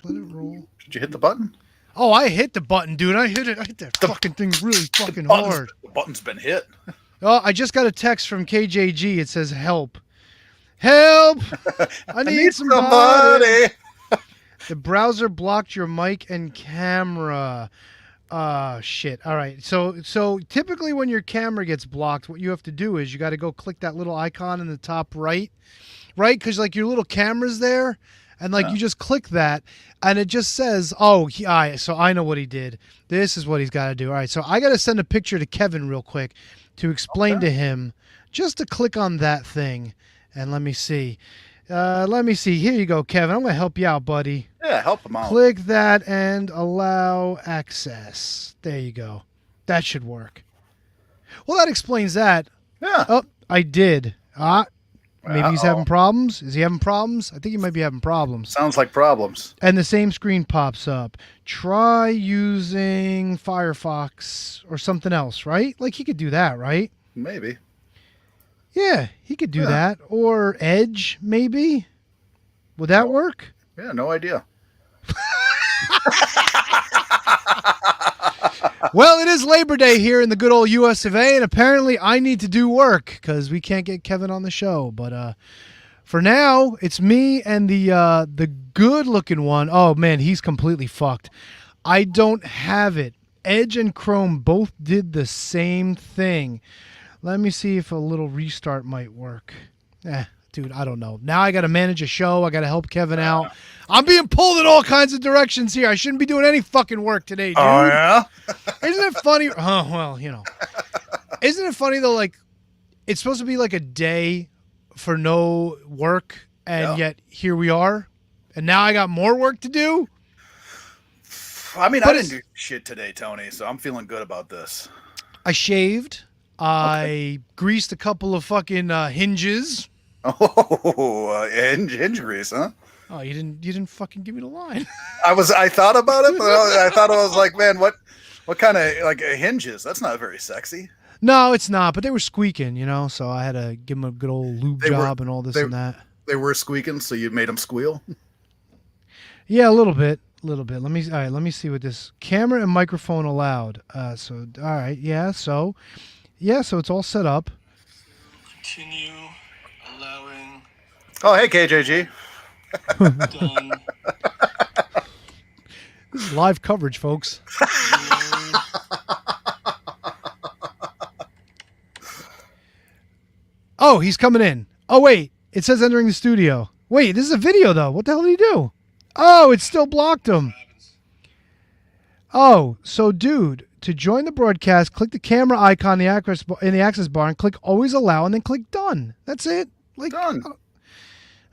Let it roll. Did you hit the button? Oh, I hit the button, dude. I hit it. I hit that fucking thing really fucking hard. The button's been hit. Oh, I just got a text from KJG. It says, help. Help! I need somebody. The browser blocked your mic and camera. Shit. All right. So typically when your camera gets blocked, what you have to do is you got to go click that little icon in the top right? Because like your little camera's there, and like you just click that, and it just says, "Oh, so I know what he did. This is what he's got to do." All right, so I got to send a picture to Kevin real quick to explain to him just to click on that thing, and let me see. Here you go, Kevin. I'm gonna help you out, buddy. Yeah, help him out. Click that and allow access. There you go. That should work. Well, that explains that. Yeah. Oh, I did. Maybe he's having problems. Is he having problems? I think he might be having problems. Sounds like problems. And the same screen pops up. Try using Firefox or something else, right? Like he could do that, right? Maybe. Yeah, he could do that. Or Edge, maybe. Would that work? Yeah, no idea. Well, it is Labor Day here in the good old US of A, and apparently I need to do work because we can't get Kevin on the show. But for now, it's me and the good-looking one. Oh, man, he's completely fucked. I don't have it. Edge and Chrome both did the same thing. Let me see if a little restart might work. Dude, I don't know. Now I got to manage a show. I got to help Kevin out. I'm being pulled in all kinds of directions here. I shouldn't be doing any fucking work today, dude. Oh, yeah? Isn't it funny? Oh, well, you know. Isn't it funny, though, like, it's supposed to be like a day for no work, and yet here we are, and now I got more work to do? I mean, I didn't do shit today, Tony, so I'm feeling good about this. I shaved. I greased a couple of fucking hinges. Oh, hinge grease, huh? Oh, you didn't fucking give me the line. I thought about it, but I thought I was like, man, what kind of like hinges? That's not very sexy. No, it's not. But they were squeaking, you know, so I had to give them a good old lube job and all this and that. They were squeaking, so you made them squeal. Yeah, a little bit. Let me see what this camera and microphone allowed. So all right, so it's all set up. Continue allowing. Oh, hey, KJG. Done. This is live coverage, folks. Oh, he's coming in. Oh, wait. It says entering the studio. Wait, this is a video, though. What the hell did he do? Oh, it still blocked him. Oh, so, dude, to join the broadcast, click the camera icon in the access bar and click always allow and then click done. That's it. Like, Done.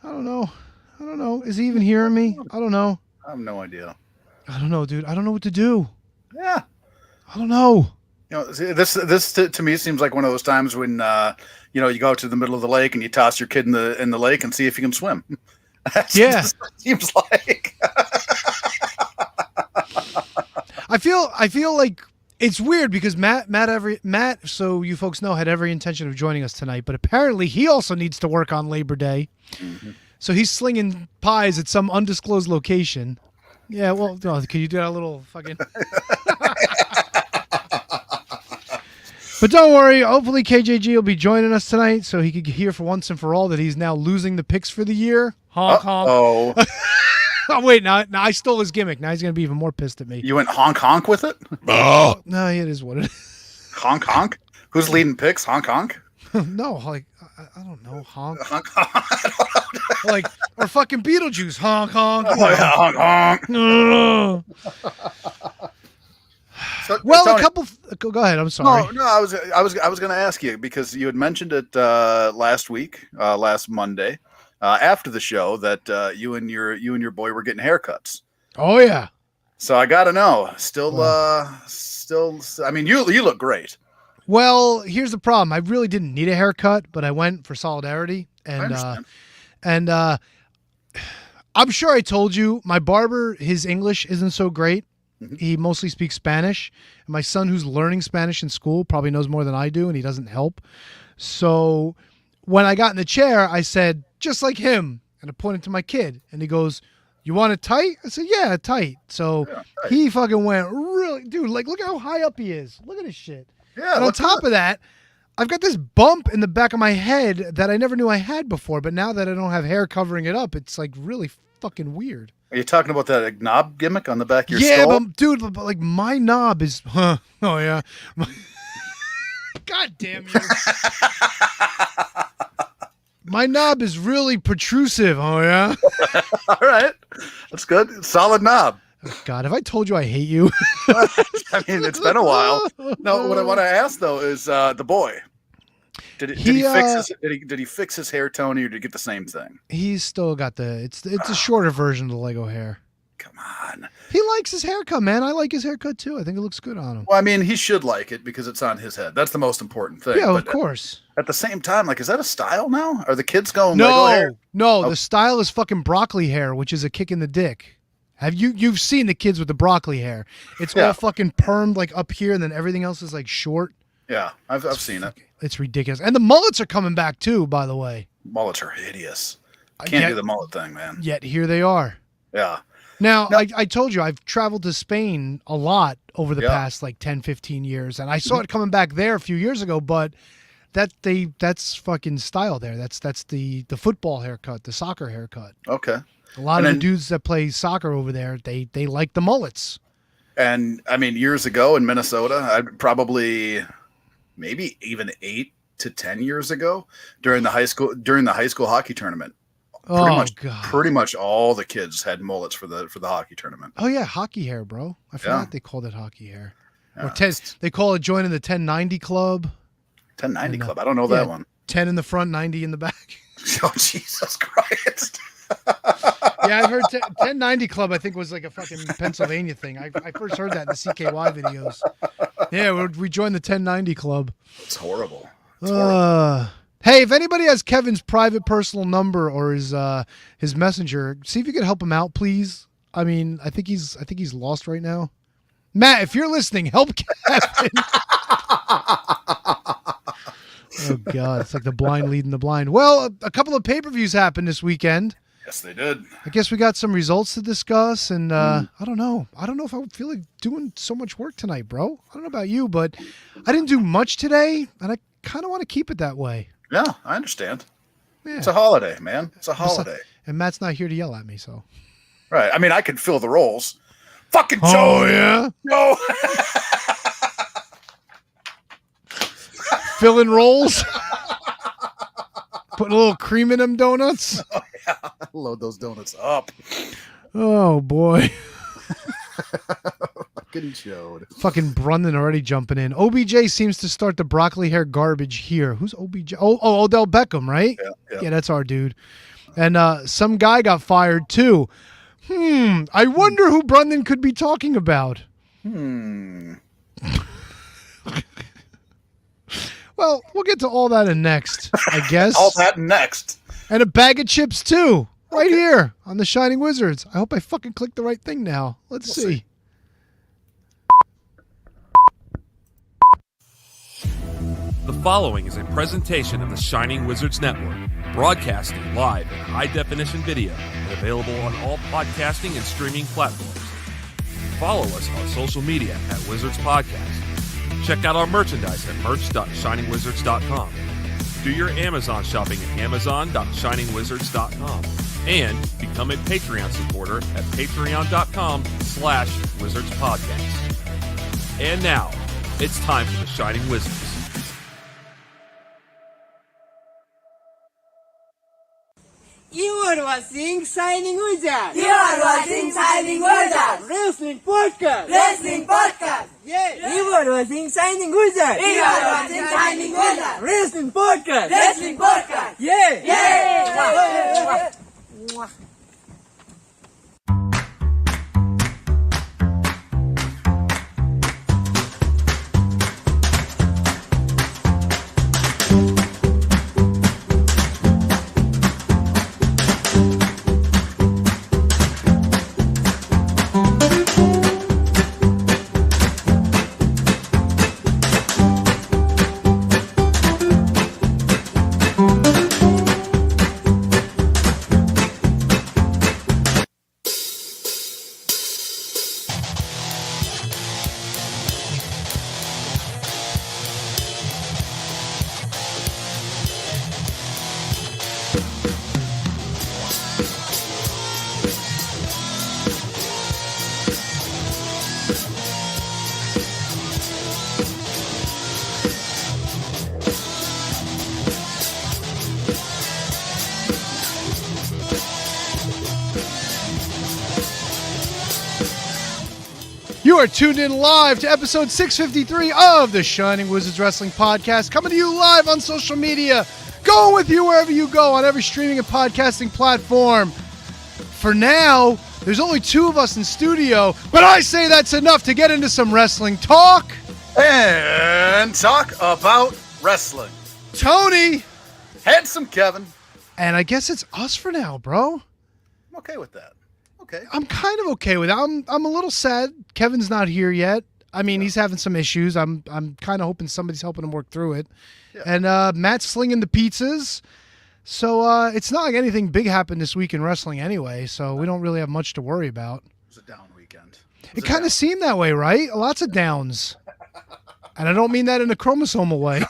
I don't know. Is he even hearing me? I don't know. I have no idea. I don't know, dude. I don't know what to do. Yeah. I don't know. You know, this to me seems like one of those times when you go out to the middle of the lake and you toss your kid in the lake and see if you can swim. Yeah. Seems like. I feel like it's weird because Matt, so you folks know, had every intention of joining us tonight, but apparently he also needs to work on Labor Day. Mm-hmm. So he's slinging pies at some undisclosed location. Yeah, well, can you do that little fucking... But don't worry, hopefully KJG will be joining us tonight so he could hear for once and for all that he's now losing the picks for the year. Honk, honk. Oh. Oh, wait, now I stole his gimmick. Now he's going to be even more pissed at me. You went honk honk with it? Oh. No, it is what it is. Honk honk? Who's leading picks? Honk honk? No, like, I don't know. Honk. Honk honk. Like, or fucking Beetlejuice. Honk honk. Oh, yeah, honk honk. So, well, Tony, go ahead. I'm sorry. No, I was going to ask you because you had mentioned it last Monday, after the show that you and your boy were getting haircuts. Oh yeah. So I got to know. Still. I mean, you look great. Well, here's the problem. I really didn't need a haircut, but I went for solidarity, and I'm sure I told you my barber. His English isn't so great. He mostly speaks Spanish. And my son, who's learning Spanish in school, probably knows more than I do, and he doesn't help. So when I got in the chair, I said, just like him. And I pointed to my kid. And he goes, You want it tight? I said, yeah, tight. So Yeah, tight. he fucking went really, dude, like, look how high up he is. Look at this shit. Yeah. And on top of that, I've got this bump in the back of my head that I never knew I had before. But now that I don't have hair covering it up, it's like really fucking weird. Are you talking about that like, knob gimmick on the back of your Yeah, skull? but dude, but like my knob is, oh yeah. God damn you. My knob is really protrusive. Oh yeah. All right. That's good. Solid knob. Oh, God, have I told you I hate you? I mean, it's been a while. No, what I want to ask though is the boy. Did he fix his hair, Tony, or did he get the same thing? He's still got it's a shorter version of the Lego hair. Come on. He likes his haircut, man. I like his haircut too. I think it looks good on him. Well, I mean, he should like it because it's on his head. That's the most important thing. Yeah, of But course. At the same time, like, is that a style now? Are the kids going Lego hair? No, Oh. the style is fucking broccoli hair, which is a kick in the dick. You've seen the kids with the broccoli hair? It's all fucking permed like up here, and then everything else is like short. Yeah, I've seen it. It's ridiculous, and the mullets are coming back too. By the way, Mullets are hideous. Can't do the mullet thing, man. Yet here they are. Yeah. Now, I told you I've traveled to Spain a lot over the past like 10, 15 years, and I saw it coming back there a few years ago, but that's fucking style there. That's the football haircut, the soccer haircut. Okay. A lot of the dudes that play soccer over there, they like the mullets. And I mean, years ago in Minnesota, I'd probably maybe even 8 to 10 years ago during the high school hockey tournament. Pretty much all the kids had mullets for the hockey tournament. Oh yeah, hockey hair, bro. I forgot they called it hockey hair. Yeah. Or they call it joining the 1090 club. 1090 club. I don't know that one. 10 in the front, 90 in the back. Oh Jesus Christ. Yeah, I've heard 1090 club. I think was like a fucking Pennsylvania thing. I first heard that in the CKY videos. Yeah, we joined the 1090 club. It's horrible. It's horrible. Hey, if anybody has Kevin's private personal number or his messenger, see if you can help him out, please. I mean, I think he's lost right now. Matt, if you're listening, help Kevin. Oh God, it's like the blind leading the blind. Well, a couple of pay-per-views happened this weekend. Yes, they did. I guess we got some results to discuss, and I don't know. I don't know if I feel like doing so much work tonight, bro. I don't know about you, but I didn't do much today, and I kind of want to keep it that way. Yeah, I understand. Yeah. It's a holiday, man. It's a holiday. And Matt's not here to yell at me, so. Right. I mean, I could fill the roles. Fucking Joe. Oh, yeah? No. Filling rolls? Putting a little cream in them donuts? Oh, yeah. Load those donuts up. Oh, boy. Fucking Jode. Fucking Brundon already jumping in. OBJ seems to start the broccoli hair garbage here. Who's OBJ? Oh, Odell Beckham, right? Yeah, that's our dude. And some guy got fired too. I wonder who Brundon could be talking about. Well, we'll get to all that in next, I guess. All that next. And a bag of chips too, right here on the Shining Wizards. I hope I fucking clicked the right thing now. Let's see. The following is a presentation of the Shining Wizards Network, broadcasting live in high-definition video and available on all podcasting and streaming platforms. Follow us on social media at Wizards Podcast. Check out our merchandise at merch.shiningwizards.com. Do your Amazon shopping at amazon.shiningwizards.com. And become a Patreon supporter at patreon.com/wizardspodcast. And now, it's time for the Shining Wizards. You are watching Shining Wizards. You are watching Shining Wizards. Wrestling Podcast. Wrestling Podcast. Yeah. You are watching Shining Wizards. You are watching Shining Wizards. Wrestling Podcast. Wrestling Podcast. Yeah. Yeah. You are tuned in live to episode 653 of the Shining Wizards Wrestling Podcast, coming to you live on social media, going with you wherever you go on every streaming and podcasting platform. For now, there's only two of us in studio, but I say that's enough to get into some wrestling talk. And talk about wrestling. Tony. Handsome Kevin. And I guess it's us for now, bro. I'm okay with that. Okay. I'm kind of okay with it. I'm a little sad Kevin's not here yet. I mean, he's having some issues. I'm kind of hoping somebody's helping him work through it. Yeah. And Matt's slinging the pizzas. So it's not like anything big happened this week in wrestling anyway, so we don't really have much to worry about. It was a down weekend. It kind of seemed that way, right? Lots of downs. And I don't mean that in a chromosomal way.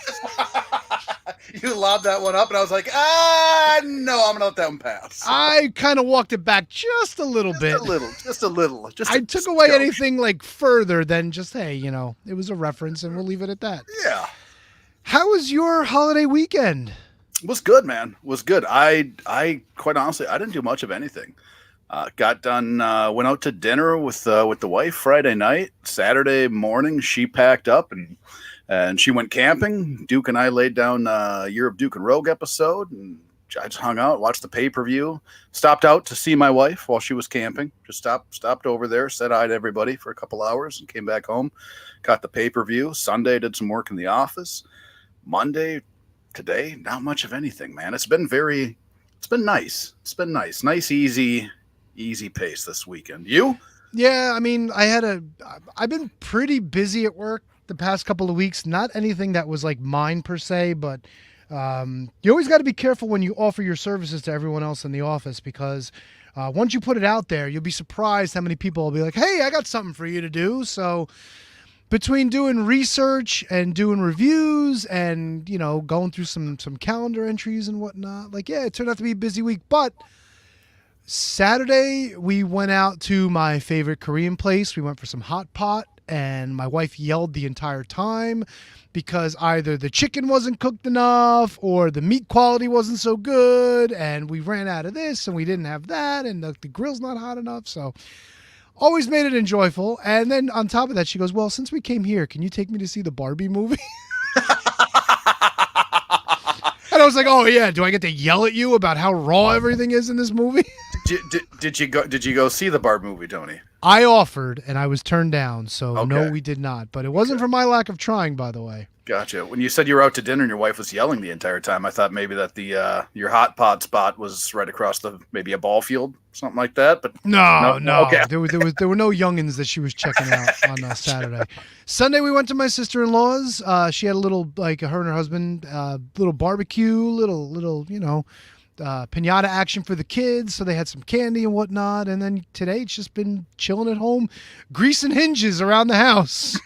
You lobbed that one up, and I was like, no, I'm going to let that one pass. I kind of walked it back just a little bit. Just a little. I took away anything like further than just, hey, it was a reference, and we'll leave it at that. Yeah. How was your holiday weekend? It was good, man. It was good. I quite honestly, I didn't do much of anything. Got done, went out to dinner with the wife Friday night. Saturday morning, she packed up and she went camping. Duke and I laid down a Year of Duke and Rogue episode, and I just hung out, watched the pay-per-view. Stopped out to see my wife while she was camping. Just stopped over there, said hi to everybody for a couple hours, and came back home. Got the pay-per-view. Sunday, did some work in the office. Monday, today, not much of anything, man. It's been nice. It's been nice. Nice, easy pace this weekend. You? Yeah, I mean, I've been pretty busy at work the past couple of weeks. Not anything that was like mine per se, but you always got to be careful when you offer your services to everyone else in the office, because once you put it out there, you'll be surprised how many people will be like, hey, I got something for you to do. So between doing research and doing reviews and, going through some calendar entries and whatnot, it turned out to be a busy week. But Saturday, we went out to my favorite Korean place. We went for some hot pot, and my wife yelled the entire time because either the chicken wasn't cooked enough or the meat quality wasn't so good, and we ran out of this and we didn't have that, and the grill's not hot enough. So always made it enjoyable. And then on top of that, she goes, well, since we came here, can you take me to see the Barbie movie? And I was like, oh yeah, do I get to yell at you about how raw everything is in this movie? Did you go see the Barbie movie, Tony? I offered and I was turned down, so okay. No, we did not. But it wasn't for my lack of trying, by the way. Gotcha. When you said you were out to dinner and your wife was yelling the entire time, I thought maybe that the your hot pot spot was right across maybe a ball field, something like that. But no. Okay. There were no youngins that she was checking out on Saturday. Sunday we went to my sister-in-law's. She had a little, her and her husband, little barbecue, little pinata action for the kids, so they had some candy and whatnot. And then today it's just been chilling at home, greasing hinges around the house.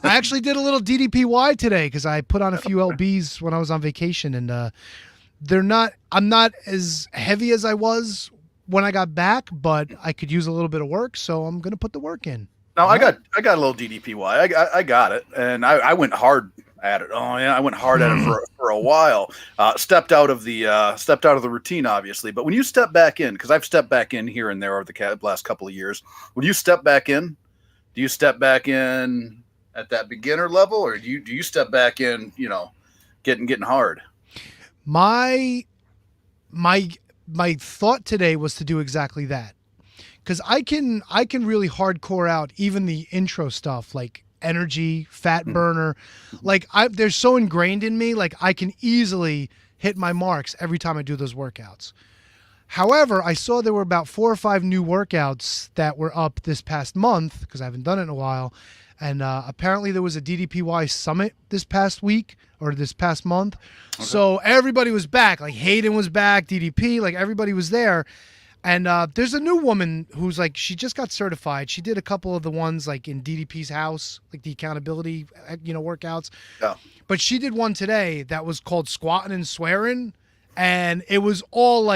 I actually did a little DDPY today because I put on a few LBs when I was on vacation, and I'm not as heavy as I was when I got back, but I could use a little bit of work, so I'm gonna put the work in. No, I got a little DDPY. I got it, and I went hard at it. Oh yeah, I went hard at it for a while. Stepped out of the routine, obviously. But when you step back in, because I've stepped back in here and there over the last couple of years, when you step back in, do you step back in at that beginner level, or do you step back in, getting hard? My thought today was to do exactly that, because I can really hardcore out even the intro stuff, like energy, fat burner. They're so ingrained in me, I can easily hit my marks every time I do those workouts. However, I saw there were about 4 or 5 new workouts that were up this past month, because I haven't done it in a while. And apparently there was a DDPY summit this past week or this past month. Okay. So everybody was back. Hayden was back, DDP, everybody was there. And there's a new woman who's she just got certified. She did a couple of the ones in DDP's house, the accountability, workouts. Yeah. But she did one today that was called squatting and swearing. And it was all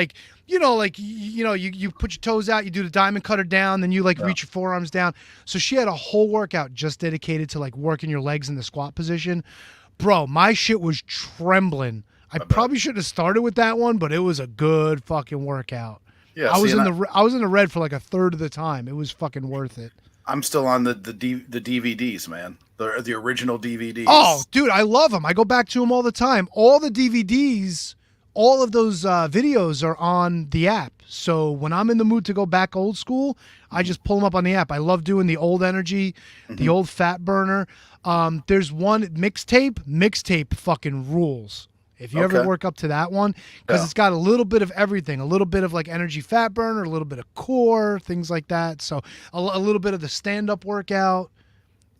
you put your toes out, you do the diamond cutter down, then you reach your forearms down. So she had a whole workout just dedicated to working your legs in the squat position. Bro, my shit was trembling. I probably should have started with that one, but it was a good fucking workout. Yeah, I was in the red for a third of the time. It was fucking worth it. I'm still on the DVDs, man. The original DVDs. Oh, dude, I love them. I go back to them all the time. All the DVDs, all of those videos are on the app. So when I'm in the mood to go back old school, I just pull them up on the app. I love doing the old energy, the old fat burner. There's one mixtape fucking rules. If you ever work up to that one, because it's got a little bit of everything, a little bit of like energy fat burner, a little bit of core, things like that. So a little bit of the stand-up workout.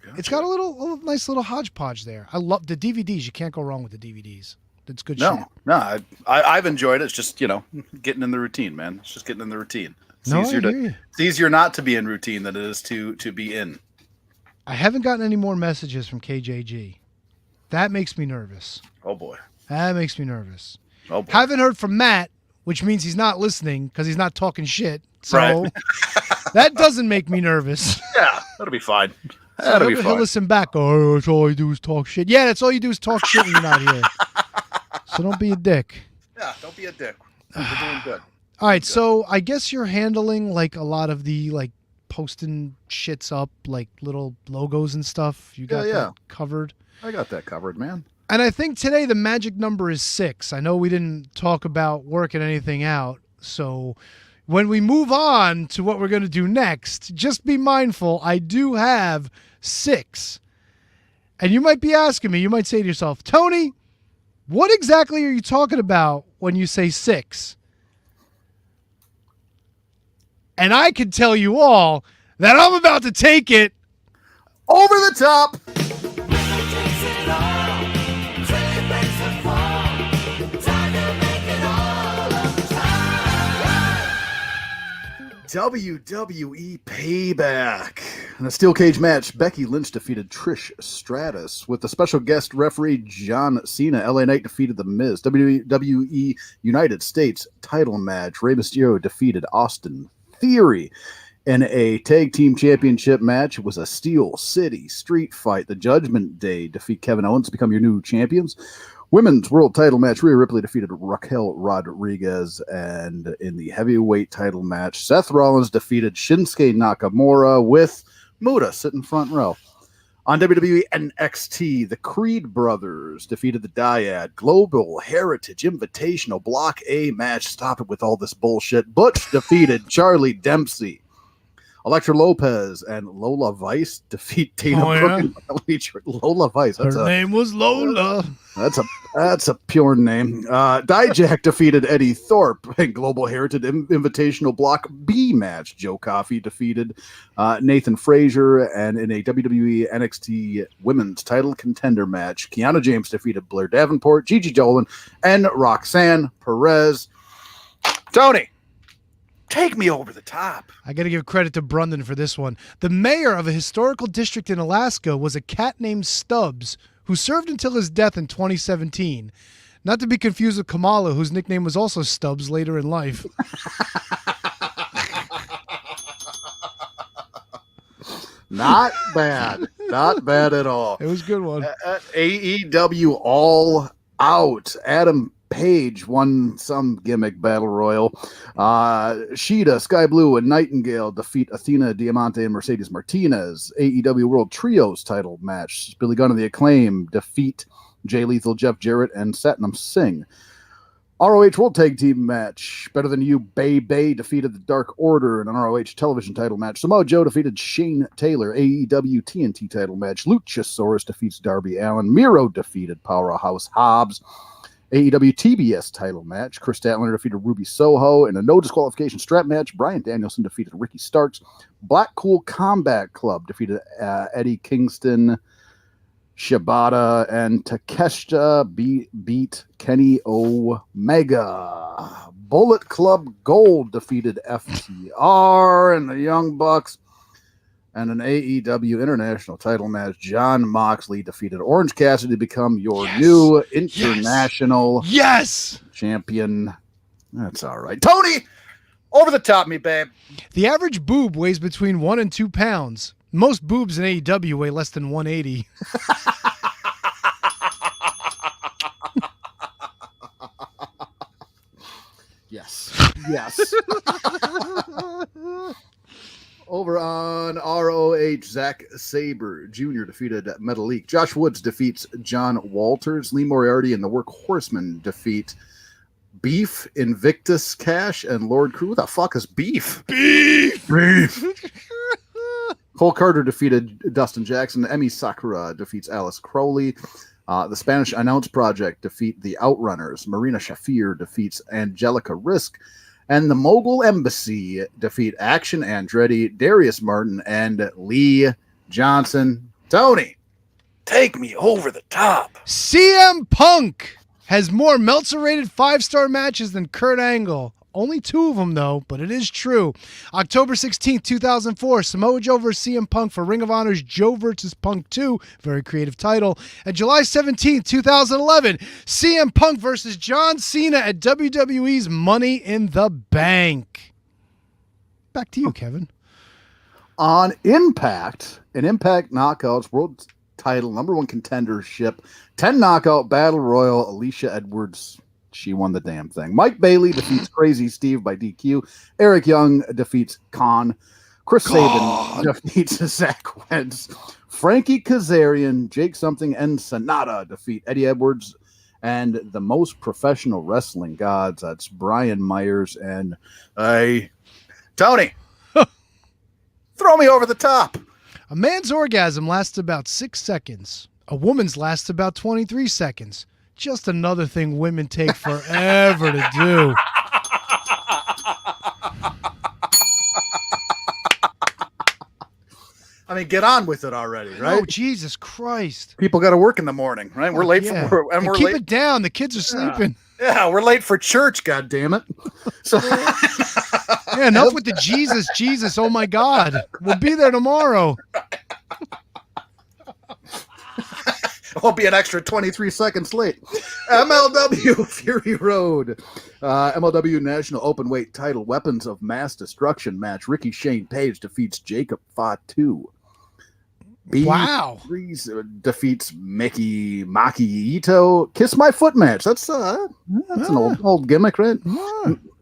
Gotcha. It's got a nice little hodgepodge there. I love the DVDs. You can't go wrong with the DVDs. That's good shit. No, I've enjoyed it. It's just, getting in the routine, man. It's just getting in the routine. It's easier not to be in routine than it is to be in. I haven't gotten any more messages from KJG. That makes me nervous. Oh, boy. That makes me nervous. Oh, boy. Haven't heard from Matt, which means he's not listening because he's not talking shit. So that doesn't make me nervous. Yeah, that'll be fine. He'll listen back. Oh, that's all I do is talk shit. Yeah, that's all you do is talk shit when you're not here. So don't be a dick. Yeah, don't be a dick. We're doing good. All right, so I guess you're handling like a lot of the like posting shits up, like little logos and stuff. You got that covered. I got that covered, man. And I think today the magic number is 6. I know we didn't talk about working anything out. So when we move on to what we're going to do next, just be mindful. I do have 6. And you might be asking me, you might say to yourself, Tony, what exactly are you talking about when you say 6? And I can tell you all that I'm about to take it over the top. WWE Payback. In a steel cage match, Becky Lynch defeated Trish Stratus with the special guest referee John Cena. LA Knight defeated The Miz. WWE United States title match, Rey Mysterio defeated Austin Theory. In a tag team championship match, it was a Steel City street fight. The Judgment Day defeat Kevin Owens to become your new champions. Women's World Title match, Rhea Ripley defeated Raquel Rodriguez. And in the heavyweight title match, Seth Rollins defeated Shinsuke Nakamura with Muta sitting front row. On WWE NXT, the Creed brothers defeated the Dyad. Global Heritage Invitational Block A match. Stop it with all this bullshit. Butch defeated Charlie Dempsey. Electra Lopez and Lola Vice defeat Dana Brooke and Lola Vice. Her name was Lola. That's a pure name. Dijak defeated Eddie Thorpe in Global Heritage Invitational Block B match. Joe Coffey defeated Nathan Frazier, and in a WWE NXT Women's Title Contender match, Kiana James defeated Blair Davenport, Gigi Dolan, and Roxanne Perez. Tony, take me over the top. I got to give credit to Brundon for this one. The mayor of a historical district in Alaska was a cat named Stubbs, who served until his death in 2017. Not to be confused with Kamala, whose nickname was also Stubbs later in life. Not bad. Not bad at all. It was a good one. AEW All Out. Adam Page won some gimmick battle royal. Sheeta, Sky Blue, and Nightingale defeat Athena, Diamante, and Mercedes Martinez. AEW World Trios title match. Billy Gunn and the Acclaim defeat Jay Lethal, Jeff Jarrett, and Satnam Singh. ROH World Tag Team match. Better Than You, Bay defeated the Dark Order in an ROH television title match. Samoa Joe defeated Shane Taylor. AEW TNT title match. Luchasaurus defeats Darby Allin. Miro defeated Powerhouse Hobbs. AEW TBS title match. Chris Statlander defeated Ruby Soho. In a no disqualification strap match, Bryan Danielson defeated Ricky Starks. Blackpool Combat Club defeated Eddie Kingston, Shibata, and Takeshita beat Kenny Omega. Bullet Club Gold defeated FTR and the Young Bucks. And an AEW International title match, Jon Moxley defeated Orange Cassidy to become your new international champion. That's all right. Tony, over the top me, babe. The average boob weighs between 1 and 2 pounds. Most boobs in AEW weigh less than 180. Yes. Over on On ROH, Zack Sabre Jr. defeated Metalik. Josh Woods defeats John Walters. Lee Moriarty and the Workhorsemen defeat Beef, Invictus Cash, and Lord Crew. Who the fuck is Beef? Beef! Cole Carter defeated Dustin Jackson. Emi Sakura defeats Alice Crowley. The Spanish Announce Project defeat the Outrunners. Marina Shafir defeats Angelica Risk. And the Mogul Embassy defeat Action Andretti, Darius Martin, and Lee Johnson. Tony, take me over the top. CM Punk has more Meltzer-rated 5-star matches than Kurt Angle. Only 2 of them, though, but it is true. October 16th, 2004, Samoa Joe vs. CM Punk for Ring of Honor's Joe vs. Punk 2, very creative title. And July 17th, 2011, CM Punk vs. John Cena at WWE's Money in the Bank. Back to you, Kevin. On Impact, an Impact Knockouts World Title #1 contendership, 10 knockout battle royal, Alicia Edwards. She won the damn thing. Mike Bailey defeats Crazy Steve by DQ. Eric Young defeats Khan. Chris Sabin defeats Zach Wentz. Frankie Kazarian, Jake Something, and Sonata defeat Eddie Edwards. And the most professional wrestling gods, that's Brian Myers and Tony. Throw me over the top. A man's orgasm lasts about 6 seconds. A woman's lasts about 23 seconds. Just another thing women take forever to do. I mean, get on with it already, right? Oh, Jesus Christ. People got to work in the morning, right? We're late for and we're keep late. it down. The kids are sleeping. Yeah, we're late for church, god damn it. So Yeah, enough with the Jesus, oh my God. We'll be there tomorrow. I'll be an extra 23 seconds late. MLW Fury Road. MLW National Openweight Title Weapons of Mass Destruction match. Ricky Shane Page defeats Jacob Fatu. Wow. Breeze defeats Maki Ito. Kiss My Foot match. That's an old gimmick, right?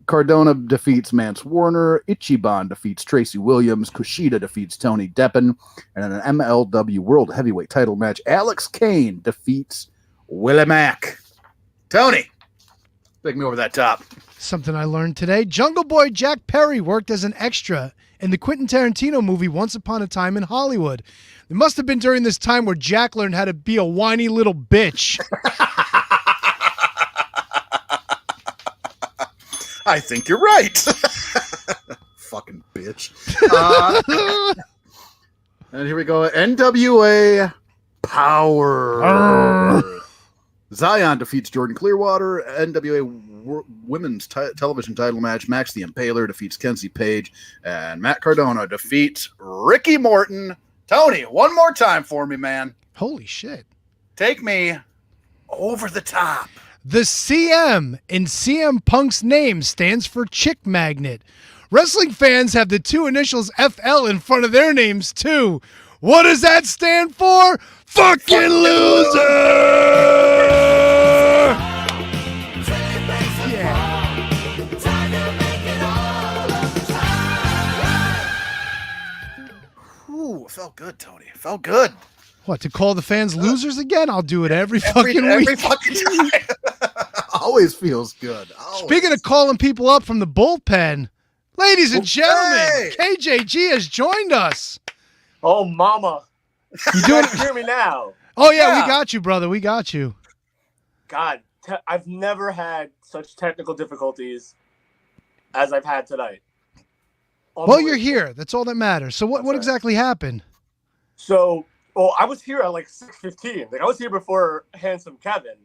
Cardona defeats Mance Warner. Ichiban defeats Tracy Williams. Kushida defeats Tony Deppen. And an MLW World Heavyweight Title match, Alex Kane defeats Willie Mack. Tony, take me over that top. Something I learned today. Jungle Boy Jack Perry worked as an extra in the Quentin Tarantino movie Once Upon a Time in Hollywood. It must have been during this time where Jack learned how to be a whiny little bitch. I think you're right. Fucking bitch. And here we go. NWA Power. Zion defeats Jordan Clearwater. NWA Women's Television Title match. Max the Impaler defeats Kenzie Page. And Matt Cardona defeats Ricky Morton. Tony, one more time for me, man. Holy shit. Take me over the top. The CM in CM Punk's name stands for Chick Magnet. Wrestling fans have the 2 initials FL in front of their names, too. What does that stand for? Fucking loser! Ooh, it felt good, Tony. It felt good. What, to call the fans losers again? I'll do it every fucking week. Every fucking time. Always feels good. Always. Speaking of calling people up from the bullpen, ladies and gentlemen, KJG has joined us. Oh, mama. You doing? Hear me now. Oh, yeah, we got you, brother. We got you. God, I've never had such technical difficulties as I've had tonight. Well, you're here. That's all that matters. So what exactly happened? So, well, I was here at like 6:15. Like I was here before Handsome Kevin,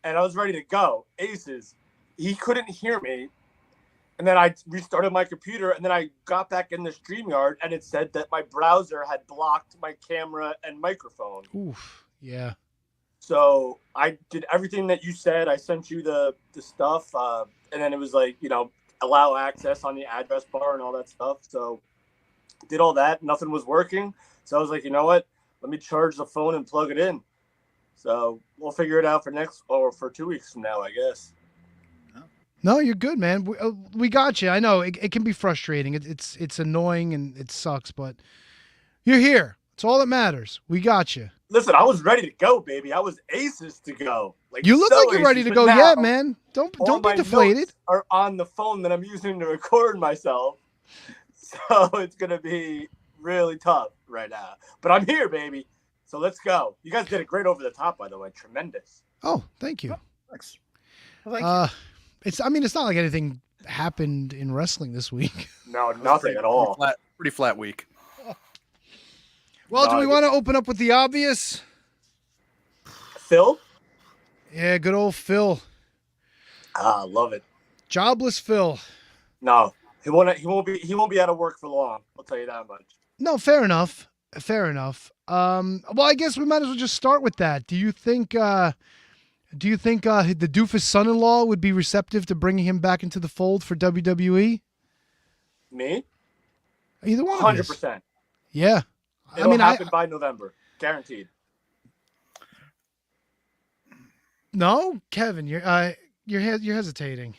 and I was ready to go. Aces. He couldn't hear me. And then I restarted my computer, and then I got back in the StreamYard, and it said that my browser had blocked my camera and microphone. Oof, yeah. So I did everything that you said. I sent you the stuff, and then it was like, allow access on the address bar and all that stuff. So did all that. Nothing was working. So I was like, you know what? Let me charge the phone and plug it in. So we'll figure it out for 2 weeks from now, I guess. No, you're good, man. We got you. I know it can be frustrating. It's annoying and it sucks, but you're here. It's all that matters. We got you. Listen, I was ready to go, baby. I was aces to go. Like, You look so like you're ready aces, to but go. now Yeah, man. Don't all be my deflated. notes are on the phone that I'm using to record myself. So it's going to be really tough right now. But I'm here, baby. So let's go. You guys did it great over the top, by the way. Tremendous. Oh, thank you. Thanks. Well, thank you. It's not like anything happened in wrestling this week. No, nothing at all. Pretty flat week. Well, do we want to open up with the obvious? Phil? Yeah, good old Phil. Love it. Jobless Phil. No, he won't be out of work for long. I'll tell you that much. No, fair enough. Fair enough. Well, I guess we might as well just start with that. Do you think the doofus son-in-law would be receptive to bringing him back into the fold for WWE? Me? Either one. 100%. Yeah. It'll happen by November, guaranteed. No, Kevin, you're hesitating.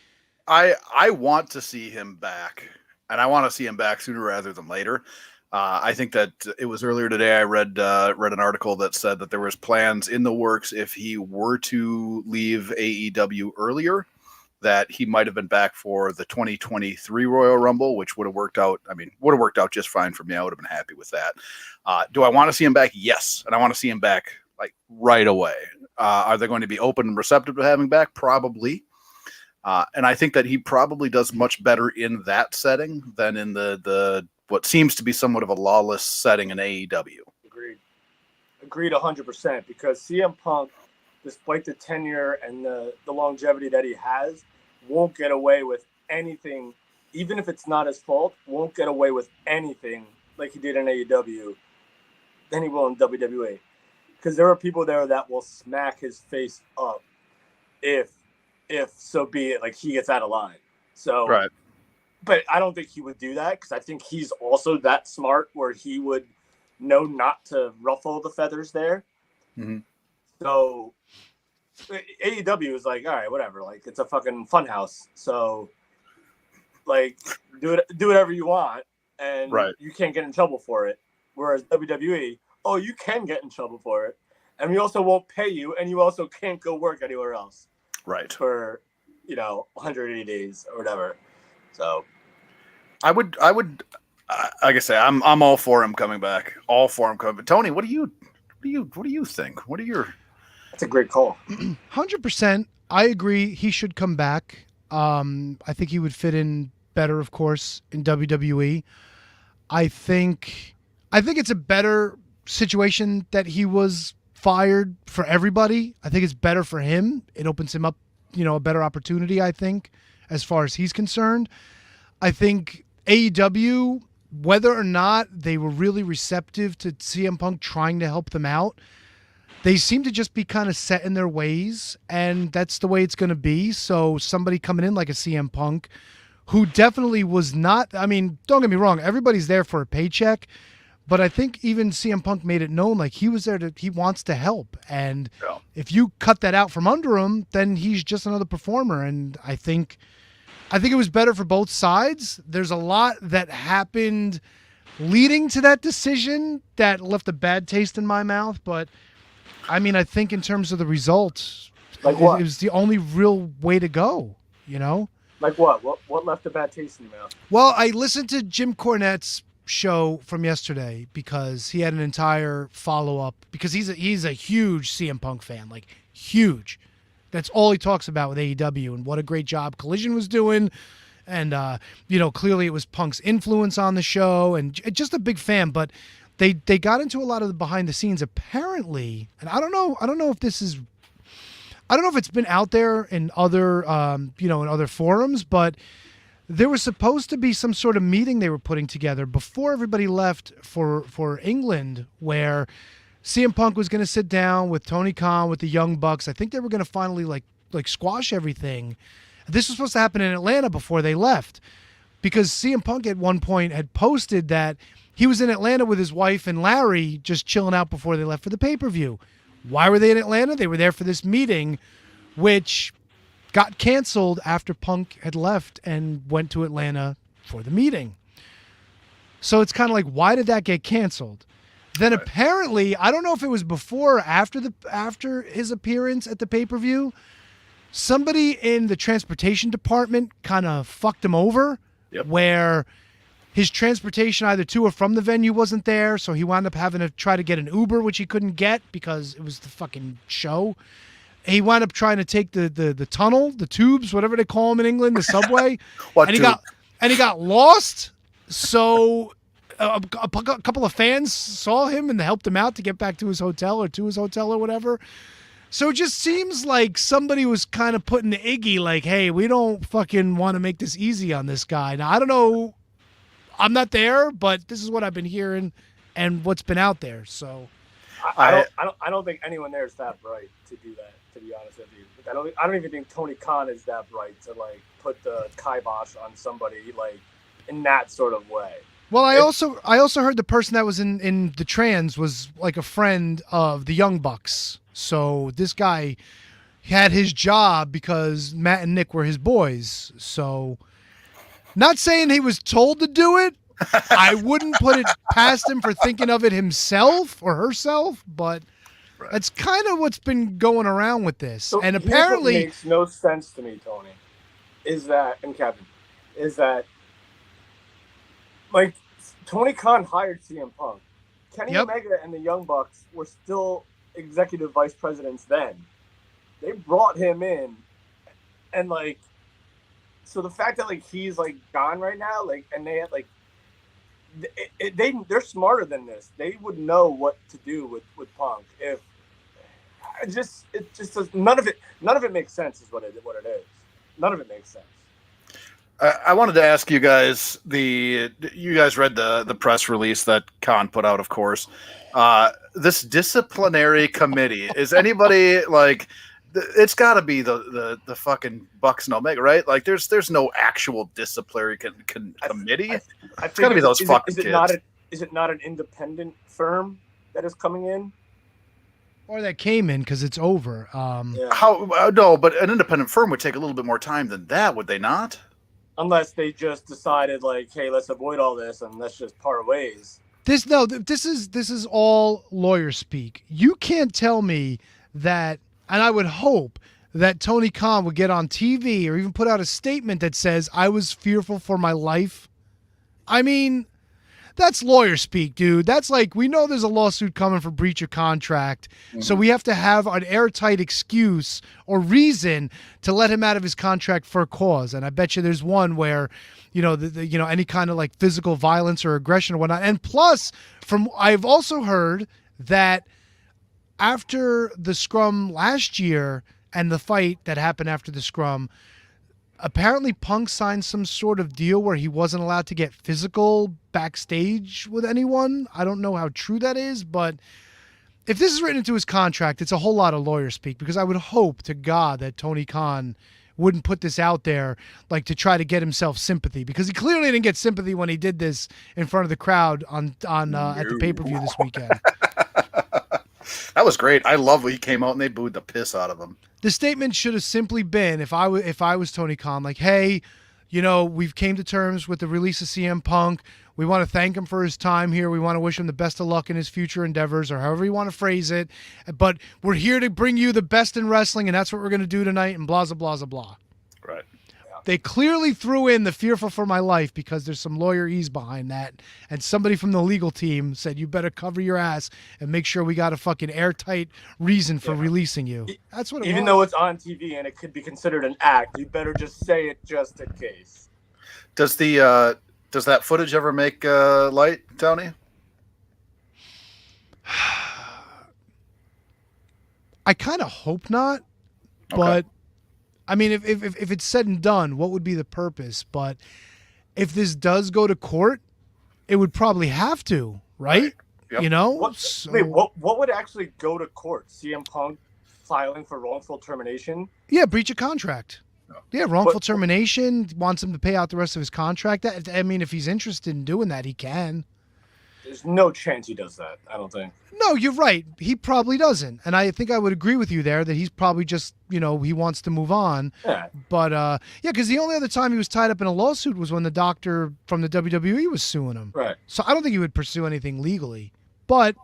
I want to see him back, and I want to see him back sooner rather than later. I think that it was earlier today I read an article that said that there was plans in the works if he were to leave AEW earlier, that he might have been back for the 2023 Royal Rumble, which would have worked out. I mean, would have worked out just fine for me. I would have been happy with that. Do I want to see him back? Yes, and I want to see him back like right away. Are they going to be open and receptive to having back? Probably. And I think that he probably does much better in that setting than in the what seems to be somewhat of a lawless setting in AEW. Agreed 100%, because CM Punk, despite the tenure and the longevity that he has, won't get away with anything, even if it's not his fault, won't get away with anything like he did in AEW than he will in WWE. Because there are people there that will smack his face up if so be it, like he gets out of line. So, right. But I don't think he would do that, because I think he's also that smart where he would know not to ruffle the feathers there. Mm-hmm. So AEW is like, all right, whatever. Like, it's a fucking funhouse. So, like, do whatever you want, and you can't get in trouble for it. Whereas WWE, you can get in trouble for it, and we also won't pay you, and you also can't go work anywhere else. Right. For 180 days or whatever. So, I would, like I say, I'm all for him coming back. All for him coming. Tony, what do you think? What are your? That's a great call. 100%. I agree. He should come back. I think he would fit in better, of course, in WWE. I think it's a better situation that he was fired for everybody. I think it's better for him. It opens him up, a better opportunity, I think, as far as he's concerned. I think AEW, whether or not they were really receptive to CM Punk trying to help them out, they seem to just be kind of set in their ways, and that's the way it's going to be. So somebody coming in like a CM Punk, who definitely was not, I mean, don't get me wrong, everybody's there for a paycheck, but I think even CM Punk made it known, like, he was there he wants to help. And if you cut that out from under him, then he's just another performer. And I think it was better for both sides. There's a lot that happened leading to that decision that left a bad taste in my mouth. But I mean, I think in terms of the results, it was the only real way to go, Like what? What left a bad taste in your mouth? Well, I listened to Jim Cornette's show from yesterday because he had an entire follow-up, because he's a huge CM Punk fan, like huge. That's all he talks about with AEW and what a great job Collision was doing. And, clearly it was Punk's influence on the show, and just a big fan. But they got into a lot of the behind the scenes apparently. And I don't know if it's been out there in other, in other forums, but there was supposed to be some sort of meeting they were putting together before everybody left for England, where CM Punk was going to sit down with Tony Khan, with the Young Bucks. I think they were going to finally like squash everything. This was supposed to happen in Atlanta before they left, because CM Punk at one point had posted that he was in Atlanta with his wife and Larry, just chilling out before they left for the pay-per-view. Why were they in Atlanta? They were there for this meeting, which got canceled after Punk had left and went to Atlanta for the meeting. So it's kind of like, why did that get canceled? Then apparently, I don't know if it was before or after his appearance at the pay-per-view, somebody in the transportation department kind of fucked him over, where his transportation either to or from the venue wasn't there, so he wound up having to try to get an Uber, which he couldn't get because it was the fucking show. He wound up trying to take the tunnel, the tubes, whatever they call them in England, the subway, and he got lost. So a couple of fans saw him and helped him out to get back to his hotel or whatever. So it just seems like somebody was kind of putting the Iggy like, hey, we don't fucking want to make this easy on this guy. Now, I don't know. I'm not there, but this is what I've been hearing and what's been out there. So I don't think anyone there is that bright to do that, to be honest with you. I don't even think Tony Khan is that bright to like put the kibosh on somebody like in that sort of way. Well, I also heard the person that was in the trans was like a friend of the Young Bucks. So this guy had his job because Matt and Nick were his boys. So not saying he was told to do it. I wouldn't put it past him for thinking of it himself or herself, but that's kind of what's been going around with this. So and apparently what makes no sense to me, Tony, and Kevin, is that like Tony Khan hired CM Punk. Kenny Omega and the Young Bucks were still executive vice presidents then. They brought him in, and like, so the fact that like he's like gone right now, like, and they had like, they're smarter than this. They would know what to do with Punk. If it just does, none of it makes sense. Is what it is. None of it makes sense. I wanted to ask you guys, you guys read the press release that Khan put out, of course. This disciplinary committee, is anybody like, it's got to be the fucking Bucks and Omega, right? Like there's no actual disciplinary committee. It's got to be those fucking kids. Is it not an independent firm that is coming in? Or that came in because it's over. No, but an independent firm would take a little bit more time than that, would they not? Unless they just decided, like, hey, let's avoid all this and let's just part ways. This is all lawyer speak. You can't tell me that, and I would hope that Tony Khan would get on TV or even put out a statement that says, I was fearful for my life. I mean, that's lawyer speak, dude. That's like, we know there's a lawsuit coming for breach of contract, so we have to have an airtight excuse or reason to let him out of his contract for a cause. And I bet you there's one where, any kind of like physical violence or aggression or whatnot. And plus, I've also heard that after the scrum last year and the fight that happened after the scrum, apparently Punk signed some sort of deal where he wasn't allowed to get physical backstage with anyone. I don't know how true that is, but if this is written into his contract, it's a whole lot of lawyer speak, because I would hope to God that Tony Khan wouldn't put this out there like to try to get himself sympathy, because he clearly didn't get sympathy when he did this in front of the crowd at the pay-per-view this weekend. That was great. I love when he came out and they booed the piss out of him. The statement should have simply been, if I was Tony Khan, like, hey, we've came to terms with the release of CM Punk. We want to thank him for his time here. We want to wish him the best of luck in his future endeavors, or however you want to phrase it. But we're here to bring you the best in wrestling, and that's what we're going to do tonight, and blah, blah, blah, blah. Right. They clearly threw in the fearful for my life because there's some lawyerese behind that. And somebody from the legal team said, you better cover your ass and make sure we got a fucking airtight reason for releasing you. That's what it was. Even though it's on TV and it could be considered an act, you better just say it just in case. Does that footage ever make light, Tony? I kind of hope not, but I mean, if it's said and done, what would be the purpose? But if this does go to court, it would probably have to, right? Yep. What would actually go to court? CM Punk filing for wrongful termination? Yeah, breach of contract. Yeah, wrongful termination, wants him to pay out the rest of his contract. I mean, if he's interested in doing that, he can. There's no chance he does that. I don't think. No, you're right. He probably doesn't. And I think I would agree with you there that he's probably just, he wants to move on. Yeah. But, yeah, because the only other time he was tied up in a lawsuit was when the doctor from the WWE was suing him. Right. So I don't think he would pursue anything legally. But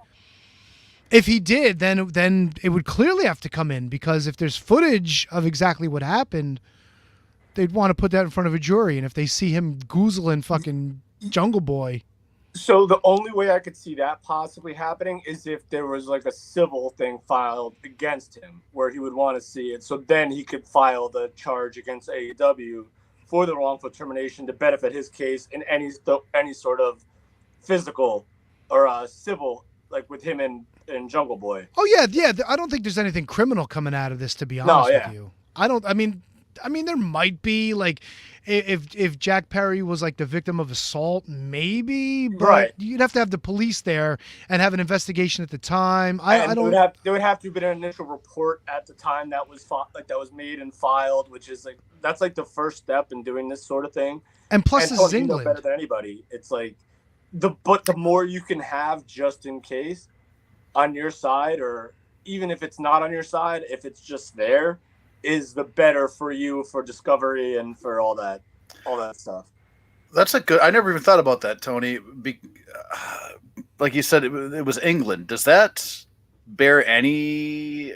if he did, then it would clearly have to come in, because if there's footage of exactly what happened, they'd want to put that in front of a jury. And if they see him goozling fucking Jungle Boy. So the only way I could see that possibly happening is if there was like a civil thing filed against him where he would want to see it. So then he could file the charge against AEW for the wrongful termination to benefit his case in any sort of physical or civil, like with him and Jungle Boy. Oh, yeah. I don't think there's anything criminal coming out of this, to be honest with you. I mean, there might be, like, if Jack Perry was like the victim of assault, maybe, but right. You'd have to have the police there and have an investigation at the time. I don't. There would have to have been an initial report at the time that was made and filed, which is like that's like the first step in doing this sort of thing. And plus, this is England. Better than anybody. It's like the more you can have just in case on your side, or even if it's not on your side, if it's just there, is the better for you for discovery and for all that stuff. That's I never even thought about that, Tony. Like you said, it was England. Does that bear anything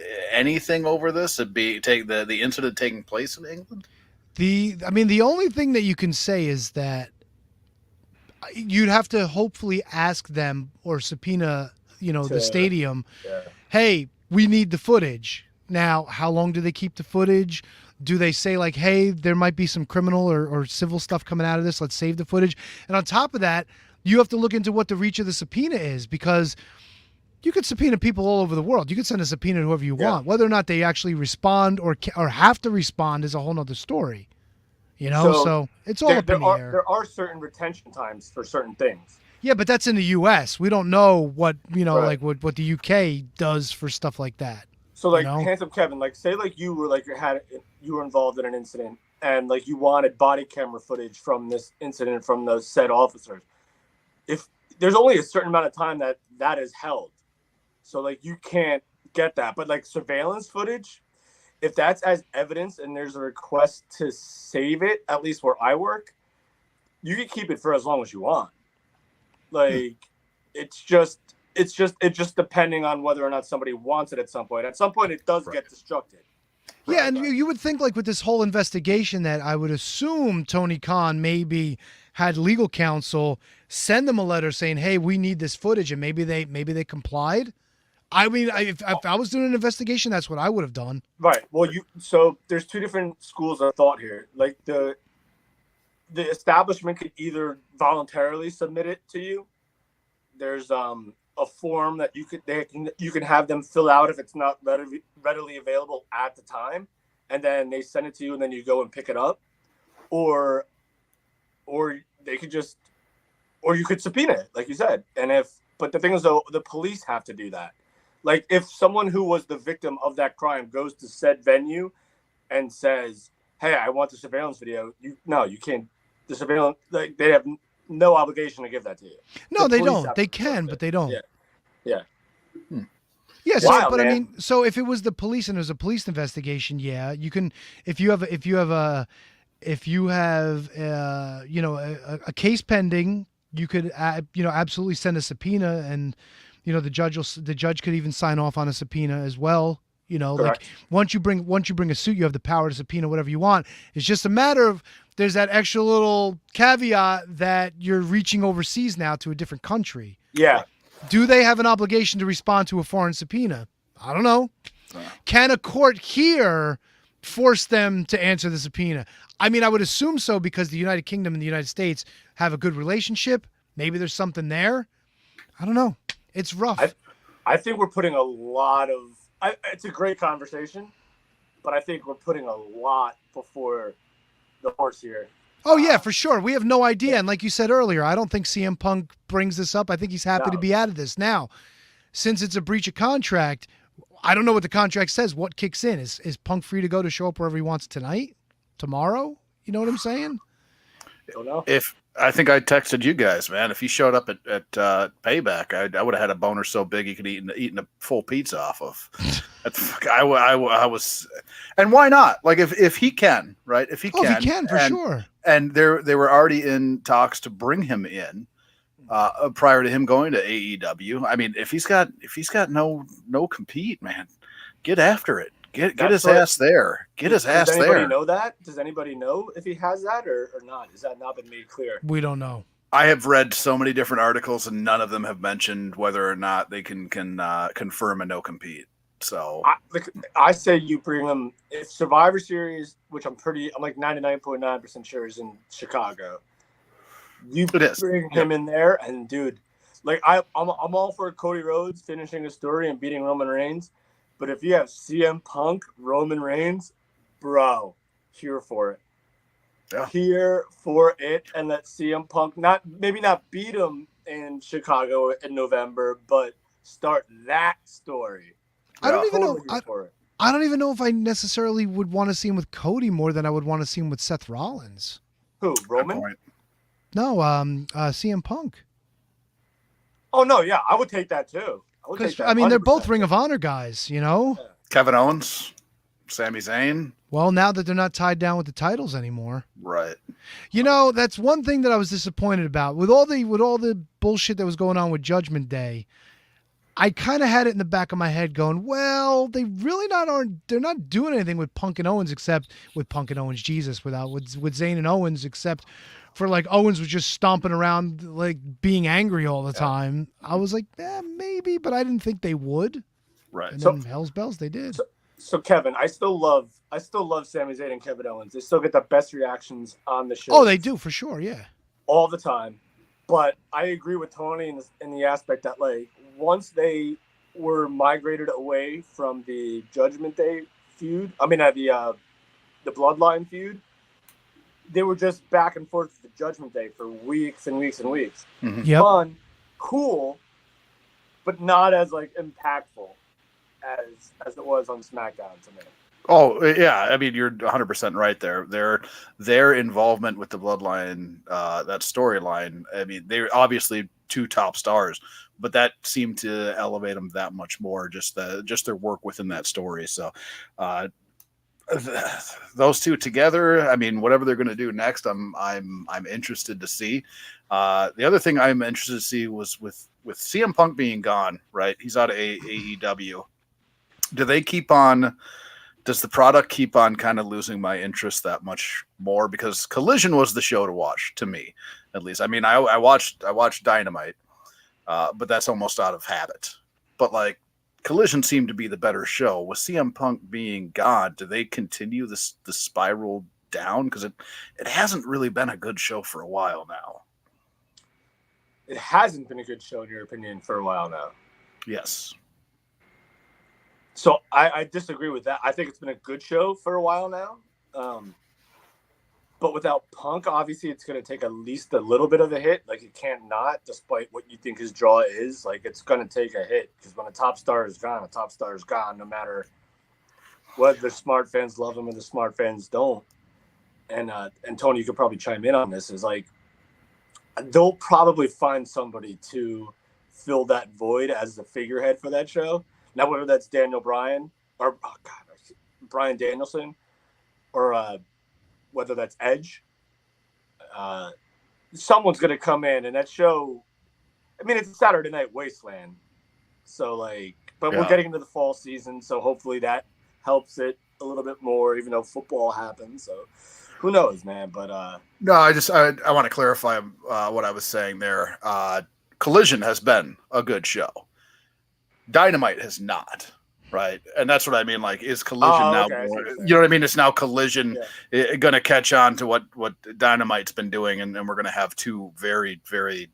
over this? The incident taking place in England? The only thing that you can say is that you'd have to hopefully ask them or subpoena, the stadium. Yeah. Hey, we need the footage. Now, how long do they keep the footage? Do they say, like, hey, there might be some criminal or civil stuff coming out of this, let's save the footage? And on top of that, you have to look into what the reach of the subpoena is, because you could subpoena people all over the world. You could send a subpoena to whoever you want. Whether or not they actually respond or have to respond is a whole nother story. So it's all up in the air. There are certain retention times for certain things. Yeah, but that's in the U.S. We don't know what, Right. like what the U.K. does for stuff like that. So like Handsome Kevin, like say like you were involved in an incident and like you wanted body camera footage from this incident from those said officers. If there's only a certain amount of time that is held, so like you can't get that. But like surveillance footage, if that's as evidence and there's a request to save it, at least where I work, you can keep it for as long as you want. Like it's just depending on whether or not somebody wants it at some point. At some point, it does get destructed. Yeah, and you would think, like, with this whole investigation, that I would assume Tony Khan maybe had legal counsel send them a letter saying, hey, we need this footage, and maybe they complied. I mean, if I was doing an investigation, that's what I would have done. Right. Well, so there's two different schools of thought here. Like the establishment could either voluntarily submit it to you. There's a form that you can have them fill out if it's not readily available at the time, and then they send it to you, and then you go and pick it up, or they could or you could subpoena it, like you said. But the thing is, though, the police have to do that. Like if someone who was the victim of that crime goes to said venue and says, "Hey, I want the surveillance video," you can't. The surveillance, like they have no obligation to give that to you. No, they don't. They can, but they don't. Yeah. Yeah. So, Wow, but man. I mean, so if it was the police and it was a police investigation, yeah, you can. If you have a case pending, you could absolutely send a subpoena, and the judge could even sign off on a subpoena as well. Correct. Like once you bring a suit, you have the power to subpoena whatever you want. It's just a matter of there's that extra little caveat that you're reaching overseas now to a different country. Yeah. Do they have an obligation to respond to a foreign subpoena? I don't know. Can a court here force them to answer the subpoena? I mean, I would assume so, because the United Kingdom and the United States have a good relationship. Maybe there's something there. I don't know. It's rough. I think we're putting a lot of... it's a great conversation, but I think we're putting a lot before the horse here. Oh, yeah, for sure. We have no idea. And like you said earlier, I don't think CM Punk brings this up. I think he's happy to be out of this. Now, since it's a breach of contract, I don't know what the contract says. What kicks in? Is Punk free to go to show up wherever he wants tonight? Tomorrow? You know what I'm saying? I don't know. I think I texted you guys, man. If he showed up at Payback, I would have had a boner so big he could eaten a full pizza off of. I was, and why not? Like if he can, right? If he can, if he can, for sure. And they were already in talks to bring him in prior to him going to AEW. I mean, if he's got no compete, man, get after it. Get his ass there. Get his ass there. Does anybody know that? Does anybody know if he has that or not? Has that not been made clear? We don't know. I have read so many different articles, and none of them have mentioned whether or not they can confirm a no compete. So I say you bring him if Survivor Series, which I'm like 99.9% sure is in Chicago. You bring him in there, and dude, like I'm all for Cody Rhodes finishing a story and beating Roman Reigns. But if you have CM Punk, Roman Reigns, bro, here for it. Yeah. Here for it. And let CM Punk maybe not beat him in Chicago in November, but start that story. I don't even know. I don't even know if I necessarily would want to see him with Cody more than I would want to see him with Seth Rollins. Who, Roman? No, CM Punk. Oh, no, yeah, I would take that too. I mean, they're both Ring of Honor guys, you know? Yeah. Kevin Owens, Sami Zayn. Well, now that they're not tied down with the titles anymore. Right. You know, that's one thing that I was disappointed about. With all the bullshit that was going on with Judgment Day, I kind of had it in the back of my head going, well, they really they're not doing anything with Punk and Owens except with Punk and Owens, Jesus, with Zayn and Owens, except for like Owens was just stomping around like being angry all the time. I was like, maybe, but I didn't think they would. Right. And then Hell's Bells, they did. So Kevin, I still love Sami Zayn and Kevin Owens. They still get the best reactions on the show. Oh, they do for sure, yeah. All the time. But I agree with Tony in the aspect that like once they were migrated away from the Judgment Day feud, the Bloodline feud, they were just back and forth with the Judgment Day for weeks and weeks and weeks. Mm-hmm. Yep. Fun, cool, but not as like impactful as it was on SmackDown to me. Oh yeah, I mean you're 100% right there. Their involvement with the Bloodline, that storyline. I mean they're obviously two top stars, but that seemed to elevate them that much more. Just their work within that story. So those two together, I mean, whatever they're going to do next, I'm interested to see. The other thing I'm interested to see was with CM Punk being gone, right? He's out of AEW. Does the product keep on kind of losing my interest that much more? Because Collision was the show to watch, to me, at least. I mean, I watched Dynamite, but that's almost out of habit. But like, Collision seemed to be the better show. With CM Punk being gone, do they continue the spiral down? Because it hasn't really been a good show for a while now. It hasn't been a good show, in your opinion, for a while now. Yes. So I disagree with that. I think it's been a good show for a while now. But without Punk, obviously, it's going to take at least a little bit of a hit. Like, it can't not, despite what you think his draw is. Like, it's going to take a hit. Because when a top star is gone, no matter whether the smart fans love him or the smart fans don't. And Tony, you could probably chime in on this, is like, they'll probably find somebody to fill that void as the figurehead for that show. Now, whether that's Daniel Bryan or Bryan Danielson or whether that's Edge, someone's going to come in, and that show, I mean, it's a Saturday Night Wasteland. So, like, but we're getting into the fall season, so hopefully that helps it a little bit more, even though football happens. So, who knows, man? But no, I want to clarify what I was saying there. Collision has been a good show. Dynamite has not, right? And that's what I mean. Like, is Collision now? More, you know what I mean? It's now Collision going to catch on to what Dynamite's been doing, and then we're going to have two very, very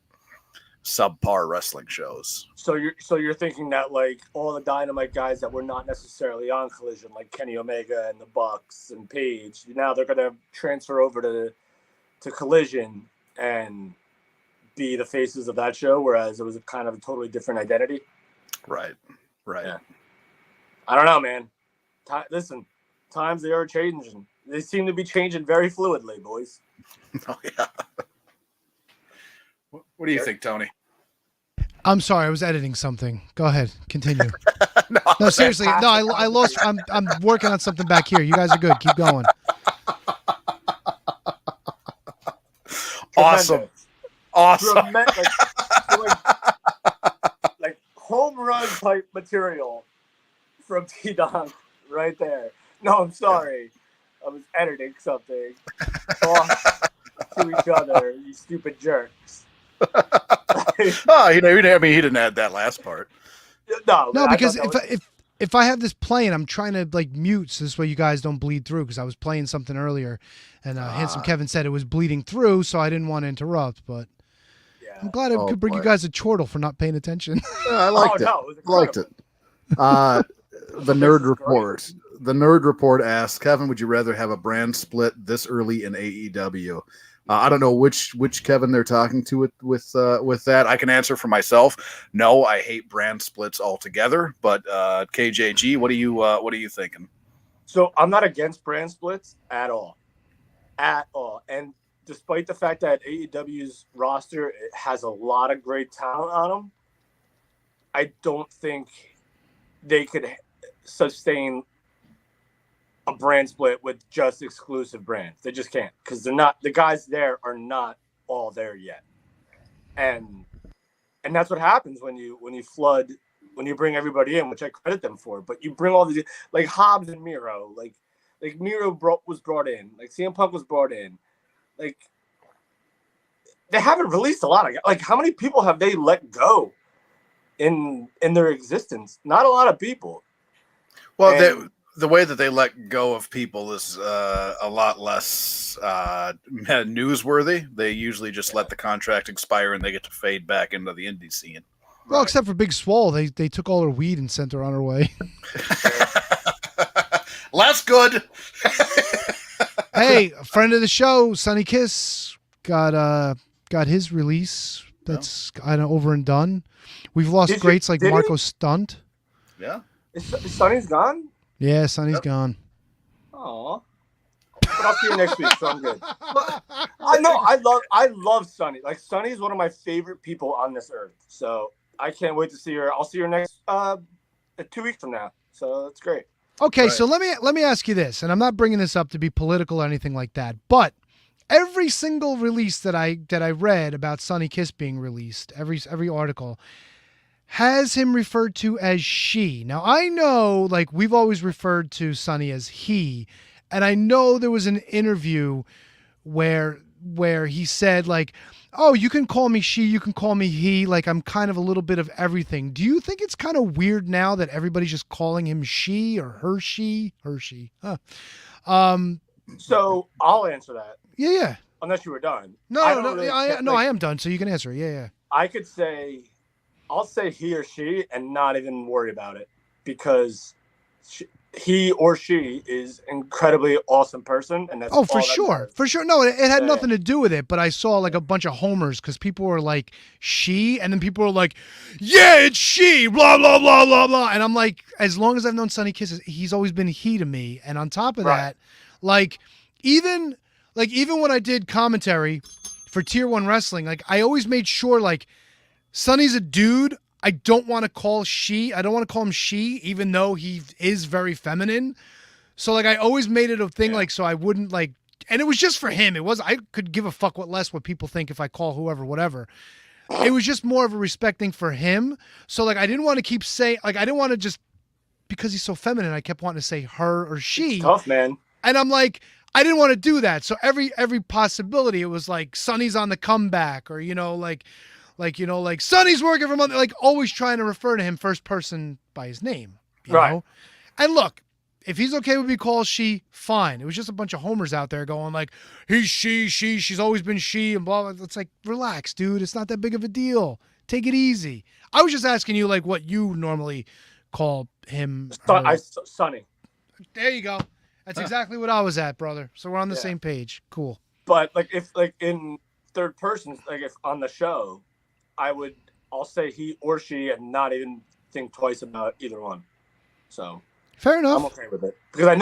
subpar wrestling shows. So you're thinking that like all the Dynamite guys that were not necessarily on Collision, like Kenny Omega and the Bucks and Paige, now they're going to transfer over to Collision and be the faces of that show, whereas it was a kind of a totally different identity. Right. Yeah. I don't know, man. Listen, times they are changing. They seem to be changing very fluidly, boys. Oh yeah. What do you think, Tony? I'm sorry, I was editing something. Go ahead, continue. No, seriously, no, I lost. I'm working on something back here. You guys are good. Keep going. Awesome. Like home run type material from T-Donk right there. No, I'm sorry. I was editing something. Talk to each other, you stupid jerks. Oh, he didn't add that last part. No, because if I have this playing, I'm trying to like mute so this way you guys don't bleed through. Because I was playing something earlier, and Handsome Kevin said it was bleeding through, so I didn't want to interrupt. But I'm glad I could bring you guys a chortle for not paying attention. I liked it. Liked it. The Nerd Report. The Nerd Report asks, Kevin, would you rather have a brand split this early in AEW? I don't know which Kevin they're talking to with that. I can answer for myself. No, I hate brand splits altogether. But KJG, what are you thinking? So I'm not against brand splits at all. And despite the fact that AEW's roster has a lot of great talent on them, I don't think they could sustain a brand split with just exclusive brands. They just can't, because the guys there are not all there yet. And that's what happens when you bring everybody in, which I credit them for. But you bring all these, like Hobbs and Miro, like Miro was brought in, like CM Punk was brought in, like they haven't released a lot of, like, how many people have they let go in their existence? Not a lot of people. Well, the way that they let go of people is a lot less newsworthy. They usually just let the contract expire and they get to fade back into the indie scene. Well, except for Big Swole, they took all her weed and sent her on her way. Less good. Hey, a friend of the show, Sonny Kiss, got his release. That's kind of over and done. We've lost greats like Marco Stunt. Yeah. Is Sonny's gone? Yeah, Sonny's gone. Aw. But I'll see you next week, so I'm good. I know, I love Sonny. Like, Sonny is one of my favorite people on this earth. So I can't wait to see her. I'll see her next 2 weeks from now. So that's great. Okay, right. So let me ask you this, and I'm not bringing this up to be political or anything like that, but every single release that I read about Sonny Kiss being released, every article has him referred to as she. Now, I know, like, we've always referred to Sonny as he, and I know there was an interview where he said, like, oh, you can call me she, you can call me he, like, I'm kind of a little bit of everything. Do you think it's kind of weird now that everybody's just calling him she or her she? Huh. So I'll answer that. Yeah. Unless you were done. I am done, so you can answer it. Yeah. I could say, I'll say he or she and not even worry about it, because he or she is an incredibly awesome person, and that's for sure. No, it had nothing to do with it, but I saw like a bunch of homers because people were like she, and then people were like, yeah, it's she, blah blah blah blah blah, and I'm like, as long as I've known Sonny Kiss, he's always been he to me, and on top of that, like even when I did commentary for Tier 1 Wrestling, like I always made sure, like, Sonny's a dude. I don't want to call him she, even though he is very feminine. So, like, I always made it a thing, like, so I wouldn't, like, and it was just for him. I could give a fuck what people think if I call whoever, whatever. It was just more of a respecting for him. So, like, I didn't want to keep saying, like, I didn't want to just, because he's so feminine, I kept wanting to say her or she. It's tough, man. And I'm like, I didn't want to do that. So every possibility, it was like Sonny's on the comeback, or, like Sonny's working for money, like always trying to refer to him first person by his name. You know? And look, if he's okay with me called she, fine. It was just a bunch of homers out there going like, he's she's always been she, and blah, blah. It's like, relax, dude. It's not that big of a deal. Take it easy. I was just asking you, like, what you normally call him. Sonny. There you go. That's exactly what I was at, brother. So we're on the same page. Cool. But like, if like in third person, like if on the show, I'll say he or she and not even think twice about either one. So fair enough. I'm okay with it because I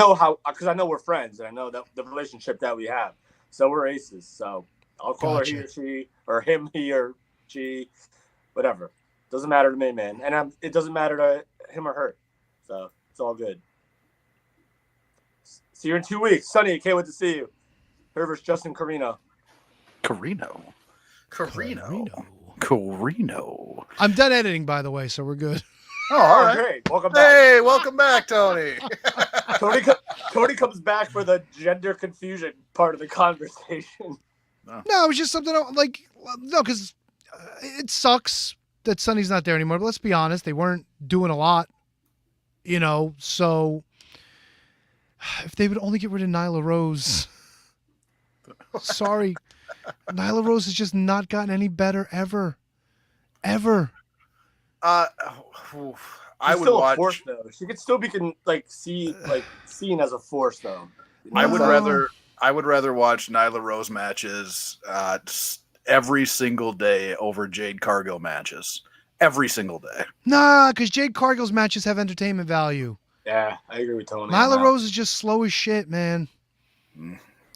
know we're friends, and I know that the relationship that we have. So we're aces. So I'll call her he or she, or him, he or Chi, whatever. Doesn't matter to me, man. And it doesn't matter to him or her. So it's all good. See you in 2 weeks. Sonny, can't wait to see you. Her versus Justin Carino. Carino. I'm done editing, by the way, so we're good. Oh, all right. Great. Welcome back. Hey, welcome back, Tony. Tony comes back for the gender confusion part of the conversation. No, it was just something because it sucks that Sonny's not there anymore. But let's be honest, they weren't doing a lot, So if they would only get rid of Nyla Rose, sorry, Nyla Rose has just not gotten any better ever. I would still watch. A force, though. She could still be seen as a force, though. I would rather watch Nyla Rose matches every single day over Jade Cargill matches every single day. Nah, because Jade Cargill's matches have entertainment value. Yeah, I agree with Tony. Nyla Rose is just slow as shit, man.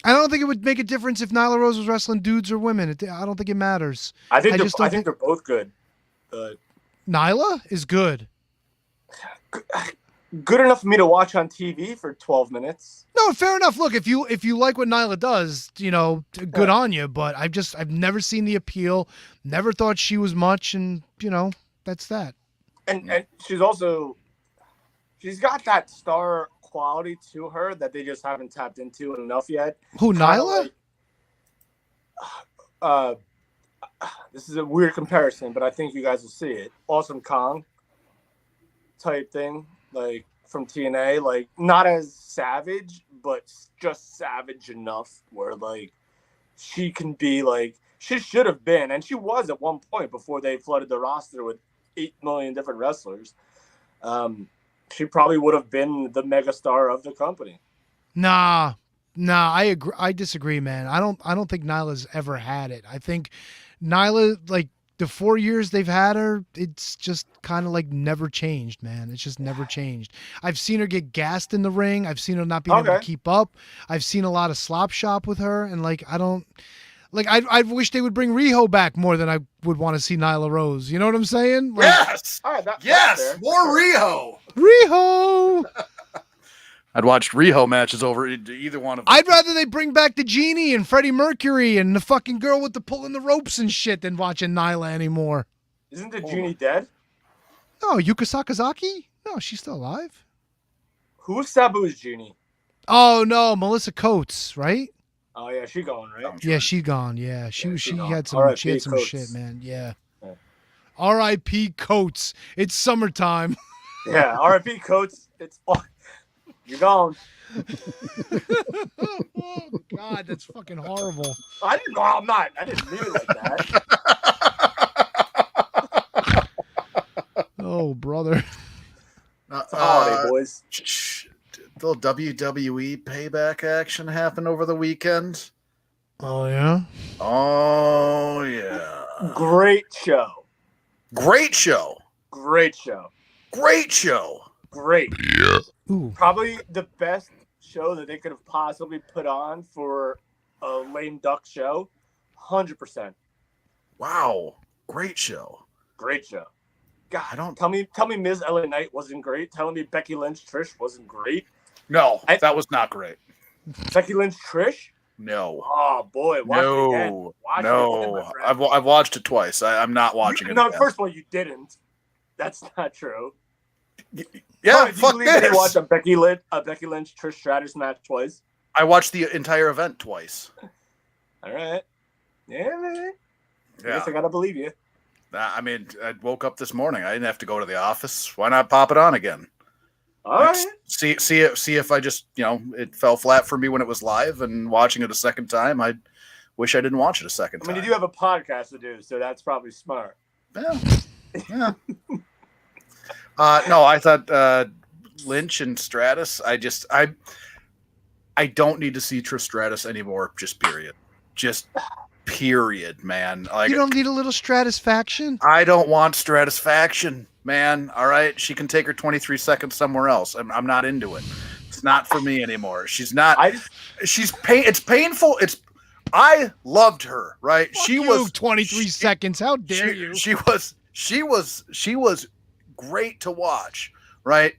I don't think it would make a difference if Nyla Rose was wrestling dudes or women. I don't think it matters. I think they're both good. Nyla is good. Good enough for me to watch on TV for 12 minutes. No, fair enough. Look, if you like what Nyla does, good on you. But I've never seen the appeal. Never thought she was much, and that's that. And she's got that star quality to her that they just haven't tapped into enough yet. Who, Nyla? This is a weird comparison, but I think you guys will see it. Awesome Kong type thing, like from TNA, like not as savage, but just savage enough where like she can be like she should have been, and she was at one point before they flooded the roster with 8 million different wrestlers. She probably would have been the megastar of the company. Nah, I agree. I disagree, man. I don't think Nyla's ever had it. I think Nyla, like the 4 years they've had her, it's just kind of like never changed, man. It's just never changed. I've seen her get gassed in the ring. I've seen her not being able to keep up. I've seen a lot of slop shop with her, and like I wish they would bring Riho back more than I would want to see Nyla Rose. You know what I'm saying? Like, yes. All right, yes. More Riho. I'd watch Riho matches over either one of them. I'd rather they bring back the Genie and Freddie Mercury and the fucking girl with the pulling the ropes and shit than watching Nyla anymore. Isn't the Genie dead? No, Yuka Sakazaki? No, she's still alive. Who's Sabu's Genie? Oh no, Melissa Coates, right? Oh yeah, she gone, right? Yeah, she gone. Yeah, she gone. had some R.I.P. she had some Coates. shit, man. Yeah. R.I.P. Coates. It's summertime. Yeah, R.I.P. Coates. It's you're gone. Oh God, that's fucking horrible. I didn't know. I'm not. I didn't mean it like that. Oh, brother. It's a holiday, boys. Little WWE Payback action happened over the weekend. Oh yeah. Oh yeah. Great show. Great show. Great show. Great show. Great. Yeah. Ooh. Probably the best show that they could have possibly put on for a lame duck show. 100%. Wow. Great show. Great show. God, I don't tell me Ms. LA Knight wasn't great. Telling me Becky Lynch Trish wasn't great. No, that was not great. Becky Lynch Trish? No. Oh boy, watch it again. Watch it again, my friend. I've watched it twice. I'm not watching it. No, again. first of all, you didn't. That's not true. Yeah, fuck fuck this. You this. watched a Becky Lynch Trish Stratus match twice. I watched the entire event twice. All right. Yeah, man. I Yeah. guess I gotta believe you. I mean, I woke up this morning. I didn't have to go to the office. Why not pop it on again? All right. See if I just, it fell flat for me when it was live, and watching it a second time, I wish I didn't watch it a second time. I mean, you do have a podcast to do, so that's probably smart. Yeah. No, I thought Lynch and Stratus. I don't need to see Trish Stratus anymore. Just period, man. Like, You don't need a little Stratusfaction? I don't want Stratusfaction, man. All right, she can take her 23 seconds somewhere else. I'm not into it. It's not for me anymore. She's not. It's painful. I loved her. Right? Fuck She you, was 23 seconds. How dare you? She was great to watch. Right?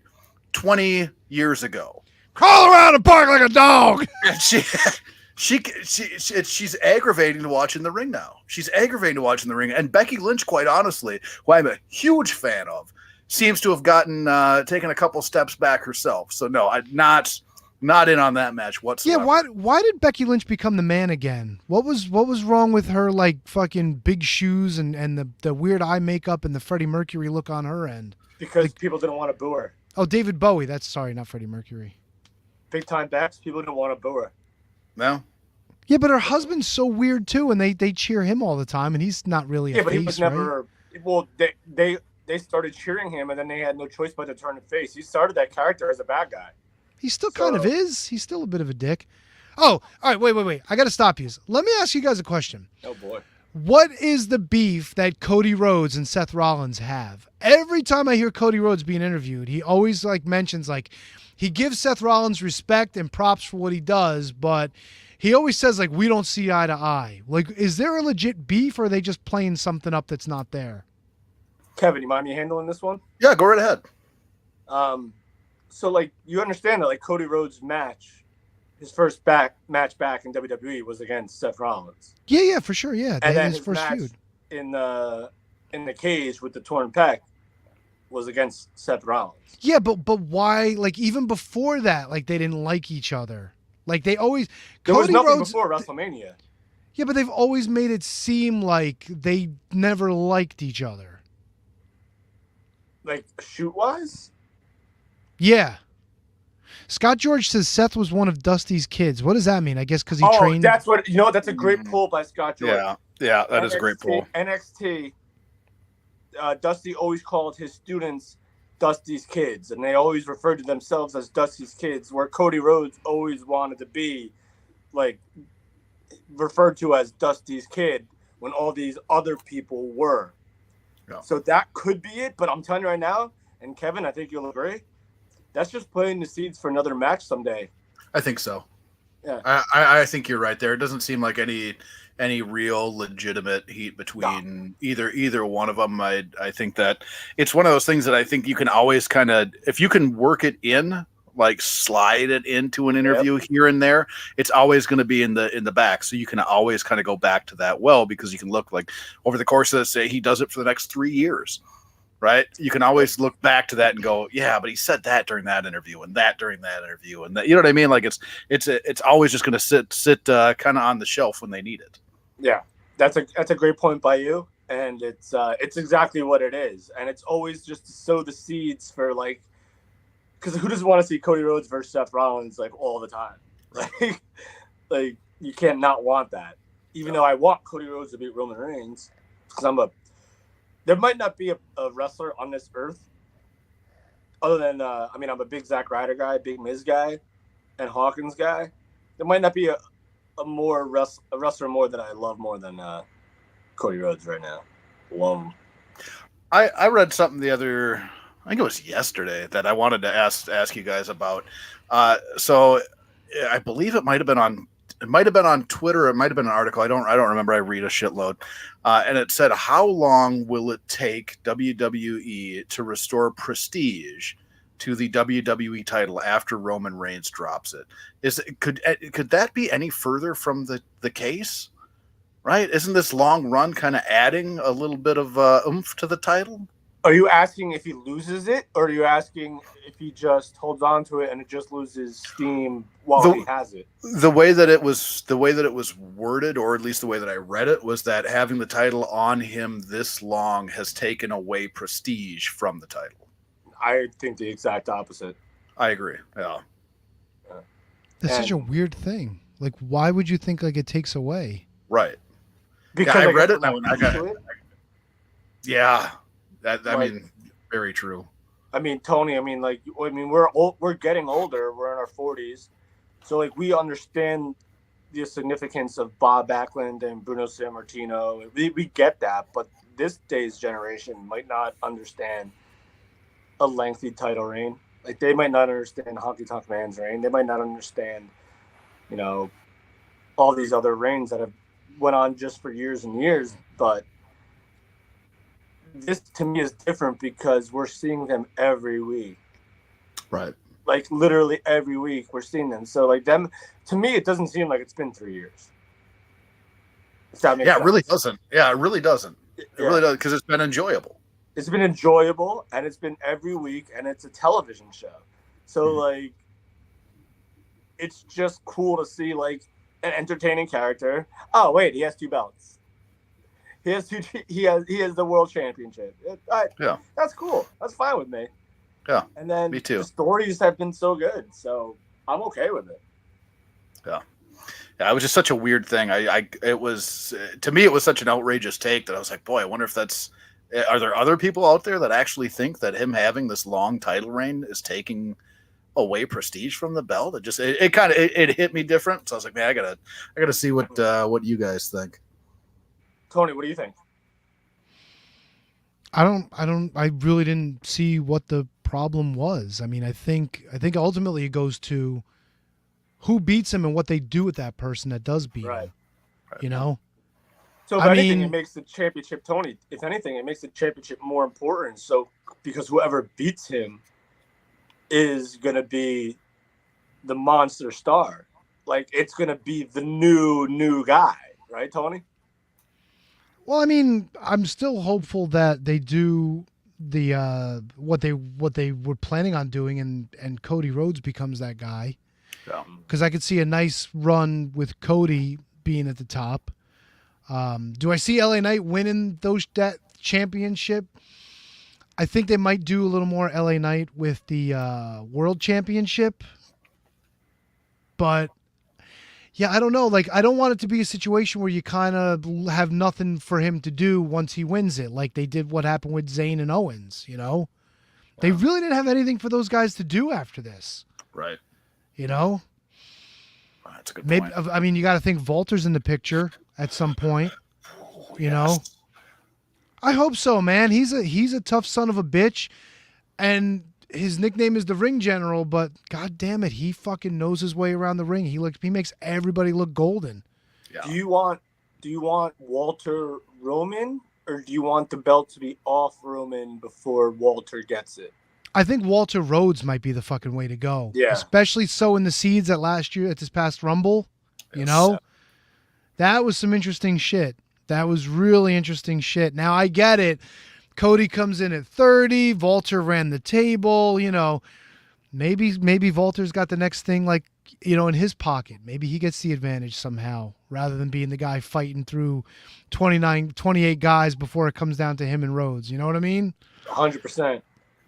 20 years ago. Crawl around and bark like a dog. And she's aggravating to watch in the ring now. She's aggravating to watch in the ring. And Becky Lynch, quite honestly, who I'm a huge fan of, seems to have taken a couple steps back herself. So no, I'm not in on that match whatsoever. Yeah, why did Becky Lynch become the man again? What was wrong with her like fucking big shoes and the weird eye makeup and the Freddie Mercury look on her end? Because people didn't want to boo her. Oh, David Bowie. Sorry, not Freddie Mercury. Big time backs, people didn't want to boo her. No. Yeah, but her husband's so weird too, and they cheer him all the time, and he's not really a face, but he was never. Right? Well, they started cheering him, and then they had no choice but to turn the face. He started that character as a bad guy. He still kind of is. He's still a bit of a dick. Oh, all right. Wait. I got to stop you. Let me ask you guys a question. Oh boy. What is the beef that Cody Rhodes and Seth Rollins have? Every time I hear Cody Rhodes being interviewed, he always mentions he gives Seth Rollins respect and props for what he does, but he always says we don't see eye to eye. Is there a legit beef, or are they just playing something up that's not there? Kevin, you mind me handling this one? Yeah, go right ahead. So you understand that Cody Rhodes' match, his first match back in WWE was against Seth Rollins. Yeah, for sure. Yeah, and then his first match feud in the cage with the torn pec was against Seth Rollins. Yeah, but why? Even before that, they didn't like each other. They always. There Cody was nothing Rhodes, before WrestleMania. Yeah, but they've always made it seem like they never liked each other. Shoot wise. Yeah. Scott George says Seth was one of Dusty's kids. What does that mean? I guess because he trained. That's what that's a great pull by Scott George. Yeah, that is a great pull. NXT. Dusty always called his students Dusty's kids, and they always referred to themselves as Dusty's kids. Where Cody Rhodes always wanted to be referred to as Dusty's kid when all these other people were. Yeah. So that could be it, but I'm telling you right now, and Kevin, I think you'll agree, that's just planting the seeds for another match someday. I think so. Yeah, I think you're right there. It doesn't seem like any real legitimate heat between either one of them. I think that it's one of those things that I think you can always kind of, if you can work it in, slide it into an interview here and there, it's always going to be in the back. So you can always kind of go back to that because you can look over the course of, say, he does it for the next 3 years. Right, you can always look back to that and go, yeah, but he said that during that interview, and that during that interview, and that, you know what I mean? It's always just going to sit kind of on the shelf when they need it. Yeah, that's a great point by you, and it's exactly what it is, and it's always just to sow the seeds for because who doesn't want to see Cody Rhodes versus Seth Rollins all the time? You can't not want that. Even though I want Cody Rhodes to beat Roman Reigns, because there might not be a wrestler on this earth other than, I'm a big Zack Ryder guy, big Miz guy, and Hawkins guy. There might not be a wrestler more that I love more than Cody Rhodes right now. Love him. I read something I think it was yesterday, that I wanted to ask you guys about. So I believe it might have been on Twitter. It might have been an article. I don't remember. I read a shitload. And it said, how long will it take WWE to restore prestige to the WWE title after Roman Reigns drops it? Could that be any further from the case? Right? Isn't this long run kind of adding a little bit of oomph to the title? Are you asking if he loses it, or are you asking if he just holds on to it and it just loses steam while he has it? The way that it was worded, or at least the way that I read it, was that having the title on him this long has taken away prestige from the title. I think the exact opposite. I agree. Yeah. That's such a weird thing. Why would you think it takes away? Right. Because I read it. Yeah. Very true. Tony, we're getting older. We're in our 40s. So we understand the significance of Bob Backlund and Bruno Sammartino. We get that, but this day's generation might not understand a lengthy title reign. They might not understand Honky Tonk Man's reign. They might not understand, all these other reigns that have went on just for years and years. But this to me is different because we're seeing them every week. Right. Like literally every week we're seeing them. So like them, to me, it doesn't seem like it's been 3 years. If that makes sense. It really doesn't. Yeah, it really doesn't. It really does, because it's been enjoyable. It's been enjoyable, and it's been every week, and it's a television show. So like, it's just cool to see like an entertaining character. Oh wait, he has 2 belts. He has the world championship. Yeah, that's cool. That's fine with me. Yeah, and then me too. The stories have been so good, so I'm okay with it. Yeah, it was just such a weird thing. It was, to me, it was such an outrageous take that I was like, boy, I wonder if that's. Are there other people out there that actually think that him having this long title reign is taking away prestige from the belt? It kind of hit me different. So I was like, man, I gotta see what you guys think. Tony, what do you think? I really didn't see what the problem was. I mean, I think ultimately it goes to who beats him and what they do with that person that does beat him. You know? So if anything, it makes the championship, Tony, if anything, it makes the championship more important. So because whoever beats him is going to be the monster star. Like, it's going to be the new guy. Right, Tony? Well, I mean, I'm still hopeful that they do the what they were planning on doing, and Cody Rhodes becomes that guy. Yeah. Because I could see a nice run with Cody being at the top. Do I see LA Knight winning that championship? I think they might do a little more LA Knight with the World Championship. But yeah, I don't know. Like, I don't want it to be a situation where you kind of have nothing for him to do once he wins it, like they did what happened with Zayn and Owens, you know? They really didn't have anything for those guys to do after this. Right. You know? That's a good point. I mean, you got to think Walter's in the picture at some point, you know? I hope so, man. He's a tough son of a bitch, and his nickname is the Ring General, but god damn it, he fucking knows his way around the ring. He makes everybody look golden. Yeah. Do you want Walter Roman, or do you want the belt to be off Roman before Walter gets it? I think Walter Rhodes might be the fucking way to go. Yeah. Especially sowing the seeds at this past Rumble. You know? That was some interesting shit. That was really interesting shit. Now I get it. Cody comes in at 30. Walter ran the table. You know, maybe Walter's got the next thing, like, you know, in his pocket. Maybe he gets the advantage somehow rather than being the guy fighting through 28 guys before it comes down to him and Rhodes. You know what I mean? 100%.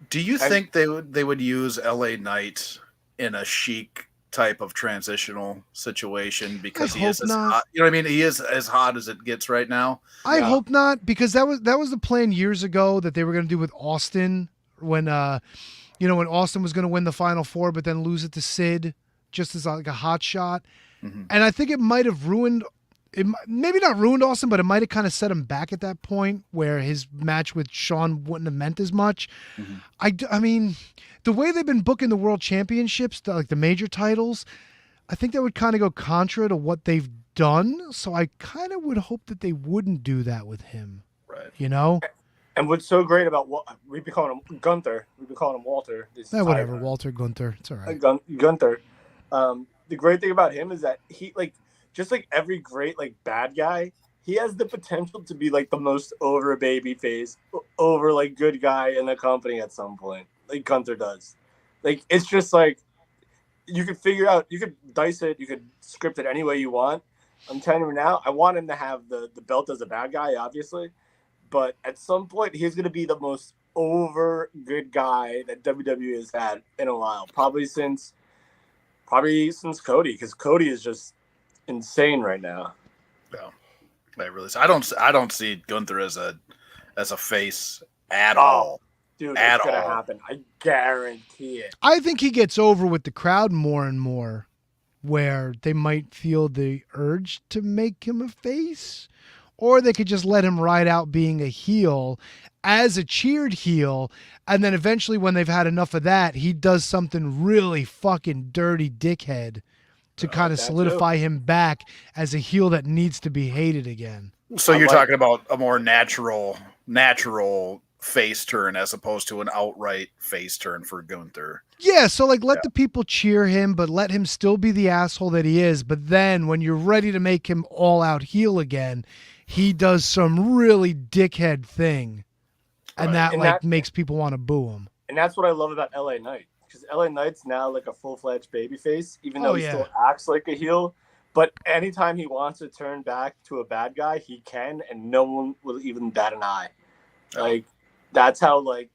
Do you think they would use LA Knight in a Sheik type of transitional situation because he is as hot? You know what I mean? He is as hot as it gets right now. I hope not, because that was the plan years ago that they were going to do with Austin when when Austin was going to win the Final Four but then lose it to Sid just as like a hot shot. Mm-hmm. And I think it might have ruined it, maybe not ruined Austin, but it might have kind of set him back at that point where his match with Shawn wouldn't have meant as much. Mm-hmm. I mean, the way they've been booking the world championships, like the major titles, I think that would kind of go contra to what they've done. So I kind of would hope that they wouldn't do that with him. Right. You know? And what's so great about we've been calling him Gunther. We've been calling him Walter. Whatever. Walter Gunther. It's all right. Gunther. The great thing about him is that he, like, just like every great, like, bad guy, he has the potential to be, like, the most over baby face, over, like, good guy in the company at some point. Like Gunther does. Like, it's just, like, you could figure out, you could dice it, you could script it any way you want. I'm telling you now, I want him to have the belt as a bad guy, obviously. But at some point, he's going to be the most over good guy that WWE has had in a while. Probably since Cody, because Cody is just insane right now. Yeah, I don't see Gunther as a face at all. Dude, it's gonna happen. I guarantee it. I think he gets over with the crowd more and more, where they might feel the urge to make him a face, or they could just let him ride out being a heel as a cheered heel, and then eventually when they've had enough of that, he does something really fucking dirty dickhead to kind of solidify him back as a heel that needs to be hated again. So you're talking about a more natural face turn as opposed to an outright face turn for Gunther. Yeah, so like let the people cheer him, but let him still be the asshole that he is. But then when you're ready to make him all out heel again, he does some really dickhead thing. And that makes people want to boo him. And that's what I love about LA Knight. Because LA Knight's now like a full-fledged babyface, even though he still acts like a heel. But anytime he wants to turn back to a bad guy, he can, and no one will even bat an eye. Like, that's how, like,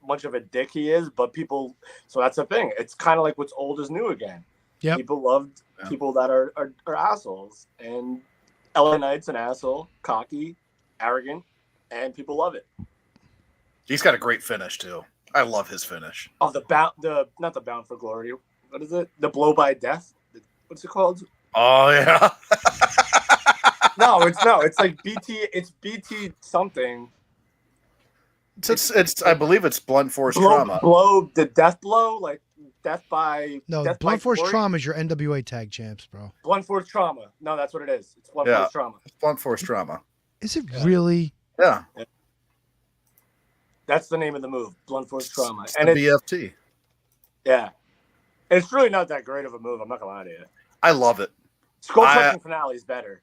much of a dick he is. But people, so that's the thing. It's kind of like what's old is new again. Yep. People loved people that are assholes. And LA Knight's an asshole, cocky, arrogant, and people love it. He's got a great finish, too. I love his finish. Oh, not the Bound for Glory. What is it? The Blow by Death? What's it called? Oh, yeah. It's like BT. It's BT something. It's. I believe it's Blunt Force Trauma. The death blow, like death by. No, death Blunt Force Glory. Trauma is your NWA tag champs, bro. Blunt Force Trauma. No, that's what it is. It's Blunt Force Trauma. It's Blunt Force Trauma. Is it really? Yeah. That's the name of the move, Blunt Force Trauma. It's and the BFT. Yeah. It's really not that great of a move. I'm not gonna lie to you. I love it. Skull Crushing Finale is better.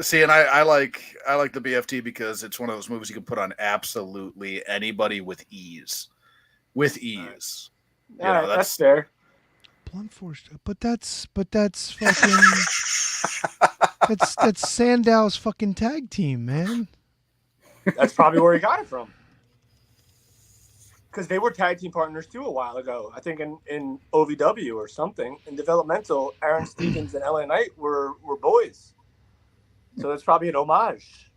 See, and I like the BFT because it's one of those moves you can put on absolutely anybody with ease. With ease. Yeah, that's fair. Blunt Force, but that's fucking that's Sandow's fucking tag team, man. That's probably where he got it from. Because they were tag team partners too a while ago. I think in OVW or something. In developmental, Aaron Stevens and LA Knight were boys. So that's probably an homage.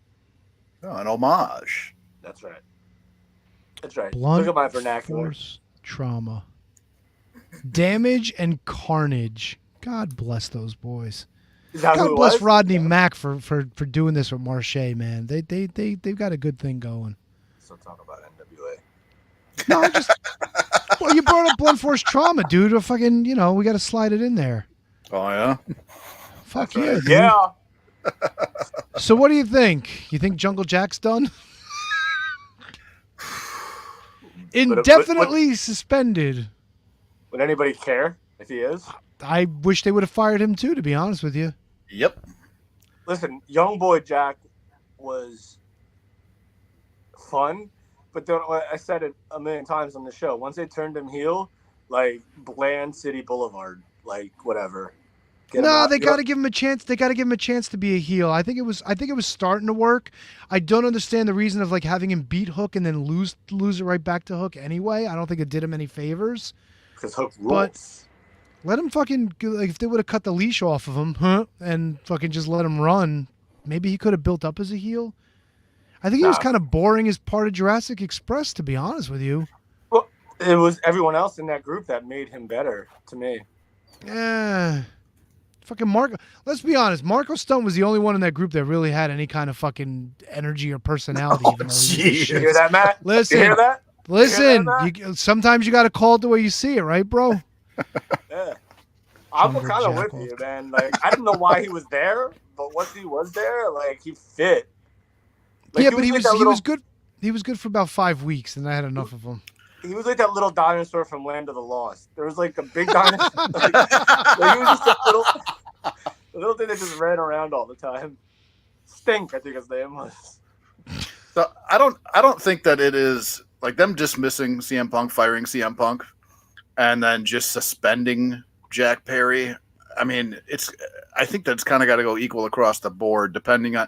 Oh, an homage. That's right. That's right. Blunt Look at my vernacular. Force Trauma. Damage and Carnage. God bless those boys. God bless Rodney Mack for doing this with Marche, man. They've got a good thing going. Still talk about NWA. No, well, you brought up Blunt Force Trauma, dude. A fucking, we got to slide it in there. Oh yeah. Fuck yeah, dude. Yeah. So what do you think? You think Jungle Jack's done? Indefinitely suspended. Would anybody care if he is? I wish they would have fired him too, to be honest with you. Yep. Listen, Young Boy Jack was fun, but then I said it a million times on the show. Once they turned him heel, like Bland City Boulevard, like whatever. No, they got to give him a chance. They got to give him a chance to be a heel. I think it was starting to work. I don't understand the reason of like having him beat Hook and then lose it right back to Hook anyway. I don't think it did him any favors. Because Hook rules. But let him fucking, like, if they would have cut the leash off of him, and fucking just let him run, maybe he could have built up as a heel. I think he was kind of boring as part of Jurassic Express, to be honest with you. Well, it was everyone else in that group that made him better to me. Yeah. Fucking Marco. Let's be honest. Marco Stunt was the only one in that group that really had any kind of fucking energy or personality. Oh, geez. You hear that, Matt? Listen. You hear that? Listen. You hear that, sometimes you got to call it the way you see it, right, bro? Yeah. I'm kind of with you, man. Like, I don't know why he was there, but once he was there, like, he fit. Like, yeah, but he was good. He was good for about 5 weeks, and I had enough of him. He was like that little dinosaur from Land of the Lost. There was like a big dinosaur. Like, he was just a little thing that just ran around all the time. Stink, I think his name was. So I don't think that it is like them dismissing CM Punk, firing CM Punk, and then just suspending Jack Perry. I mean, I think that's kind of got to go equal across the board, depending on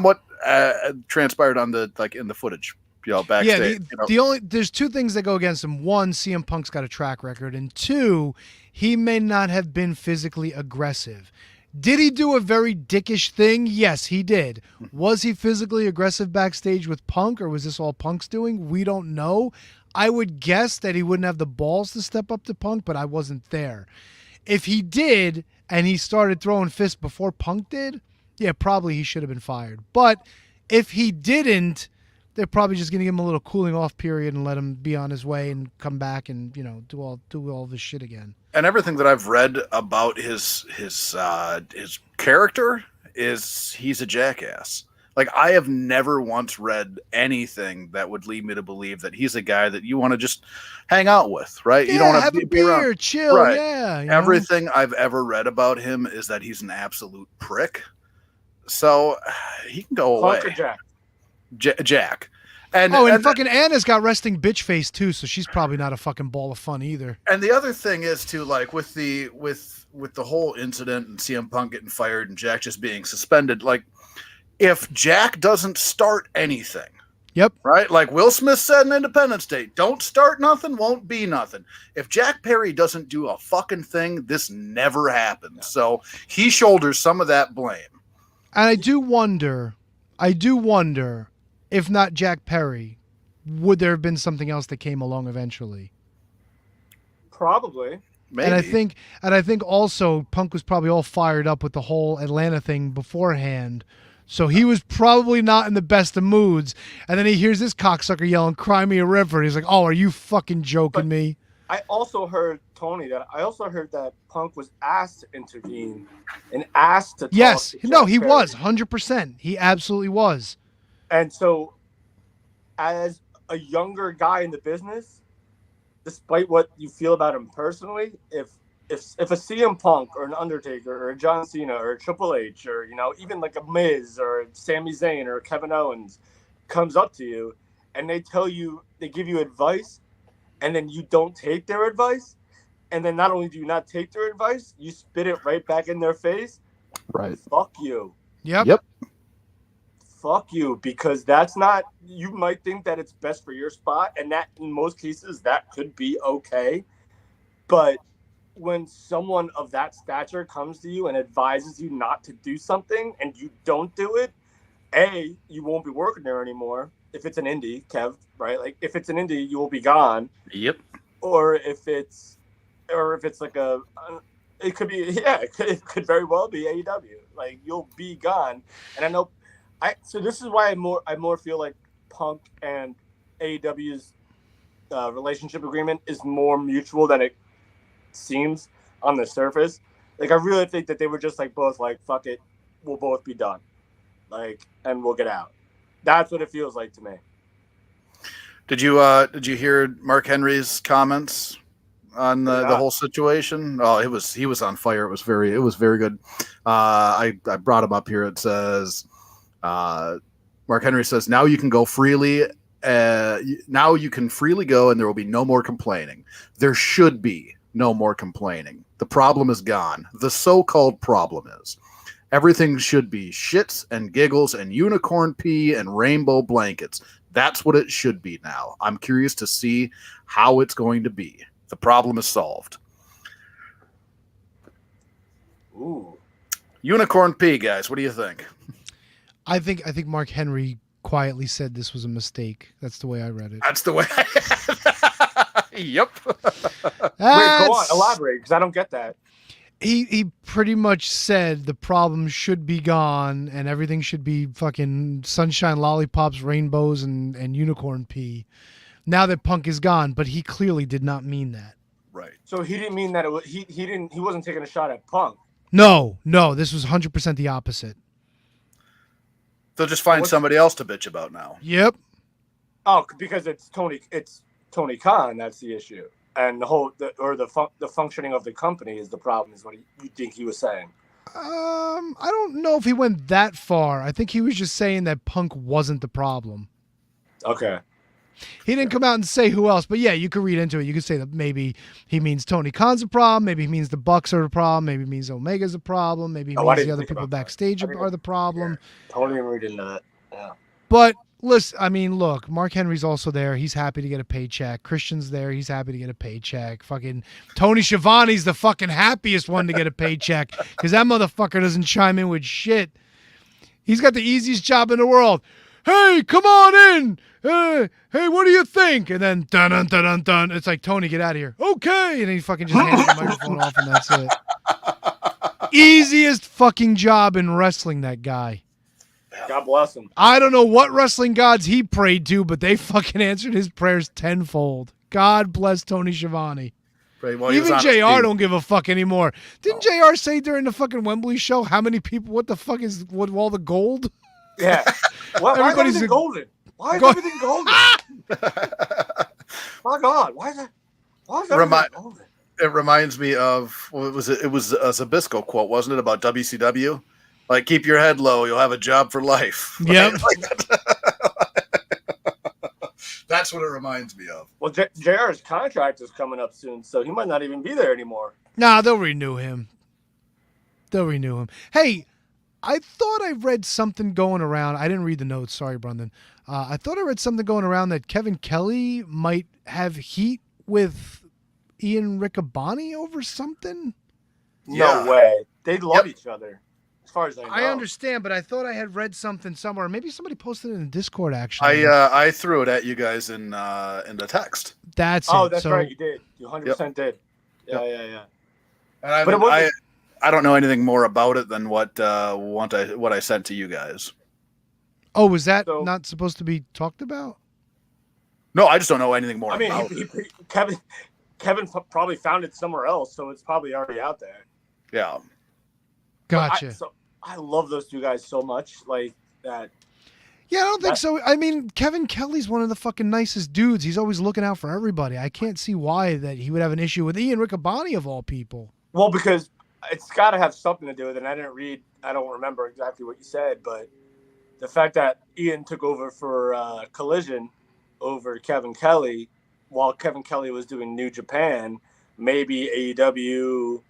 what transpired on in the footage. Backstage. Yeah, there's two things that go against him. One, CM Punk's got a track record, and two, he may not have been physically aggressive. Did he do a very dickish thing? Yes, he did. Was he physically aggressive backstage with Punk, or was this all Punk's doing? We don't know. I would guess that he wouldn't have the balls to step up to Punk, but I wasn't there. If he did, and he started throwing fists before Punk did, yeah, probably he should have been fired. But if he didn't, they're probably just going to give him a little cooling off period and let him be on his way and come back and do all this shit again. And everything that I've read about his character is he's a jackass. Like, I have never once read anything that would lead me to believe that he's a guy that you want to just hang out with, right? Yeah, you don't have to a be around. beer, chill, right. yeah. Everything I've ever read about him is that he's an absolute prick. So he can go away. Punk or Jack? Jack. And fucking Anna's got resting bitch face too, so she's probably not a fucking ball of fun either. And the other thing is too, like with the whole incident and CM Punk getting fired and Jack just being suspended, like if Jack doesn't start anything, yep, right? Like Will Smith said in Independence Day, don't start nothing, won't be nothing. If Jack Perry doesn't do a fucking thing, this never happens. So he shoulders some of that blame. And I do wonder if not Jack Perry, would there have been something else that came along eventually? Probably. Maybe. And I think also Punk was probably all fired up with the whole Atlanta thing beforehand. So he was probably not in the best of moods. And then he hears this cocksucker yelling, "Cry me a river." He's like, "Oh, are you fucking joking me?" I also heard, Tony, that Punk was asked to intervene and asked to talk. Yes. To No, Jack he Perry. was 100%. He absolutely was. And so, as a younger guy in the business, despite what you feel about him personally, if a CM Punk or an Undertaker or a John Cena or a Triple H or even like a Miz or Sami Zayn or Kevin Owens comes up to you and they give you advice, and then you don't take their advice, and then not only do you not take their advice, you spit it right back in their face. Right. Fuck you. Yep. Fuck you, because that's not, you might think that it's best for your spot, and that in most cases that could be okay, but when someone of that stature comes to you and advises you not to do something and you don't do it, you won't be working there anymore. If it's an indie, Kev, right? Like if it's an indie, you will be gone. Yep. Or if it's like it could be, it could very well be AEW. Like you'll be gone. And I know, so this is why I more feel like Punk and AEW's relationship agreement is more mutual than it seems on the surface. Like I really think that they were just like both like, fuck it, we'll both be done, like, and we'll get out. That's what it feels like to me. Did you hear Mark Henry's comments on the whole situation? Oh, he was on fire. It was very good. I brought him up here. It says Mark Henry says, now you can go freely. Now you can freely go, and there will be no more complaining. There should be no more complaining. The problem is gone. The so-called problem is. Everything should be shits and giggles and unicorn pee and rainbow blankets. That's what it should be now. I'm curious to see how it's going to be. The problem is solved. Ooh. Unicorn pee, guys. What do you think? I think Mark Henry quietly said this was a mistake. That's the way I read it. That's the way. Yep. Wait, go on. Elaborate, because I don't get that. He pretty much said the problem should be gone and everything should be fucking sunshine, lollipops, rainbows, and unicorn pee. Now that Punk is gone, but he clearly did not mean that. Right. So he didn't mean that it was, he wasn't taking a shot at Punk. No, this was 100% the opposite. They'll just find somebody else to bitch about now. Yep. Oh, because it's Tony Khan. That's the issue, and the functioning of the company is the problem. Is what you think he was saying? I don't know if he went that far. I think he was just saying that Punk wasn't the problem. Okay. He didn't come out and say who else, but yeah, you could read into it. You could say that maybe he means Tony Khan's a problem, maybe he means the Bucks are the problem, maybe he means Omega's a problem, maybe he means the other people backstage are the problem. Yeah, totally read into that. Yeah. But listen, I mean, look, Mark Henry's also there. He's happy to get a paycheck. Christian's there. He's happy to get a paycheck. Fucking Tony Schiavone's the fucking happiest one to get a paycheck because that motherfucker doesn't chime in with shit. He's got the easiest job in the world. Hey, come on in. Hey, what do you think? And then dun dun dun dun dun. It's like, Tony, get out of here. Okay, and then he fucking just hands the microphone off, and that's it. Easiest fucking job in wrestling, that guy. God bless him. I don't know what wrestling gods he prayed to, but they fucking answered his prayers tenfold. God bless Tony Schiavone. Right, well, he was Even on his JR team. don't give a fuck anymore. Didn't JR say during the fucking Wembley show how many people, what the fuck is with all the gold? Yeah. Why is Everybody's everything a- golden? Why is Go- everything golden? My God, why is everything golden? It reminds me of what was it? It was a Zabisco quote, wasn't it, about WCW? Like, keep your head low, you'll have a job for life. Yep. That's what it reminds me of. Well, JR's contract is coming up soon, so he might not even be there anymore. Nah, they'll renew him. Hey, I thought I read something going around. I didn't read the notes. Sorry, Brendan. I thought I read something going around that Kevin Kelly might have heat with Ian Riccaboni over something. No way. They love each other, as far as I know. I understand, but I thought I had read something somewhere. Maybe somebody posted it in the Discord, actually. I threw it at you guys in the text. That's Oh, it. that's So, right. You did. You 100% did. Yeah. And I, But it mean, wasn't- I don't know anything more about it than what I sent to you guys. Oh, was that So- not supposed to be talked about? No, I just don't know anything more I mean, about it. Kevin probably found it somewhere else, so it's probably already out there. Yeah. Gotcha. I love those two guys so much, like that. Yeah, I don't think so. I mean, Kevin Kelly's one of the fucking nicest dudes. He's always looking out for everybody. I can't see why that he would have an issue with Ian Riccaboni of all people. Well, because it's got to have something to do with it. And I don't remember exactly what you said, but the fact that Ian took over for Collision over Kevin Kelly while Kevin Kelly was doing New Japan, maybe AEW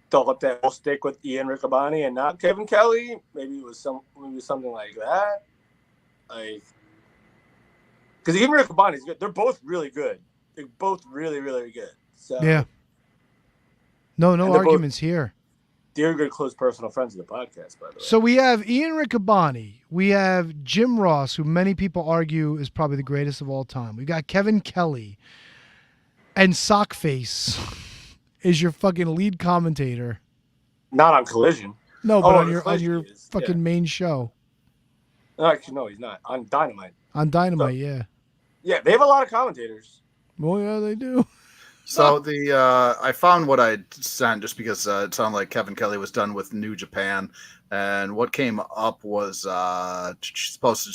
thought that we'll stick with Ian Riccaboni and not Kevin Kelly. Maybe it was something like that. Like, because Ian Riccaboni is good. They're both really good. They're both really, really good. So Yeah. No And they're arguments here. They're good, close personal friends of the podcast, by the way. So we have Ian Riccaboni. We have Jim Ross, who many people argue is probably the greatest of all time. We got Kevin Kelly. And Sockface is your fucking lead commentator. Not on Collision. No, but Oh, on your Collision he is, fucking yeah. main show. No, actually, no, he's not. On Dynamite. On Dynamite, yeah. Yeah, they have a lot of commentators. Well, yeah, they do. So I found what I sent just because it sounded like Kevin Kelly was done with New Japan, and what came up was it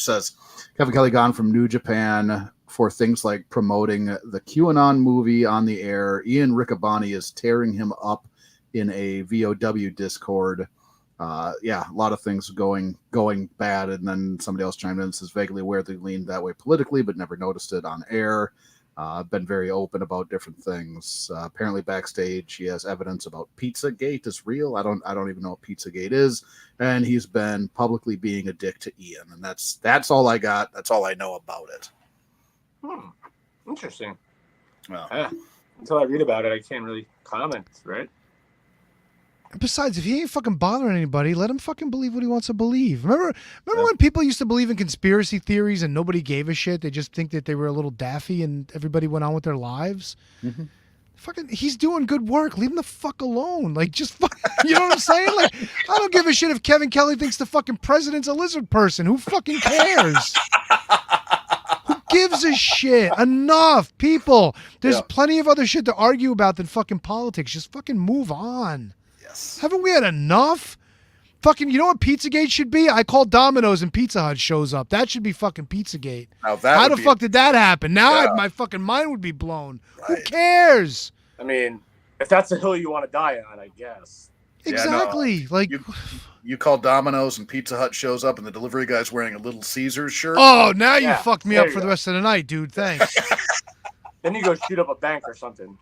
says Kevin Kelly gone from New Japan for things like promoting the QAnon movie on the air. Ian Riccaboni is tearing him up in a VOW Discord. A lot of things going bad, and then somebody else chimed in and says vaguely aware they leaned that way politically, but never noticed it on air. Been very open about different things. Apparently backstage, he has evidence about Pizzagate is real. I don't even know what Pizzagate is, and he's been publicly being a dick to Ian, and that's all I got. That's all I know about it. Interesting. Well, Yeah. Until I read about it, I can't really comment, right? Besides, if he ain't fucking bothering anybody, let him fucking believe what he wants to believe. Remember when people used to believe in conspiracy theories and nobody gave a shit? They just think that they were a little daffy and everybody went on with their lives. Mm-hmm. Fucking, he's doing good work. Leave him the fuck alone. Like, just fuck, you know what I'm saying? Like, I don't give a shit if Kevin Kelly thinks the fucking president's a lizard person. Who fucking cares? Who gives a shit? Enough, people. There's plenty of other shit to argue about than fucking politics. Just fucking move on. yes. Haven't we had enough? Fucking, you know what Pizzagate should be? I call Domino's and Pizza Hut shows up. That should be fucking Pizzagate. Now that How would the be- fuck did that happen? Now Yeah. my fucking mind would be blown. Who Right. cares? I mean, if that's a hill you want to die on, I guess. Yeah, no, Exactly. Like, You call Domino's and Pizza Hut shows up and the delivery guy's wearing a Little Caesars shirt. oh, now you Yeah, fucked me there up you for the go. rest of the night, dude. Thanks. Then you go shoot up a bank or something.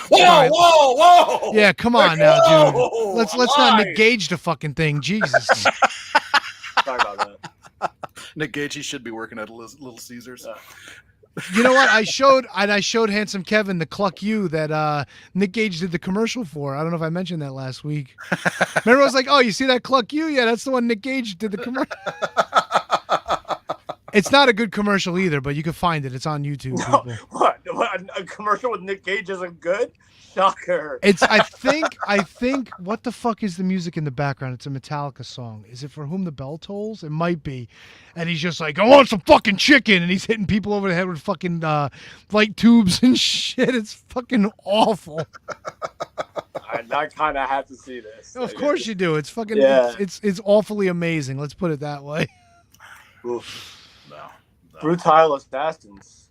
Whoa, whoa, whoa! Yeah, come on now, dude. Whoa, Let's not why? Nick Gage the fucking thing. Jesus. Sorry about that. Nick Gage, he should be working at Little Caesars. Yeah. You know what? I showed Handsome Kevin the Cluck You that Nick Gage did the commercial for. I don't know if I mentioned that last week. Remember, I was like, "Oh, you see that Cluck You? Yeah, that's the one Nick Gage did the commercial." It's not a good commercial either, but you can find it. It's on YouTube. No, People. what? A commercial with Nick Cage isn't good? Shocker. It's. I think. What the fuck is the music in the background? It's a Metallica song. Is it For Whom the Bell Tolls? It might be. And he's just like, I want some fucking chicken, and he's hitting people over the head with fucking light tubes and shit. It's fucking awful. I kind of have to see this. Of course you do. It's fucking. Yeah. It's awfully amazing. Let's put it that way. Oof. No. Brutal Assassins.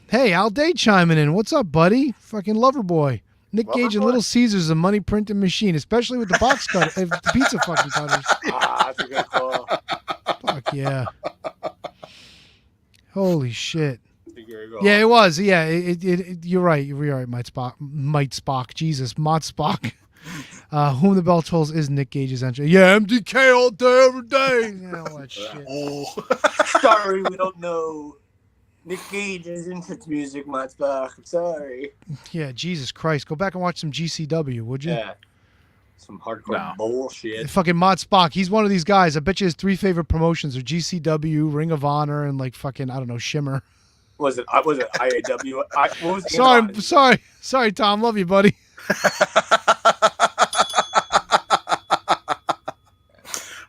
Hey, Al Day chiming in. What's up, buddy? Fucking lover boy. Nick Cage and Little Caesars, a money printing machine, especially with the box cut, the pizza fucking cutters. That's a good call. Fuck yeah. Holy shit. Yeah, it was. Yeah, you're right. You're right, Might Spock. Jesus, Mott Spock. Whom the Bell Tolls is Nick Cage's entry. Yeah, MDK all day, every day. Yeah, all that shit. Sorry, we don't know. Nick Cage is into music, Mott Spock. I'm sorry. Yeah, Jesus Christ. Go back and watch some GCW, would you? Yeah. Some hardcore bullshit. Fucking Mott Spock. He's one of these guys. I bet you his 3 favorite promotions are GCW, Ring of Honor, and like fucking, I don't know, Shimmer. Was it IAW? What was Sorry, Tom. Love you, buddy.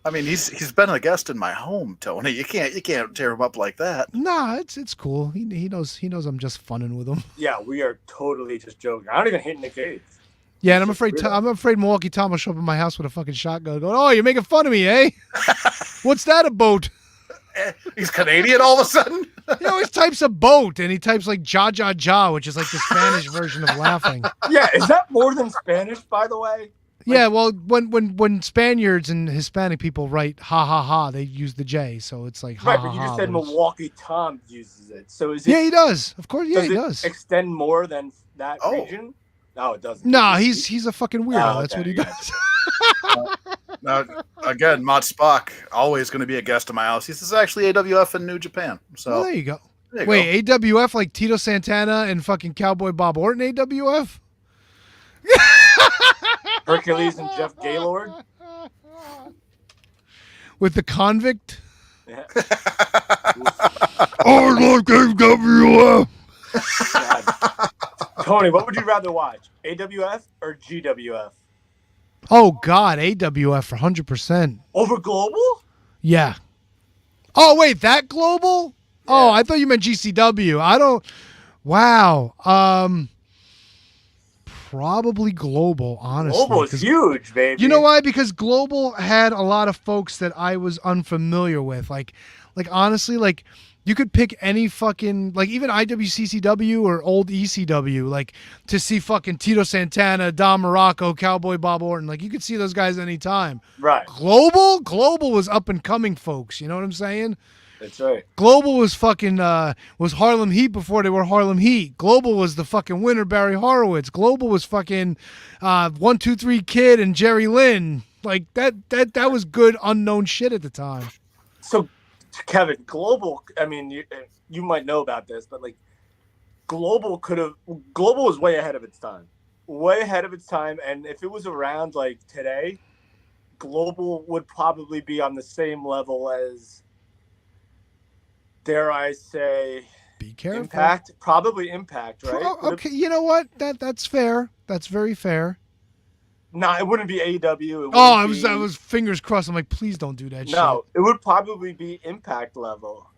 I mean, he's been a guest in my home, Tony. You can't tear him up like that. Nah, it's cool. He knows I'm just funning with him. Yeah, we are totally just joking. I don't even hate Nick Cage. Yeah, and I'm afraid Milwaukee Tom will show up at my house with a fucking shotgun going, oh, you're making fun of me, eh? What's that about? He's Canadian all of a sudden? He always types a boat, and he types like ja, ja, ja, which is like the Spanish version of laughing. Yeah, is that more than Spanish, by the way? Yeah, well, when Spaniards and Hispanic people write ha, ha, ha, they use the J, so it's like ha, right, ha, but you ha, just said Milwaukee Tom uses it. So is it... Yeah, he does. Of course, yeah, he does. Extend more than that region? No, it doesn't. No, he's a fucking weirdo. That's what he does. Now, again, Mott Spock, always going to be a guest in my house. This is actually AWF in New Japan. So well, there you go. Wait, AWF like Tito Santana and fucking Cowboy Bob Orton AWF? Hercules and Jeff Gaylord? With the convict? Yeah. I like AWF. Tony, what would you rather watch? AWF or GWF? Oh, God, AWF for 100%. Over Global? Yeah. Oh, wait, that Global? Yeah. Oh, I thought you meant GCW. I don't... Wow. Probably Global, honestly. Global is huge, baby. You know why? Because Global had a lot of folks that I was unfamiliar with. Like honestly, like... You could pick any fucking, like even IWCCW or old ECW, like to see fucking Tito Santana, Don Morocco, Cowboy Bob Orton. Like you could see those guys anytime. Right. Global was up and coming folks. You know what I'm saying? That's right. Global was fucking, was Harlem Heat before they were Harlem Heat. Global was the fucking winner, Barry Horowitz. Global was fucking 1, 2, 3 Kid and Jerry Lynn. Like that was good unknown shit at the time. So, Kevin, Global, I mean, you might know about this, but like Global was way ahead of its time. Way ahead of its time. And if it was around like today, Global would probably be on the same level as, dare I say, be careful. Impact? Probably Impact, right? Okay, you know what? That's fair. That's very fair. No, it wouldn't be AEW. I was fingers crossed. I'm like, please don't do that shit. No, it would probably be Impact level.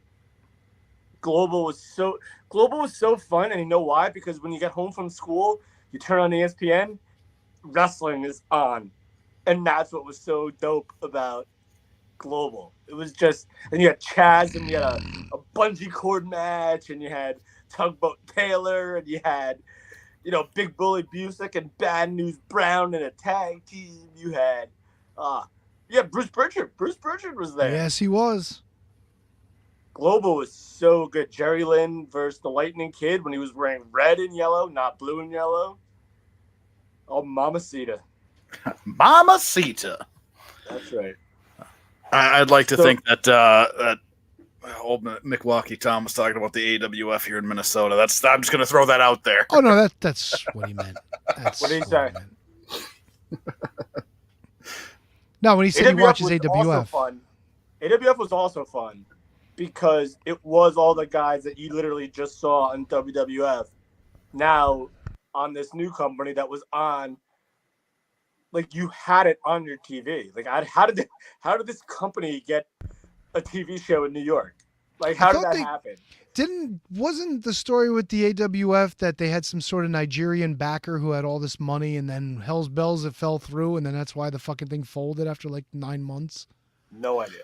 Global was so fun, and you know why? Because when you get home from school, you turn on ESPN, wrestling is on. And that's what was so dope about Global. It was just, and you had Chaz, and you had a bungee cord match, and you had Tugboat Taylor, and you had, Big Bully Busick and Bad News Brown in a tag team. You had Bruce Pritchard. Bruce Pritchard was there. Yes, he was. Global was so good. Jerry Lynn versus the Lightning Kid when he was wearing red and yellow, not blue and yellow. Oh, Mamacita. Mamacita. That's right. I'd like to think that old Milwaukee Tom was talking about the AWF here in Minnesota. I'm just going to throw that out there. Oh no, that's what he meant. That's what did he say? No, when he said he watches AWF. AWF was also fun. because it was all the guys that you literally just saw on WWF. Now on this new company that was on, like, you had it on your TV. Like, how did this company get a TV show in New York? Like, how did that happen? Wasn't the story with the AWF that they had some sort of Nigerian backer who had all this money, and then Hell's Bells, it fell through, and then that's why the fucking thing folded after like 9 months? No idea,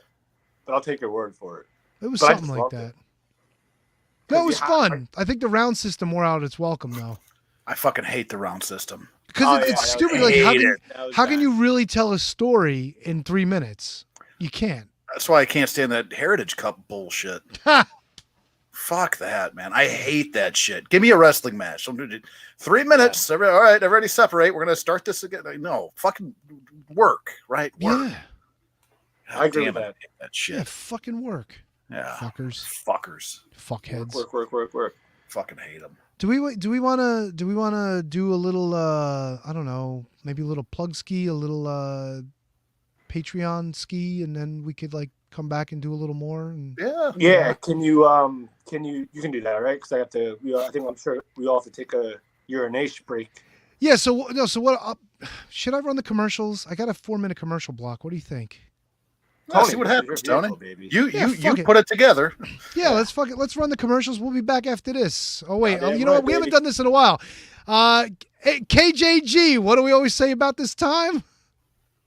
but I'll take your word for it. It was something like that. No, it was fun. I think the round system wore out its welcome, though. I fucking hate the round system. Because it's stupid. Like, how can you really tell a story in 3 minutes? You can't. That's why I can't stand that Heritage Cup bullshit. Fuck that, man. I hate that shit. Give me a wrestling match. 3 minutes. All right, everybody separate. We're going to start this again. No, fucking work, right? Work. Yeah. I agree with that. That shit. Yeah, fucking work. Yeah. Fuckers. Fuckheads. Work. Fucking hate them. Do we want to do a little I don't know, maybe a little plug ski, a little Patreon ski, and then we could like come back and do a little more? And yeah. Can you can do that, right? Because I'm sure we all have to take a urination break. Yeah. So what? Should I run the commercials? I got a 4-minute commercial block. What do you think? Tony, see what happens, Tony. You put it together. Yeah, let's run the commercials. We'll be back after this. Oh wait, you know what? We haven't done this in a while. KJG, what do we always say about this time?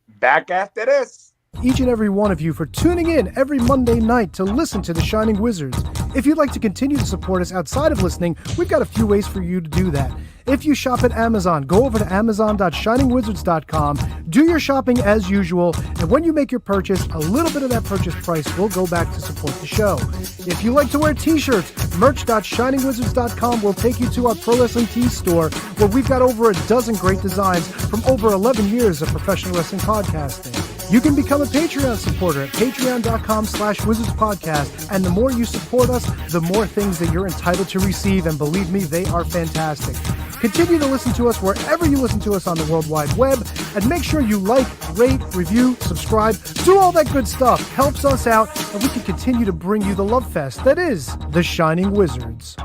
Back after this. Each and every one of you for tuning in every Monday night to listen to The Shining Wizards. If you'd like to continue to support us outside of listening, we've got a few ways for you to do that. If you shop at Amazon, go over to amazon.shiningwizards.com, do your shopping as usual, and when you make your purchase, a little bit of that purchase price will go back to support the show. If you like to wear t-shirts, merch.shiningwizards.com will take you to our Pro Wrestling Tees store, where we've got over a dozen great designs from over 11 years of professional wrestling podcasting. You can become a Patreon supporter at patreon.com/wizardspodcast, and the more you support us, the more things that you're entitled to receive, and believe me, they are fantastic. Continue to listen to us wherever you listen to us on the World Wide Web, and make sure you like, rate, review, subscribe, do all that good stuff. Helps us out, and we can continue to bring you the love fest that is The Shining Wizards.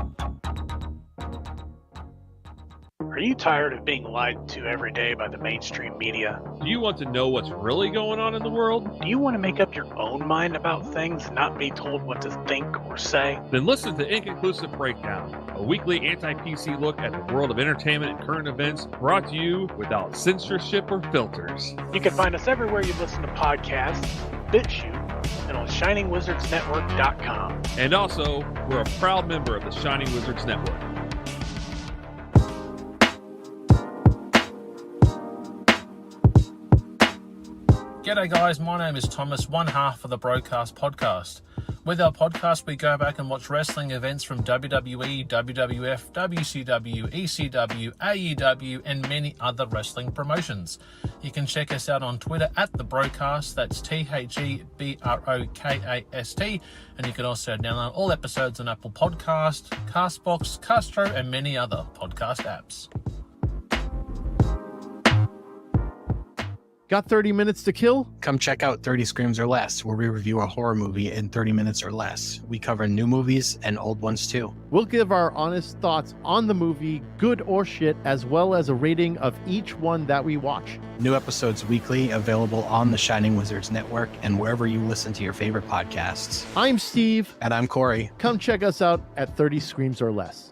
Are you tired of being lied to every day by the mainstream media? Do you want to know what's really going on in the world? Do you want to make up your own mind about things and not be told what to think or say? Then listen to Inconclusive Breakdown, a weekly anti-PC look at the world of entertainment and current events, brought to you without censorship or filters. You can find us everywhere you listen to podcasts, BitChute, and on ShiningWizardsNetwork.com. And also, we're a proud member of the Shining Wizards Network. G'day guys, my name is Thomas, one half of the Broadcast Podcast. With our podcast, we go back and watch wrestling events from WWE, WWF, WCW, ECW, AEW, and many other wrestling promotions. You can check us out on Twitter at The Broadcast, that's TheBrokast, and you can also download all episodes on Apple Podcast, Castbox, Castro, and many other podcast apps. Got 30 minutes to kill? Come check out 30 Screams or Less, where we review a horror movie in 30 minutes or less. We cover new movies and old ones too. We'll give our honest thoughts on the movie, good or shit, as well as a rating of each one that we watch. New episodes weekly, available on the Shining Wizards Network and wherever you listen to your favorite podcasts. I'm Steve. And I'm Corey. Come check us out at 30 Screams or Less.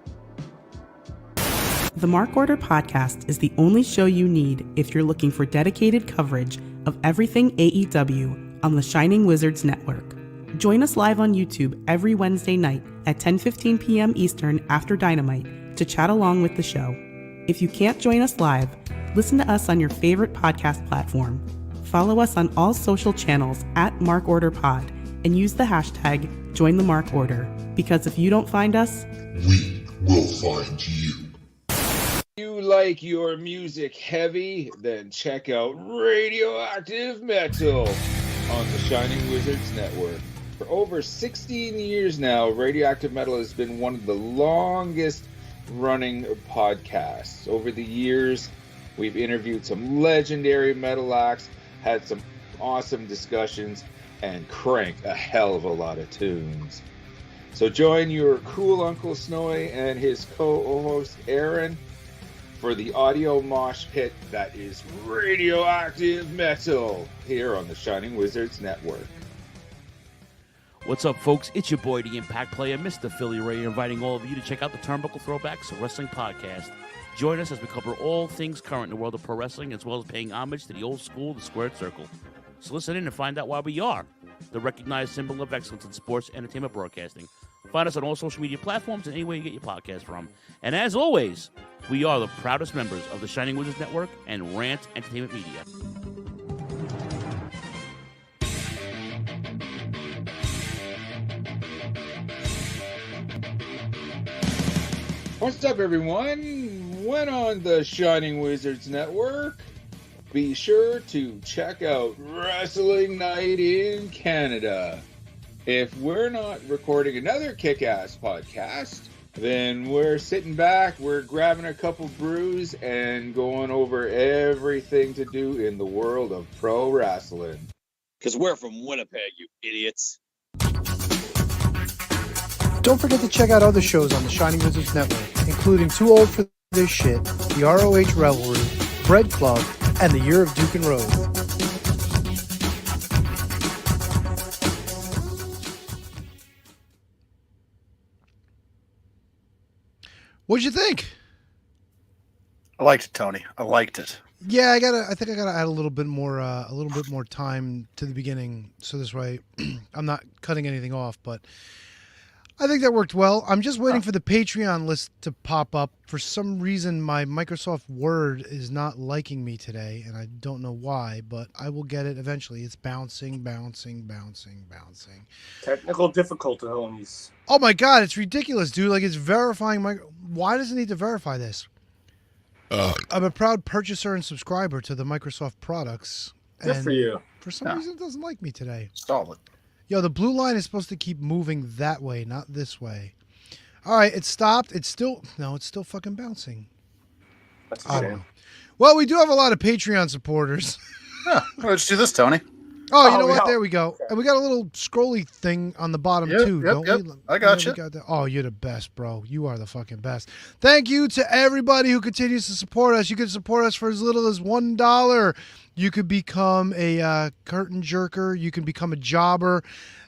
The Mark Order Podcast is the only show you need if you're looking for dedicated coverage of everything AEW on the Shining Wizards Network. Join us live on YouTube every Wednesday night at 10:15 p.m. Eastern after Dynamite to chat along with the show. If you can't join us live, listen to us on your favorite podcast platform. Follow us on all social channels at MarkOrderPod and use the hashtag #JoinTheMarkOrder, because if you don't find us, we will find you. You like your music heavy? Then check out Radioactive Metal on the Shining Wizards Network. For over 16 years now, Radioactive Metal has been one of the longest running podcasts. Over the years, we've interviewed some legendary metal acts, had some awesome discussions, and crank a hell of a lot of tunes. So join your cool Uncle Snowy and his co-host Aaron for the audio mosh pit that is radioactive metal here on the Shining Wizards Network. What's up, folks? It's your boy, the Impact Player, Mr. Philly Ray, inviting all of you to check out the Turnbuckle Throwbacks Wrestling Podcast. Join us as we cover all things current in the world of pro wrestling, as well as paying homage to the old school, the squared circle. So listen in and find out why we are the recognized symbol of excellence in sports entertainment broadcasting. Find us on all social media platforms and anywhere you get your podcast from. And as always, we are the proudest members of the Shining Wizards Network and Rant Entertainment Media. What's up, everyone? When on the Shining Wizards Network, be sure to check out Wrestling Night in Canada. If we're not recording another kick-ass podcast, then we're sitting back, we're grabbing a couple brews, and going over everything to do in the world of pro wrestling. Because we're from Winnipeg, you idiots. Don't forget to check out other shows on the Shining Wizards Network, including Too Old for This Shit, the ROH Revelry, Bread Club, and the Year of Duke and Rose. What'd you think? I liked it, Tony. I liked it. Yeah, I think I gotta add a little bit more time to the beginning, so this way I'm not cutting anything off. But I think that worked well. I'm just waiting for the Patreon list to pop up. For some reason, my Microsoft Word is not liking me today, and I don't know why, but I will get it eventually. It's bouncing. Technical difficulties. Oh my God, it's ridiculous, dude. Like, it's verifying my... Why does it need to verify this? I'm a proud purchaser and subscriber to the Microsoft products. Good for you. For some reason, it doesn't like me today. Solid. Yo, the blue line is supposed to keep moving that way, not this way. All right, it stopped. It's still fucking bouncing. That's a I don't shame. know. Well, we do have a lot of Patreon supporters. Yeah, let's do this, Tony. Oh, you know what? There we go. And we got a little scrolly thing on the bottom, too, don't we? I got you. Oh, you're the best, bro. You are the fucking best. Thank you to everybody who continues to support us. You can support us for as little as $1. You could become a curtain jerker. You can become a jobber.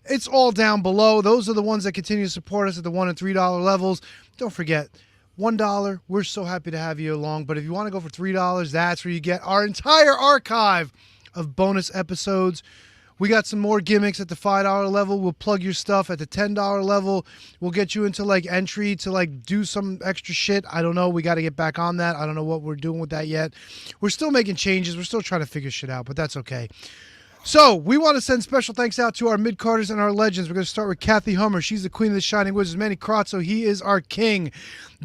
It's all down below. Those are the ones that continue to support us at the $1 and $3 levels. Don't forget, $1, we're so happy to have you along. But if you want to go for $3, that's where you get our entire archive of bonus episodes. We got some more gimmicks at the $5 level. We'll plug your stuff at the $10 level. We'll get you into like entry to like do some extra shit. I don't know. We got to get back on that. I don't know what we're doing with that yet. We're still making changes. We're still trying to figure shit out, but that's okay. So we want to send special thanks out to our mid-carders and our legends. We're going to start with Kathy Hummer. She's the queen of the Shining Wizards. Manny Crazzo, he is our king.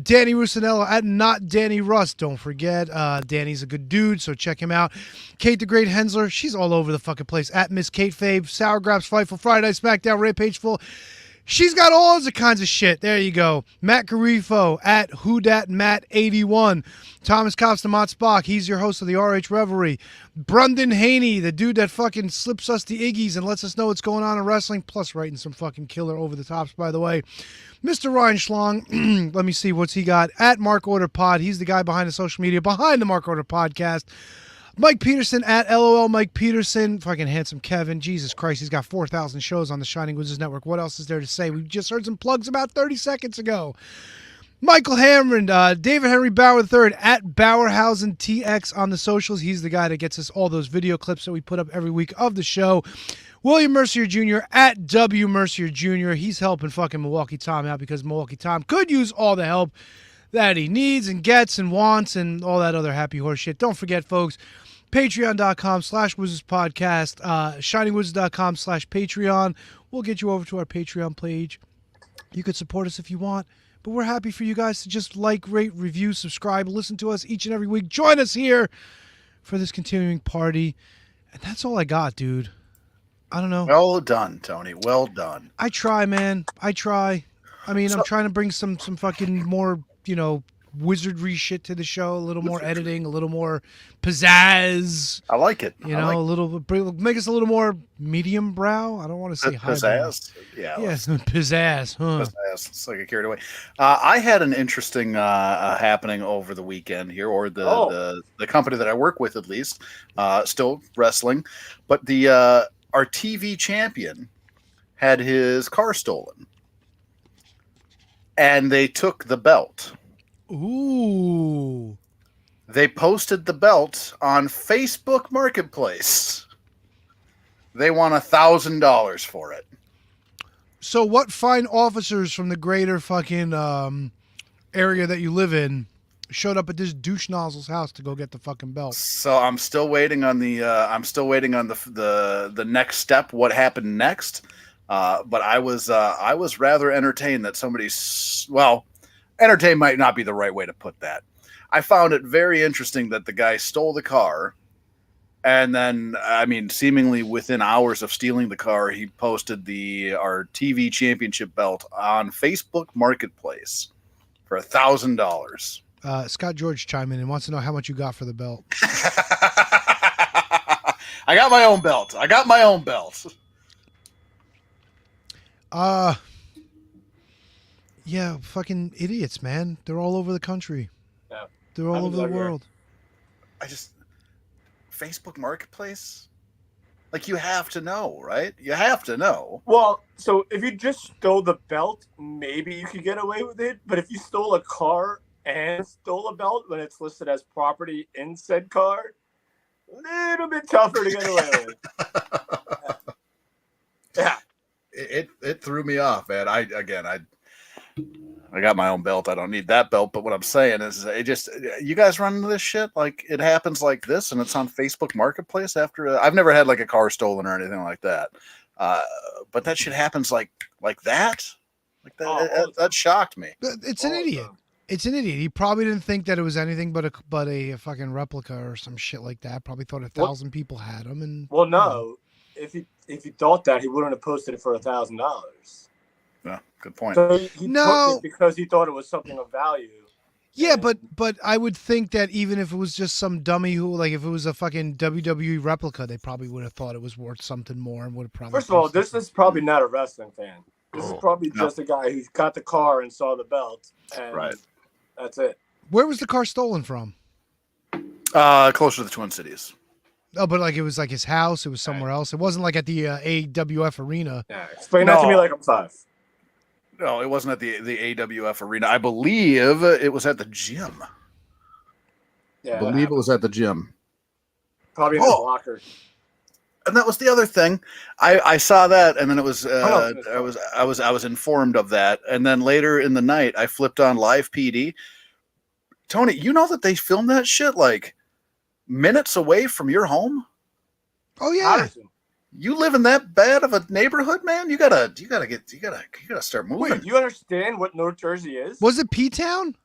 Danny Rusinello at Not Danny Rust. Don't forget, Danny's a good dude, so check him out. Kate the Great Hensler, she's all over the fucking place. At Miss Kate Fave, Sour Graps, Fightful, Friday Night SmackDown, Ray Pageful. She's got all the kinds of shit. There you go. Matt Garifo at WhoDatMatt81. Thomas Cops to Mott Spock. He's your host of the RH Revelry. Brendan Haney, the dude that fucking slips us the Iggies and lets us know what's going on in wrestling, plus writing some fucking killer over the tops, by the way. Mr. Ryan Schlong, let me see what's he got. At Mark Order Pod. He's the guy behind the social media, behind the Mark Order Podcast. Mike Peterson at LOL Mike Peterson. Fucking handsome Kevin. Jesus Christ, he's got 4,000 shows on the Shining Wizards Network. What else is there to say? We just heard some plugs about 30 seconds ago. Michael Hamron, David Henry Bauer III at Bauerhausen TX on the socials. He's the guy that gets us all those video clips that we put up every week of the show. William Mercier Jr. at W Mercier Jr. He's helping fucking Milwaukee Tom out because Milwaukee Tom could use all the help that he needs and gets and wants and all that other happy horse shit. Don't forget, folks, patreon.com/wizardspodcast, shiningwizards.com/Patreon. We'll get you over to our Patreon page. You could support us if you want, but we're happy for you guys to just like, rate, review, subscribe, listen to us each and every week. Join us here for this continuing party. And that's all I got, dude. I don't know. Well done, Tony. Well done. I try, man. I try. I mean, I'm trying to bring some fucking more, wizardry shit to the show, a little more editing, a little more pizzazz. I like it. You know, a little make us a little more medium brow. I don't want to say high pizzazz. Yeah, pizzazz. Huh? Pizzazz. It's like I carried away. I had an interesting happening over the weekend here, or the company that I work with, at least, still wrestling, but our TV champion had his car stolen, and they took the belt. Ooh. They posted the belt on Facebook Marketplace. They want $1,000 for it. So what fine officers from the greater fucking area that you live in showed up at this douche nozzle's house to go get the fucking belt? So I'm still waiting on the the next step. What happened next? But I was rather entertained that entertained might not be the right way to put that. I found it very interesting that the guy stole the car, and then, seemingly within hours of stealing the car, he posted our TV championship belt on Facebook Marketplace for $1,000. Scott George chimed in and wants to know how much you got for the belt. I got my own belt. Yeah, fucking idiots, man. They're all over the country. Yeah. They're all over the world. Facebook Marketplace? Like, you have to know, right? You have to know. Well, so if you just stole the belt, maybe you could get away with it. But if you stole a car and stole a belt when it's listed as property in said car, a little bit tougher to get away with. Yeah. It threw me off, man. I got my own belt. I don't need that belt. But what I'm saying is, you guys run into this shit? Like, it happens like this, and it's on Facebook Marketplace after. I've never had like a car stolen or anything like that. But that shit happens like that. Like that. That shocked me. It's an idiot. It's an idiot. He probably didn't think that it was anything but a fucking replica or some shit like that. Probably thought 1,000 people had them. And well, no. If he thought that, he wouldn't have posted it for $1,000. Yeah, good point. So he took it because he thought it was something of value. Yeah, but I would think that even if it was just some dummy who, like, if it was a fucking WWE replica, they probably would have thought it was worth something more and would have probably. First of all, this is probably not a wrestling fan. This is probably just a guy who got the car and saw the belt, and that's it. Where was the car stolen from? Closer to the Twin Cities. Oh, but like it was like his house. It was somewhere else. It wasn't like at the AWF arena. Yeah, explain that to me like I'm 5. No, it wasn't at the AWF arena. I believe it was at the gym. Yeah, I believe it was at the gym. Probably in his locker. And that was the other thing. I saw that, and then it was I was informed of that, and then later in the night I flipped on Live PD. Tony, you know that they filmed that shit like minutes away from your home? Oh yeah. Patterson. You live in that bad of a neighborhood, man? You gotta start moving. Wait, you understand what North Jersey is? Was it P-Town?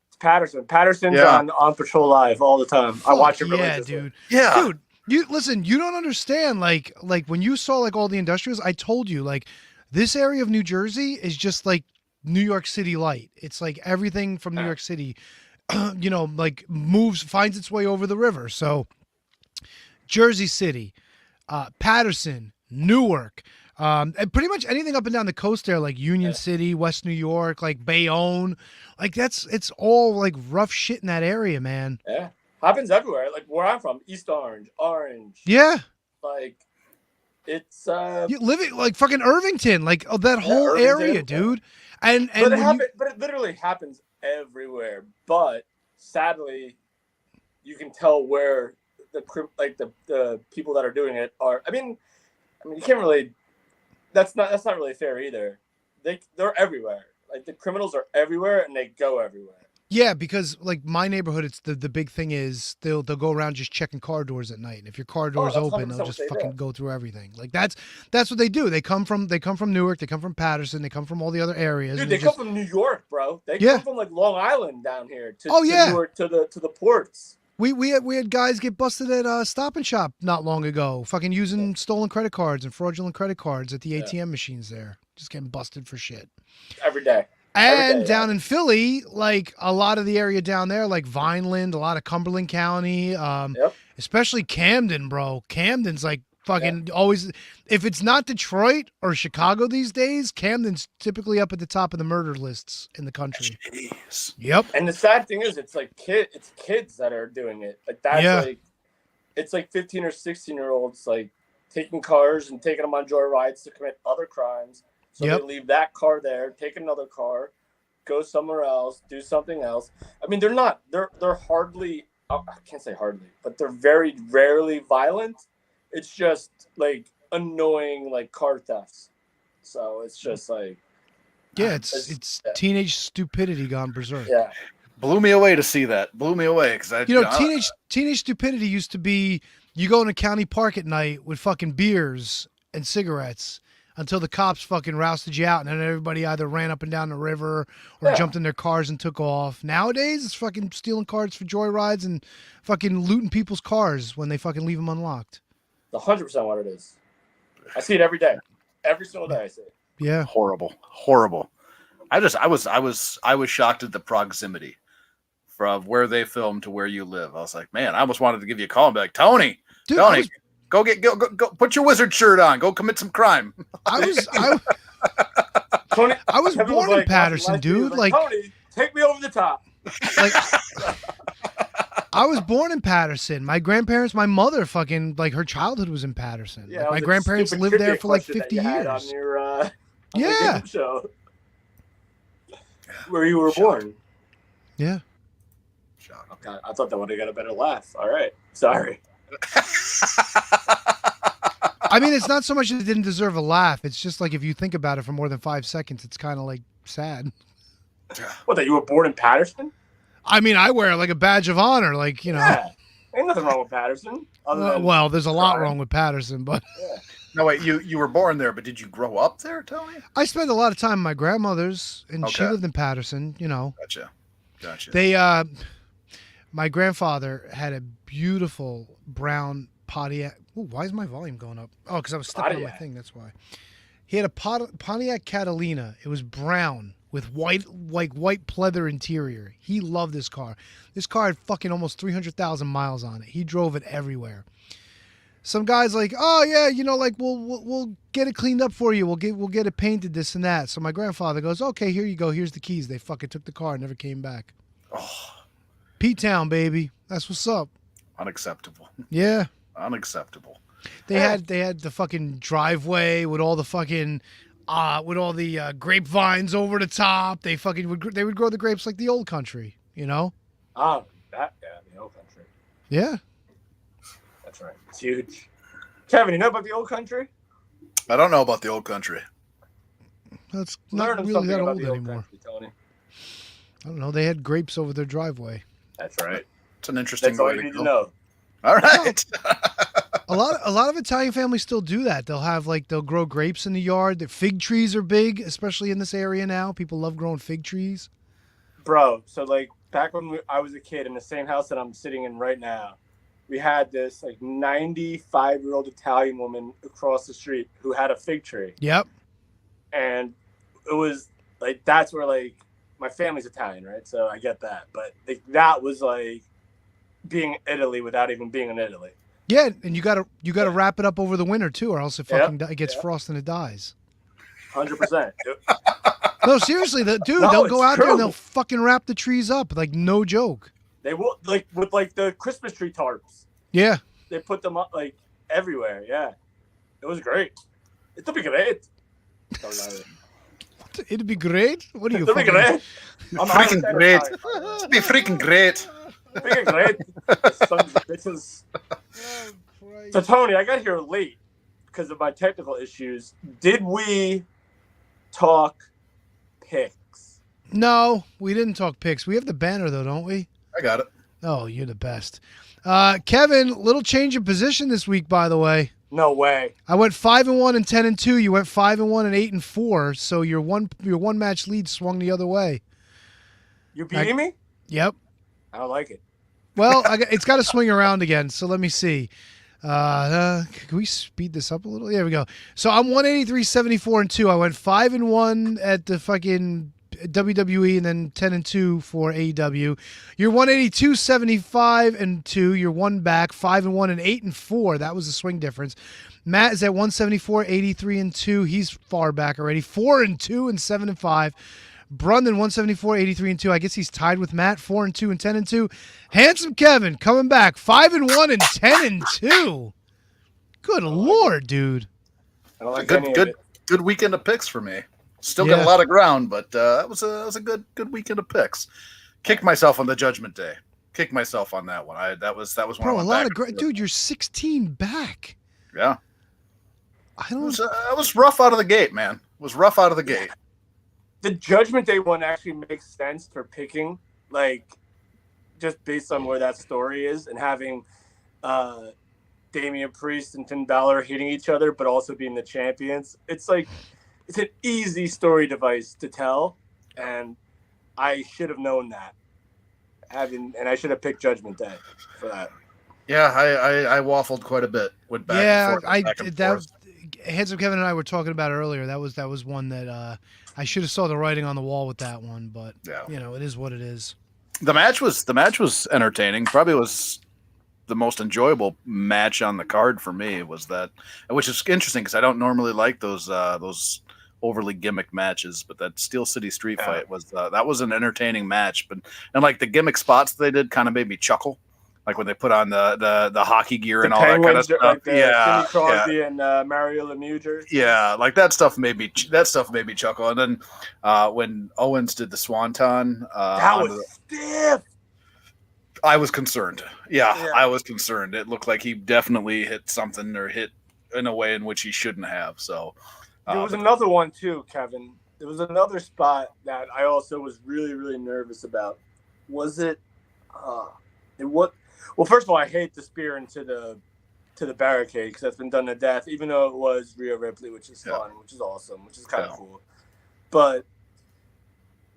It's Patterson. Patterson's on Patrol Live all the time. I watch it religiously. Dude. Yeah. Dude, you listen, you don't understand, like when you saw like all the industrials, I told you, like, this area of New Jersey is just like New York City light. It's like everything from New York City, like finds its way over the river. So Jersey City, Patterson, Newark, and pretty much anything up and down the coast there, like Union City, West New York, like Bayonne, like it's all like rough shit in that area, man. Yeah, happens everywhere. Like where I'm from, East Orange. Yeah, like it's you living like fucking Irvington, like that whole area, dude. And but it literally happens everywhere. But sadly, you can tell where the people that are doing it are. I mean, you can't really. That's not really fair either. They're everywhere. Like the criminals are everywhere and they go everywhere. Yeah, because like my neighborhood, it's the big thing is they'll go around just checking car doors at night. And if your car door's open, they'll just fucking go through everything. Like that's what they do. They come from Newark, they come from Patterson, they come from all the other areas. Dude, they come from New York, bro. They come from like Long Island down here to Newark, to the ports. We had guys get busted at Stop and Shop not long ago, fucking using stolen credit cards and fraudulent credit cards at the ATM machines there. Just getting busted for shit. Every day. And down in Philly, like a lot of the area down there, like Vineland, a lot of Cumberland County, especially Camden, bro. Camden's like fucking always. If it's not Detroit or Chicago these days, Camden's typically up at the top of the murder lists in the country. Jeez. Yep. And the sad thing is, it's like kids that are doing it. Like that's like, it's like 15 or 16-year-olds like taking cars and taking them on joyrides to commit other crimes. So they leave that car there, take another car, go somewhere else, do something else. I mean, they're hardly, I can't say hardly, but they're very rarely violent. It's just like annoying, like car thefts. So it's just like, it's teenage stupidity gone berserk. Yeah. Blew me away to see that. Blew me away because teenage stupidity used to be you go in a county park at night with fucking beers and cigarettes until the cops fucking rousted you out, and then everybody either ran up and down the river or jumped in their cars and took off. Nowadays, it's fucking stealing cars for joyrides and fucking looting people's cars when they fucking leave them unlocked. 100% what it is. I see it every day. Every single day I see it. Yeah. Horrible. I was shocked at the proximity from where they filmed to where you live. I was like, man, I almost wanted to give you a call and be like, Tony, go put your wizard shirt on. Go commit some crime. I was born in Patterson, dude. Like, Tony, take me over the top. Like, I was born in Patterson. My grandparents, my mother, fucking like her childhood was in Patterson. Yeah, like, my grandparents lived there for like 50 years. On your, game show where you were born. Yeah. Okay, I thought that would have got a better laugh. All right, sorry. I mean, it's not so much that it didn't deserve a laugh. It's just like if you think about it for more than 5 seconds, it's kind of like sad. What, that you were born in Patterson? I mean, I wear it like a badge of honor, like, you know. Yeah, ain't nothing wrong with Patterson. Well, there's a lot wrong with Patterson, but. Yeah. No, wait, you were born there, but did you grow up there, Tony? I spent a lot of time with my grandmother's, and she lived in Patterson, you know. Gotcha. They, my grandfather had a beautiful brown Pontiac. Ooh, why is my volume going up? Oh, because I was stepping on my thing. That's why. He had a Pontiac Catalina. It was brown with white pleather interior. He loved this car. This car had fucking almost 300,000 miles on it. He drove it everywhere. Some guys like, oh yeah, you know, like we'll get it cleaned up for you. We'll get it painted, this and that. So my grandfather goes, okay, here you go. Here's the keys. They fucking took the car and never came back. Oh. P-Town, baby. That's what's up. Unacceptable. Yeah. Unacceptable. They had the fucking driveway with all the fucking grapevines over the top. They would grow the grapes like the old country, you know? Oh, the old country. Yeah. That's right. It's huge. Kevin, you know about the old country? I don't know about the old country. That's not really that old anymore. Country, I don't know. They had grapes over their driveway. That's right. It's an interesting way to need go. To know. All right. A lot of Italian families still do that. They'll grow grapes in the yard. The fig trees are big, especially in this area now. People love growing fig trees. Bro, so like back when I was a kid in the same house that I'm sitting in right now, we had this like 95-year-old Italian woman across the street who had a fig tree. Yep. And it was like, that's where like my family's Italian, right? So I get that. But like, that was like being Italy without even being in Italy. Yeah, and you gotta wrap it up over the winter too, or else it gets frost and it dies. 100%. No, seriously, they'll go out there and they'll fucking wrap the trees up, like no joke. They will, like with like the Christmas tree tarps. Yeah. They put them up like everywhere. Yeah, it was great. It'll be great. It'd be great. What are you? It'll be great. I'm freaking great. It'll be freaking great. Freaking great. Sons of bitches. So Tony, I got here late because of my technical issues. Did we talk picks? No, we didn't talk picks. We have the banner though, don't we? I got it. Oh, you're the best. Kevin, little change of position this week, by the way. No way. I went 5-1 and 10-2. You went 5-1 and 8-4. So your one match lead swung the other way. You beating me? Yep. I don't like it. Well, it's got to swing around again. So let me see. Can we speed this up a little? There we go. So I'm 183, 74 and 2. I went 5-1 at the fucking WWE, and then 10-2 for AEW. You're 182, 75-2. You're one back, 5-1 and 8-4. That was the swing difference. Matt is at 174, 83-2. He's far back already. 4-2 and 7-5. Brundon 174, 83-2. I guess he's tied with Matt, 4-2 and 10-2. Handsome Kevin coming back, 5-1 and 10-2. Good Lord, dude. I don't like good weekend of picks for me. Still got a lot of ground, but that was a good weekend of picks. Kicked myself on the Judgment Day. Kicked myself on that one. That was one. Bro, a lot of great, dude. You're 16 back. Yeah. It was rough out of the gate, man. It was rough out of the gate. The Judgment Day one actually makes sense for picking, like, just based on where that story is, and having Damian Priest and Finn Balor hitting each other, but also being the champions. It's like, it's an easy story device to tell, and I should have known that. And I should have picked Judgment Day for that. Yeah, I waffled quite a bit. Went back and forth. Handsome Kevin and I were talking about it earlier. That was one that I should have saw the writing on the wall with that one, but it is what it is. The match was entertaining. Probably was the most enjoyable match on the card for me. Was that, which is interesting because I don't normally like those overly gimmick matches, but that Steel City Street Fight was that was an entertaining match. And like the gimmick spots they did kind of made me chuckle. Like when they put on the hockey gear and all that kind of stuff. Like Sidney Crosby and Mario Lemieux jersey. Yeah, like that stuff made me chuckle. And then when Owens did the Swanton, that was stiff. I was concerned. Yeah, I was concerned. It looked like he definitely hit something or hit in a way in which he shouldn't have. So there was another one too, Kevin. There was another spot that I also was really, really nervous about. Was it? Well, first of all, I hate the spear into the barricade because that's been done to death, even though it was Rhea Ripley, which is fun, which is awesome, which is kind of cool. But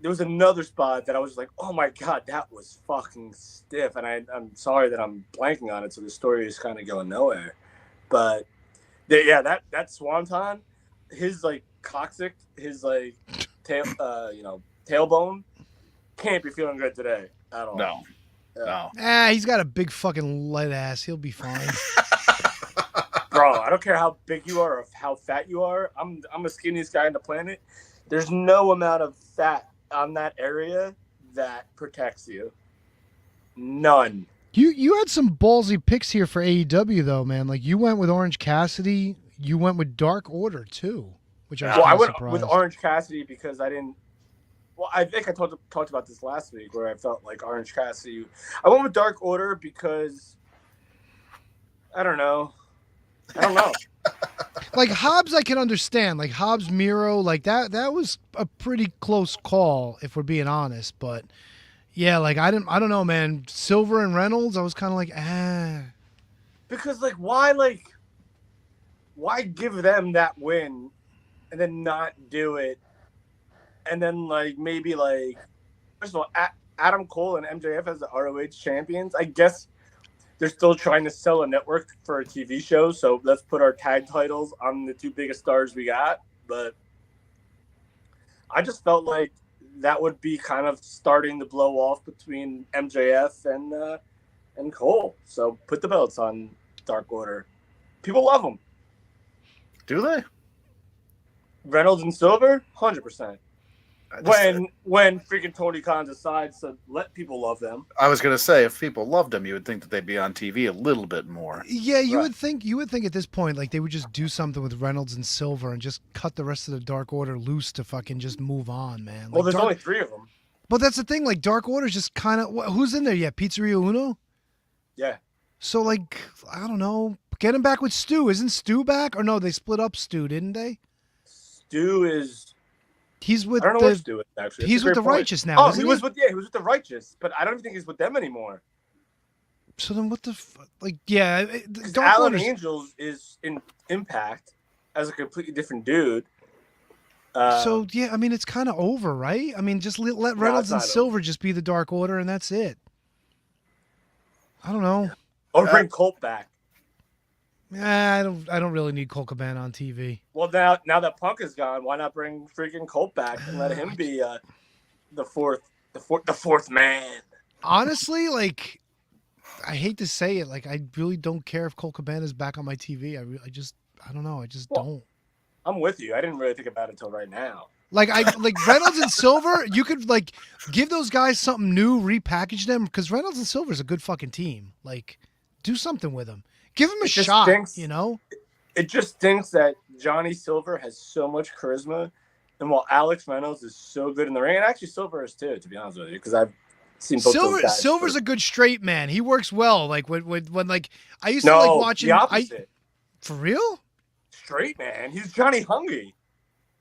there was another spot that I was like, oh my God, that was fucking stiff. And I'm sorry that I'm blanking on it, so the story is kind of going nowhere. But that Swanton, his like coccyx, his like tailbone can't be feeling good today at all. No. He's got a big fucking light ass. He'll be fine. Bro, I don't care how big you are or how fat you are. I'm the skinniest guy on the planet. There's no amount of fat on that area that protects you. None. You had some ballsy picks here for AEW though, man. Like you went with Orange Cassidy. You went with Dark Order too, which I went surprised. with Orange Cassidy because I didn't. Well, I think I talked about this last week where I felt like Orange Cassidy. I went with Dark Order because I don't know. Like Hobbs, I can understand. Like Hobbs Miro, like that was a pretty close call if we're being honest. But yeah, like I don't know, man. Silver and Reynolds, I was kind of like, because why give them that win and then not do it? And then, maybe, first of all, Adam Cole and MJF as the ROH champions. I guess they're still trying to sell a network for a TV show, so let's put our tag titles on the two biggest stars we got. But I just felt like that would be kind of starting to blow off between MJF and Cole. So put the belts on Dark Order. People love them. Do they? Reynolds and Silver, 100%. When freaking Tony Khan decides to let people love them. I was gonna say, if people loved them, you would think that they'd be on TV a little bit more. Yeah, you would think at this point, like they would just do something with Reynolds and Silver and just cut the rest of the Dark Order loose to fucking just move on, man. Well, there's only 3 of them. But that's the thing, like Dark Order's just kind of who's in there yet? Pizzeria Uno? Yeah. So I don't know. Get him back with Stu. Isn't Stu back? Or no, they split up Stu, didn't they? Stu is. He's with I don't know what Stu is, actually. He's with the Righteous now. He was with the Righteous, but I don't even think he's with them anymore. So then what the Dark Alan Order's... Angels is in Impact as a completely different dude. So yeah, I mean it's kind of over, right? I mean just let Reynolds and Silver just be the Dark Order and that's it. I don't know. Or bring Colt back. I don't really need Colt Cabana on TV. Well, now that Punk is gone, why not bring freaking Colt back and let him be? the fourth man. Honestly, like, I hate to say it, like, I really don't care if Cole Cabana's back on my TV. I don't know. I just don't. I'm with you. I didn't really think about it until right now. Like Reynolds and Silver, you could like give those guys something new, repackage them, because Reynolds and Silver is a good fucking team. Like, do something with them. Give them a shot. You know. It just stinks that Johnny Silver has so much charisma, and while Alex Reynolds is so good in the ring, and actually Silver is too, to be honest with you, because I've seen both those guys. Silver's a good straight man. He works well. Like when like I used to like watching. The opposite. For real? Straight man. He's Johnny Hungry.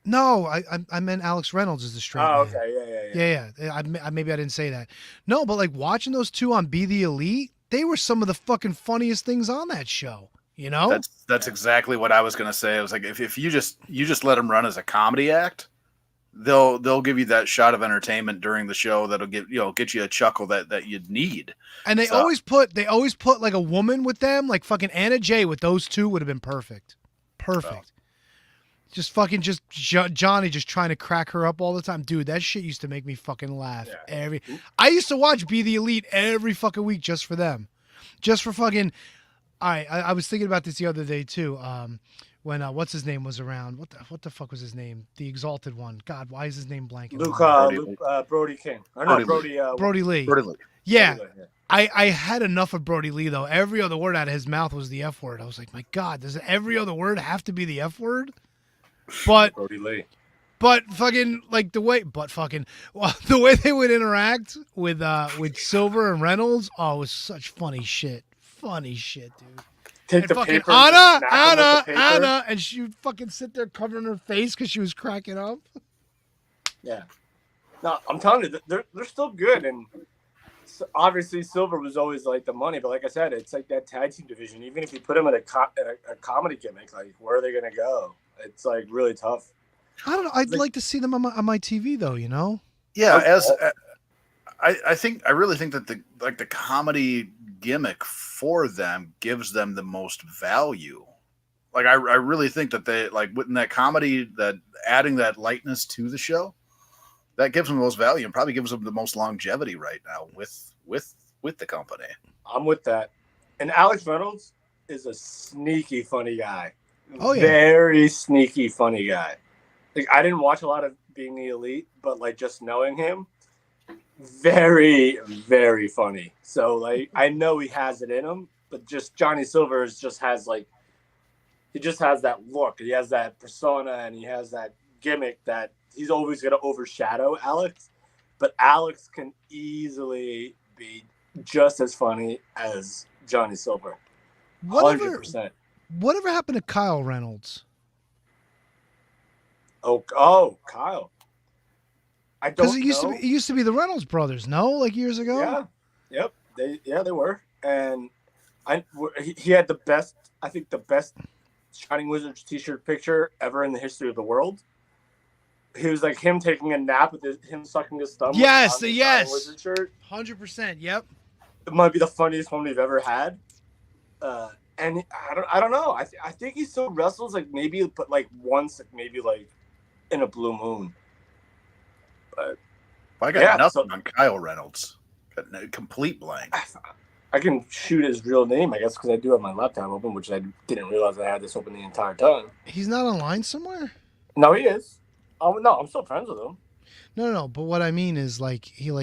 No, I meant Alex Reynolds is the straight man. Okay, yeah. Maybe I didn't say that. No, but like watching those two on Be the Elite, they were some of the fucking funniest things on that show. You know, that's exactly what I was gonna say. I was like, if you just let them run as a comedy act, they'll give you that shot of entertainment during the show that'll get you a chuckle that you'd need. And they always put like a woman with them, like fucking Anna Jay with those two would have been perfect. Perfect. Johnny just trying to crack her up all the time. Dude, that shit used to make me fucking laugh. I used to watch Be the Elite every fucking week just for them. Just for fucking I was thinking about this the other day too. When what's his name was around. What the fuck was his name? The Exalted one. God, why is his name blanking? Brody King. Brody Lee. Yeah. I had enough of Brody Lee though. Every other word out of his mouth was the F word. I was like, my God, does every other word have to be the F word? But Brody Lee. But fucking like the way they would interact with Silver and Reynolds, it was such funny shit. Funny shit, dude. Take and the fucking paper. Anna, and she would fucking sit there covering her face because she was cracking up. Yeah. No, I'm telling you, they're still good, and obviously Silver was always like the money, but like I said, it's like that tag team division. Even if you put them in a comedy gimmick, like where are they gonna go? It's like really tough. I don't know. I'd like to see them on my TV though. You know. Yeah, I really think that the comedy gimmick for them gives them the most value. Like I really think that they like in that comedy, that adding that lightness to the show, that gives them the most value and probably gives them the most longevity right now with the company. I'm with that. And Alex Reynolds is a sneaky funny guy. Oh yeah, very sneaky funny guy. Like I didn't watch a lot of Being the Elite, but like just knowing him, very, very funny. So like I know he has it in him, but just Johnny Silver just has that look. He has that persona and he has that gimmick that he's always going to overshadow Alex. But Alex can easily be just as funny as Johnny Silver. 100%. Whatever happened to Kyle Reynolds? Oh, Kyle. I don't know. Because it used to be the Reynolds brothers, no? Like years ago? Yeah. Yep. They were. And he had the best Shining Wizards t-shirt picture ever in the history of the world. He was like him taking a nap with him sucking his thumb. Yes. Wizard shirt. 100%. Yep. It might be the funniest one we've ever had. And I don't know. I think he still wrestles like maybe, but like once, maybe like in a blue moon. But I got nothing on Kyle Reynolds. Got a complete blank. I can shoot his real name, I guess, because I do have my laptop open, which I didn't realize I had this open the entire time. He's not online somewhere? No, he is. No, I'm still friends with him. No. But what I mean is, like, you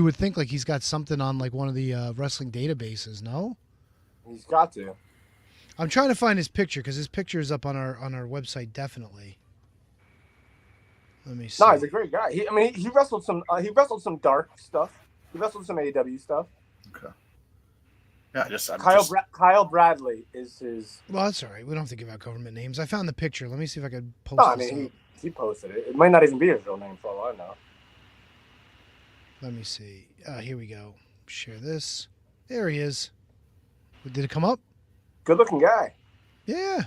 would think like he's got something on like one of the wrestling databases. No, he's got to. I'm trying to find his picture because his picture is up on our website. Definitely. Let me see. No, he's a great guy. He wrestled some. He wrestled some dark stuff. He wrestled some AEW stuff. Okay. Yeah, Kyle Bradley is his. Well, that's all right. We don't have to give out government names. I found the picture. Let me see if I could post this. He posted it. It might not even be his real name for all I know. Let me see. Here we go. Share this. There he is. Did it come up? Good looking guy. Yeah.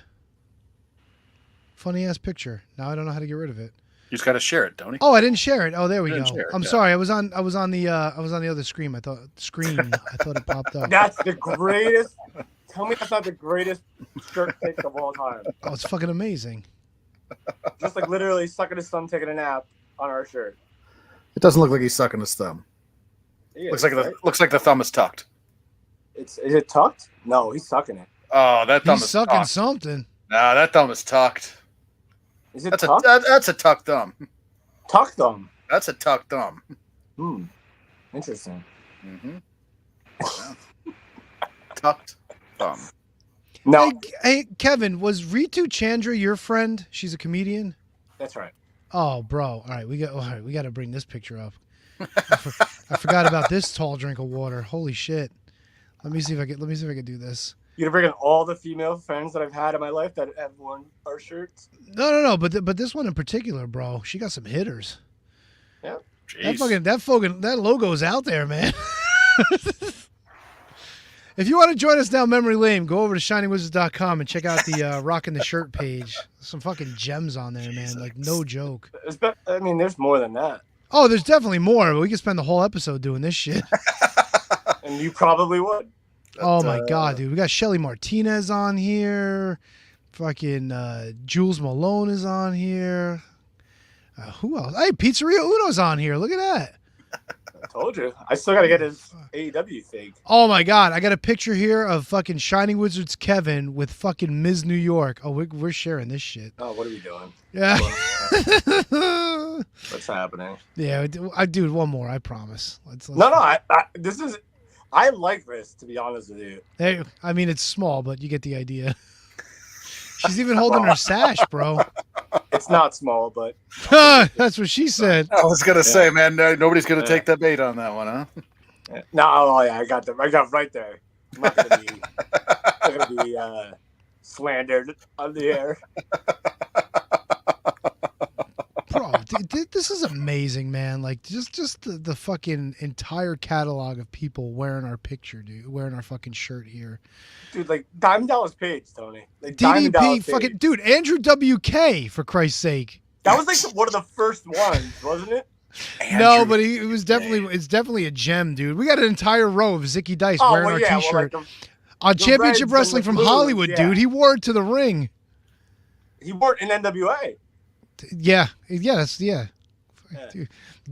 Funny ass picture. Now I don't know how to get rid of it. You just got to share it, don't you? Oh, I didn't share it. Oh, there we go. It, I'm sorry. I was on the other screen. I thought it popped up. That's the greatest. Tell me that's not the greatest shirt pick of all time. Oh, it's fucking amazing. Just like literally sucking his thumb, taking a nap on our shirt. It doesn't look like he's sucking his thumb. Looks like the thumb is tucked. Is it tucked? No, he's sucking it. Oh, that thumb He's is sucking tucked. something. Nah, that thumb is tucked. Is it That's tucked? that's a tucked thumb. Tucked thumb. That's a tucked thumb. Interesting. Tucked thumb. No. Hey, Kevin, was Ritu Chandra your friend? She's a comedian. That's right. Oh, bro. All right, we got to bring this picture up. I forgot about this tall drink of water. Holy shit. Let me see if I can do this. You gonna bring in all the female friends that I've had in my life that have worn our shirts? No. But this one in particular, bro. She got some hitters. Yeah. That logo's out there, man. If you want to join us down memory lane, go over to shiningwizards.com and check out the Rockin' the Shirt page. Some fucking gems on there, man. Like, no joke. I mean, there's more than that. Oh, there's definitely more, but we could spend the whole episode doing this shit. And you probably would. Oh, my God, dude. We got Shelly Martinez on here. Fucking Jules Malone is on here. Who else? Hey, Pizzeria Uno's on here. Look at that. I told you. I still got to get his AEW thing. Oh, my God. I got a picture here of fucking Shining Wizards Kevin with fucking Ms. New York. Oh, we're sharing this shit. Oh, what are we doing? Yeah. What's happening? Yeah, I do one more. I promise. Let's No. I like this, to be honest with you. Hey, I mean, it's small, but you get the idea. She's even holding her sash, bro. It's not small, but that's what she said. I was gonna say, man, nobody's gonna take the bait on that one, huh? No, I got right there. I'm not gonna be slandered on the air. Bro, this is amazing, man. Like, just the fucking entire catalog of people wearing our picture, dude. Wearing our fucking shirt here. Dude, like, Diamond Dallas Page, Tony. Like, Diamond DDP, Dallas fucking... Page. Dude, Andrew WK, for Christ's sake. That was, like, one of the first ones, wasn't it? No, but it's definitely a gem, dude. We got an entire row of Zicky Dice wearing our T-shirt. On Championship Wrestling from Hollywood, dude. He wore it to the ring. He wore it in NWA. Yeah. Dude.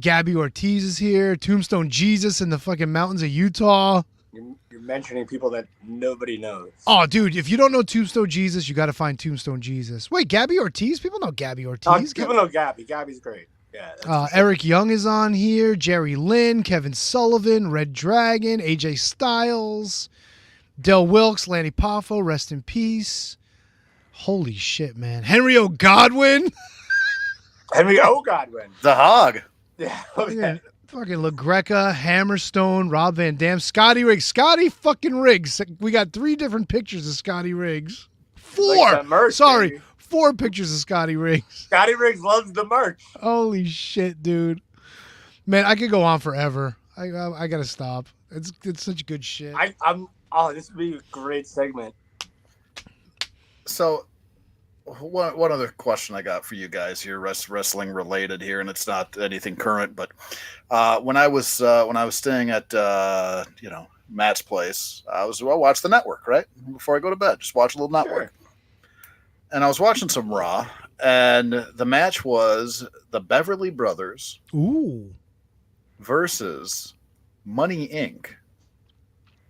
Gabby Ortiz is here. Tombstone Jesus in the fucking mountains of Utah. You're mentioning people that nobody knows. Oh, dude, if you don't know Tombstone Jesus, you got to find Tombstone Jesus. Wait, Gabby Ortiz? People know Gabby Ortiz. People know Gabby. Gabby's great. Yeah. Eric Young is on here. Jerry Lynn, Kevin Sullivan, Red Dragon, AJ Styles, Del Wilkes, Lanny Poffo, rest in peace. Holy shit, man. Henry O'Godwin. Henry O'Godwin. The Hog. Yeah. Okay. Fucking LaGreca, Hammerstone, Rob Van Dam, Scotty Riggs. Scotty fucking Riggs. We got 3 different pictures of Scotty Riggs. 4. Like merch, Sorry. Baby. 4 pictures of Scotty Riggs. Scotty Riggs loves the merch. Holy shit, dude. Man, I could go on forever. I gotta stop. It's such good shit. This would be a great segment. So, one other question I got for you guys here, wrestling related here, and it's not anything current, but when I was staying at Matt's place, I watch the network right before I go to bed. Just watch a little network, and I was watching some Raw, and the match was the Beverly Brothers versus Money Inc.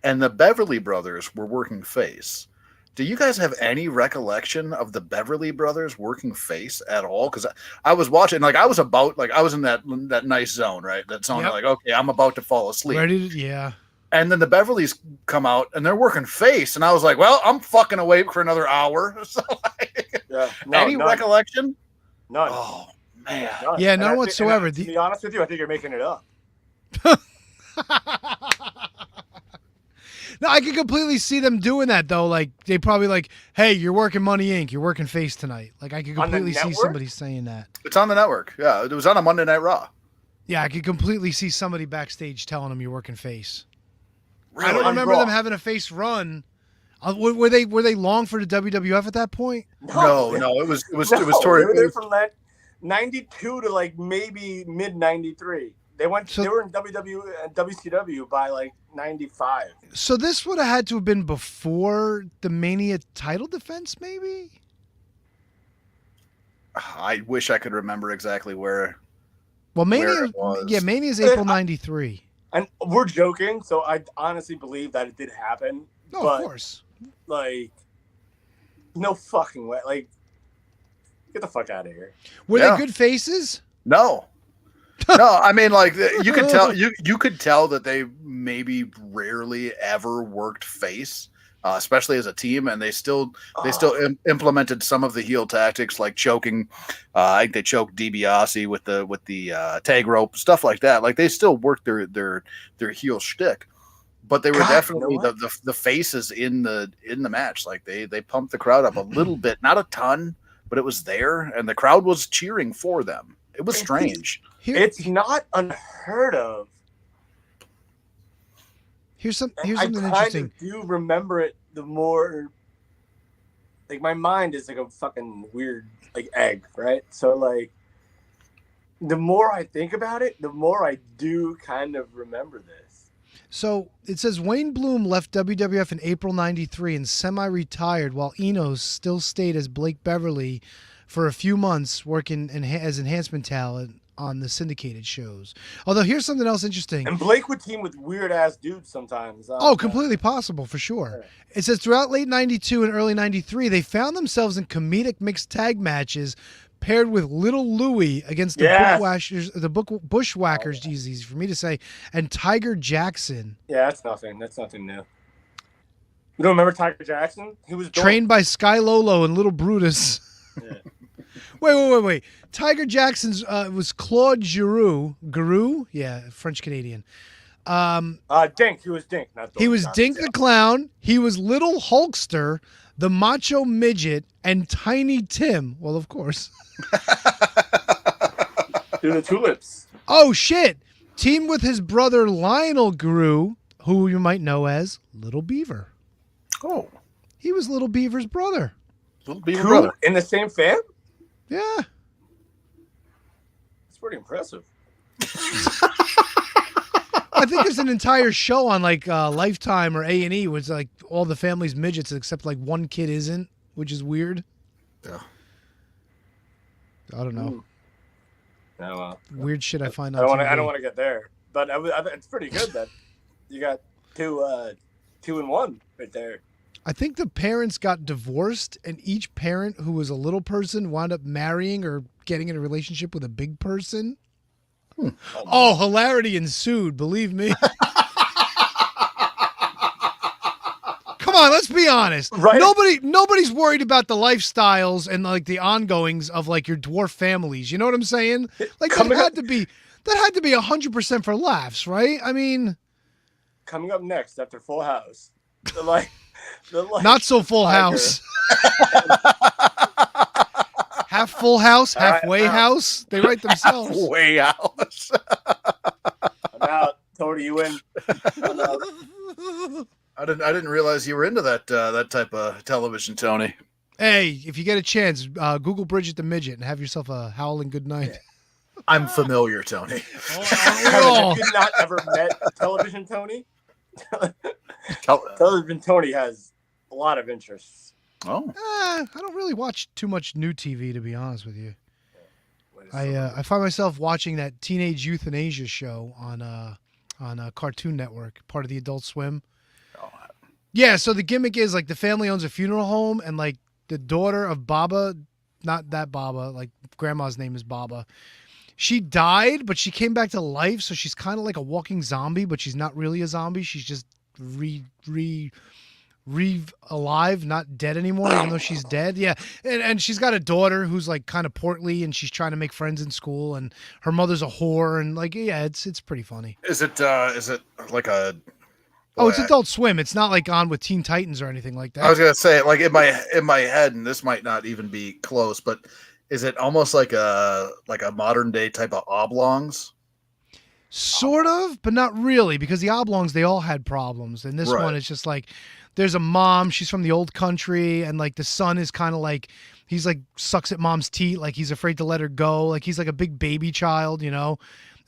And the Beverly Brothers were working face. Do you guys have any recollection of the Beverly Brothers working face at all? Because I was watching, I was in that nice zone, right? That zone, like, okay, I'm about to fall asleep. Yeah. And then the Beverlys come out and they're working face, and I was like, well, I'm fucking awake for another hour. So, none. Recollection? None. Oh man. Yeah, none whatsoever. To be honest with you, I think you're making it up. No, I can completely see them doing that though. Like they probably like, hey, you're working Money Inc. You're working face tonight. Like I can completely see somebody saying that. It's on the network. Yeah, it was on a Monday Night Raw. Yeah, I could completely see somebody backstage telling them you're working face. Really? I don't remember them having a face run. Were they long for the WWF at that point? No. It was They Tori. were there from 92 to like maybe mid 93. They were in WCW by like 95. So this would have had to have been before the Mania title defense, maybe? I wish I could remember exactly where Well, where Mania, it was. yeah, Mania is April '93. And we're joking, so I honestly believe that it did happen. No, but, of course. Like, no fucking way. Like, get the fuck out of here. Were they good faces? No. No, I mean, like, you could tell you could tell that they maybe rarely ever worked face, especially as a team, and they still implemented some of the heel tactics, like choking. I think they choked DiBiase with the tag rope, stuff like that. Like, they still worked their heel shtick, but they were definitely the faces in the match. Like, they pumped the crowd up a little bit, not a ton, but it was there, and the crowd was cheering for them. It was strange. It's not unheard of. Here's something I interesting. kind of do remember it. The more, like, my mind is like a fucking weird like egg, right? So like, the more I think about it, the more I do kind of remember this. So it says Wayne Bloom left WWF in April '93 and semi-retired, while Enos still stayed as Blake Beverly for a few months, working as enhancement talent on the syndicated shows. Although here's something else interesting. And Blake would team with weird ass dudes sometimes. Completely possible, for sure. It says throughout late '92 and early '93, they found themselves in comedic mixed tag matches paired with Little Louie against the Bushwhackers, geez, easy for me to say, and Tiger Jackson. Yeah, that's nothing. That's nothing new. You don't remember Tiger Jackson? He was trained by Sky Lolo and Little Brutus. Yeah. Wait. Tiger Jackson's was Claude Giroux? Yeah, French Canadian. Dink. He was Dink. He was Dink the Clown. He was Little Hulkster, the Macho Midget, and Tiny Tim. Well, of course. Do the Tulips. Oh, shit. Teamed with his brother Lionel Giroux, who you might know as Little Beaver. Oh. He was Little Beaver's brother. Little Beaver brother. In the same fam? Yeah. It's pretty impressive. I think there's an entire show on like Lifetime or A&E where it's like all the family's midgets except like one kid isn't, which is weird. Yeah. I don't know. No, weird shit I find on I don't want to get there, but it's pretty good that you got two and one right there. I think the parents got divorced, and each parent who was a little person wound up marrying or getting in a relationship with a big person. Oh, hilarity ensued, believe me. Come on, let's be honest. Right? Nobody's worried about the lifestyles and like the ongoings of like your dwarf families. You know what I'm saying? Like that had to be 100% for laughs, right? I mean, coming up next after Full House, not so Full House. Half Full House, halfway house. They write themselves. Halfway house. I'm out. Tony, you win. I didn't realize you were into that type of television, Tony. Hey, if you get a chance, Google Bridget the Midget and have yourself a howling good night. I'm familiar, Tony. Have you not ever met Television Tony? Television Tony has a lot of interests. Oh. I don't really watch too much new TV, to be honest with you. I find myself watching that Teenage Euthanasia show on Cartoon Network, part of the Adult Swim. Yeah, so the gimmick is like the family owns a funeral home, and like the daughter of Baba, not that Baba, like grandma's name is Baba. She died, but she came back to life, so she's kind of like a walking zombie, but she's not really a zombie. She's just alive, not dead anymore, even though she's dead. Yeah, and she's got a daughter who's like kind of portly, and she's trying to make friends in school, and her mother's a whore, and like it's pretty funny. Is it like a? Oh, it's Adult Swim. It's not like on with Teen Titans or anything like that. I was gonna say, like in my head, and this might not even be close, but is it almost like a modern day type of Oblongs? Sort of, but not really, because the Oblongs, they all had problems, and this one is just like there's a mom. She's from the old country, and like the son is kind of like he's like sucks at mom's teat, like he's afraid to let her go, like he's like a big baby child, you know.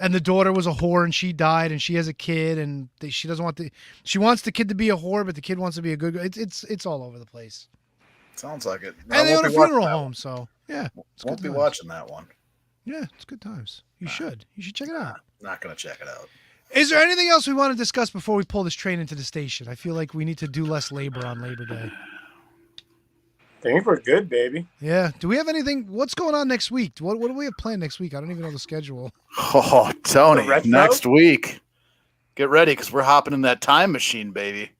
And the daughter was a whore, and she died, and she has a kid, and she doesn't want she wants the kid to be a whore, but the kid wants to be a good. It's all over the place. Sounds like it. And they own a funeral home, so yeah. Won't be watching that one. Yeah, it's good times. You should check it out. Not gonna check it out. Is there anything else we want to discuss before we pull this train into the station? I feel like we need to do less labor on Labor Day. I think we're good, baby. Yeah. Do we have anything? What's going on next week? What do we have planned next week? I don't even know the schedule. Oh, Tony, next week. Get ready because we're hopping in that time machine, baby.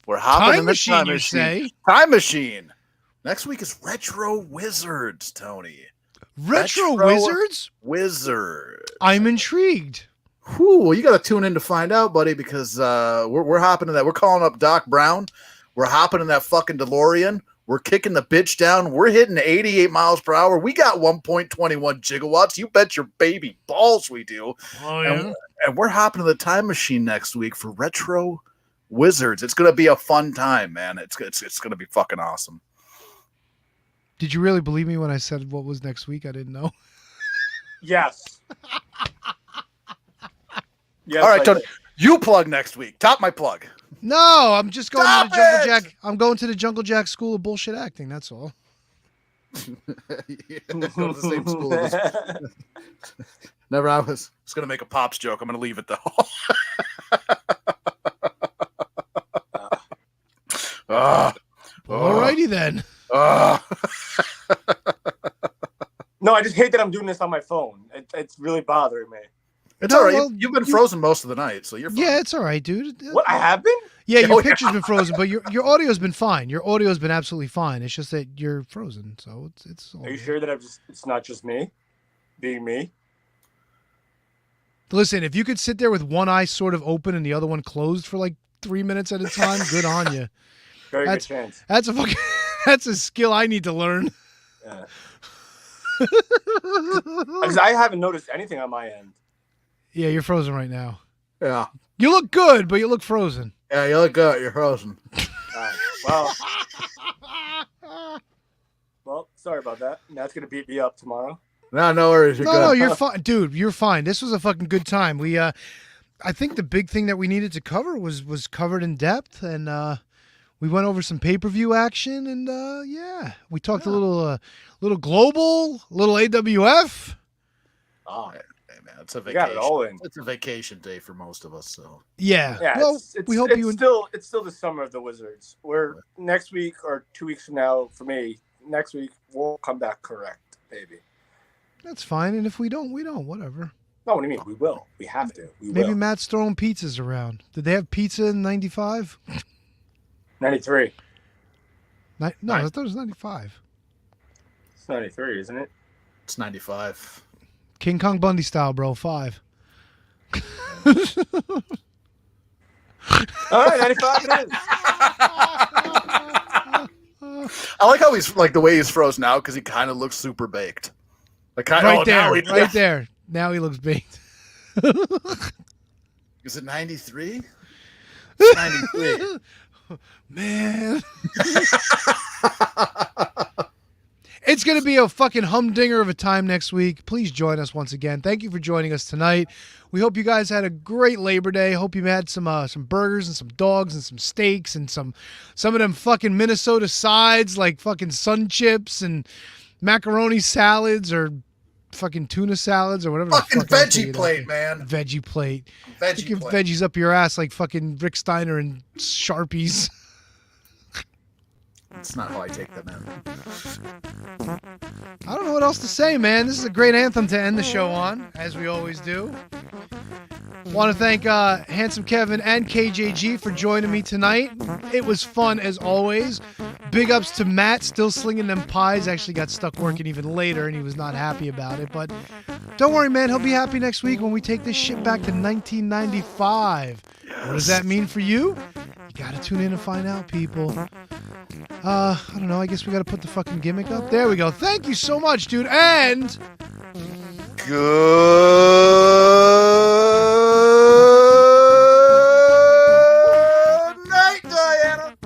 We're hopping in the time machine. Say? Time machine. Next week is Retro Wizards, Tony. Retro Wizards? Wizards. I'm intrigued. Whew, well, you got to tune in to find out, buddy, because we're hopping in that. We're calling up Doc Brown. We're hopping in that fucking DeLorean. We're kicking the bitch down. We're hitting 88 miles per hour. We got 1.21 gigawatts. You bet your baby balls we do. Oh, yeah. And we're hopping in the time machine next week for Retro Wizards. It's going to be a fun time, man. It's going to be fucking awesome. Did you really believe me when I said what was next week? I didn't know. Yes. Yes. All right, Tony. You plug next week. Top my plug. No, I'm just going to the Jungle Jack. I'm going to the Jungle Jack School of Bullshit Acting. That's all. Yeah, go to the same school. Never. I was going to make a Pops joke. I'm going to leave it though. Alrighty then. No, I just hate that I'm doing this on my phone. It's really bothering me. It's all right. Well, you've been frozen most of the night, so you're fine. Yeah, it's all right, dude. What, I have been? Yeah, your picture's been frozen, but your audio's been fine. Your audio's been absolutely fine. It's just that you're frozen, so it's all Are you good. sure that it's not just me being me? Listen, if you could sit there with one eye sort of open and the other one closed for like 3 minutes at a time, good on you. Very good chance. That's a fucking that's a skill I need to learn. Yeah. Because I haven't noticed anything on my end. Yeah, you're frozen right now. Yeah. You look good, but you look frozen. Yeah, you look good. You're frozen. Well, sorry about that. That's going to beat me up tomorrow. No worries. You're good. No, you're fine. Dude, you're fine. This was a fucking good time. We I think the big thing that we needed to cover was covered in depth, and we went over some pay-per-view action, and yeah, we talked a little global, a little AWF. Oh, hey, man, it's a vacation. Got it all in. It's a vacation day for most of us, so yeah. Well, we hope it's still the summer of the Wizards. We're next week or 2 weeks from now for me. Next week we'll come back correct, baby. That's fine, and if we don't, we don't. Whatever. No, what do you mean? We will. We have to. Maybe Matt's throwing pizzas around. Did they have pizza in 95? 93. No, I thought it was 95. It's 93, isn't it? It's 95. King Kong Bundy style, bro. 5. All right, 95 it is. I like how he's like the way he's frozen now because he kind of looks super baked. Like right there. Now he looks baked. Is it 93? It's 93. Man. It's going to be a fucking humdinger of a time next week. Please join us once again. Thank you for joining us tonight. We hope you guys had a great Labor Day. Hope you had some burgers and some dogs and some steaks and some of them fucking Minnesota sides like fucking sun chips and macaroni salads or fucking tuna salads or whatever. Fucking veggie plate, man. Veggie plate. Veggie plate. Veggies up your ass like fucking Rick Steiner and Sharpies. That's not how I take them in. I don't know what else to say, man. This is a great anthem to end the show on, as we always do. Want to thank Handsome Kevin and KJG for joining me tonight. It was fun as always. Big ups to Matt, still slinging them pies. Actually got stuck working even later, and he was not happy about it. But don't worry, man. He'll be happy next week when we take this shit back to 1995. Yes. What does that mean for you? You got to tune in and find out, people. I don't know. I guess we got to put the fucking gimmick up. There we go. Thank you so much, dude. And good.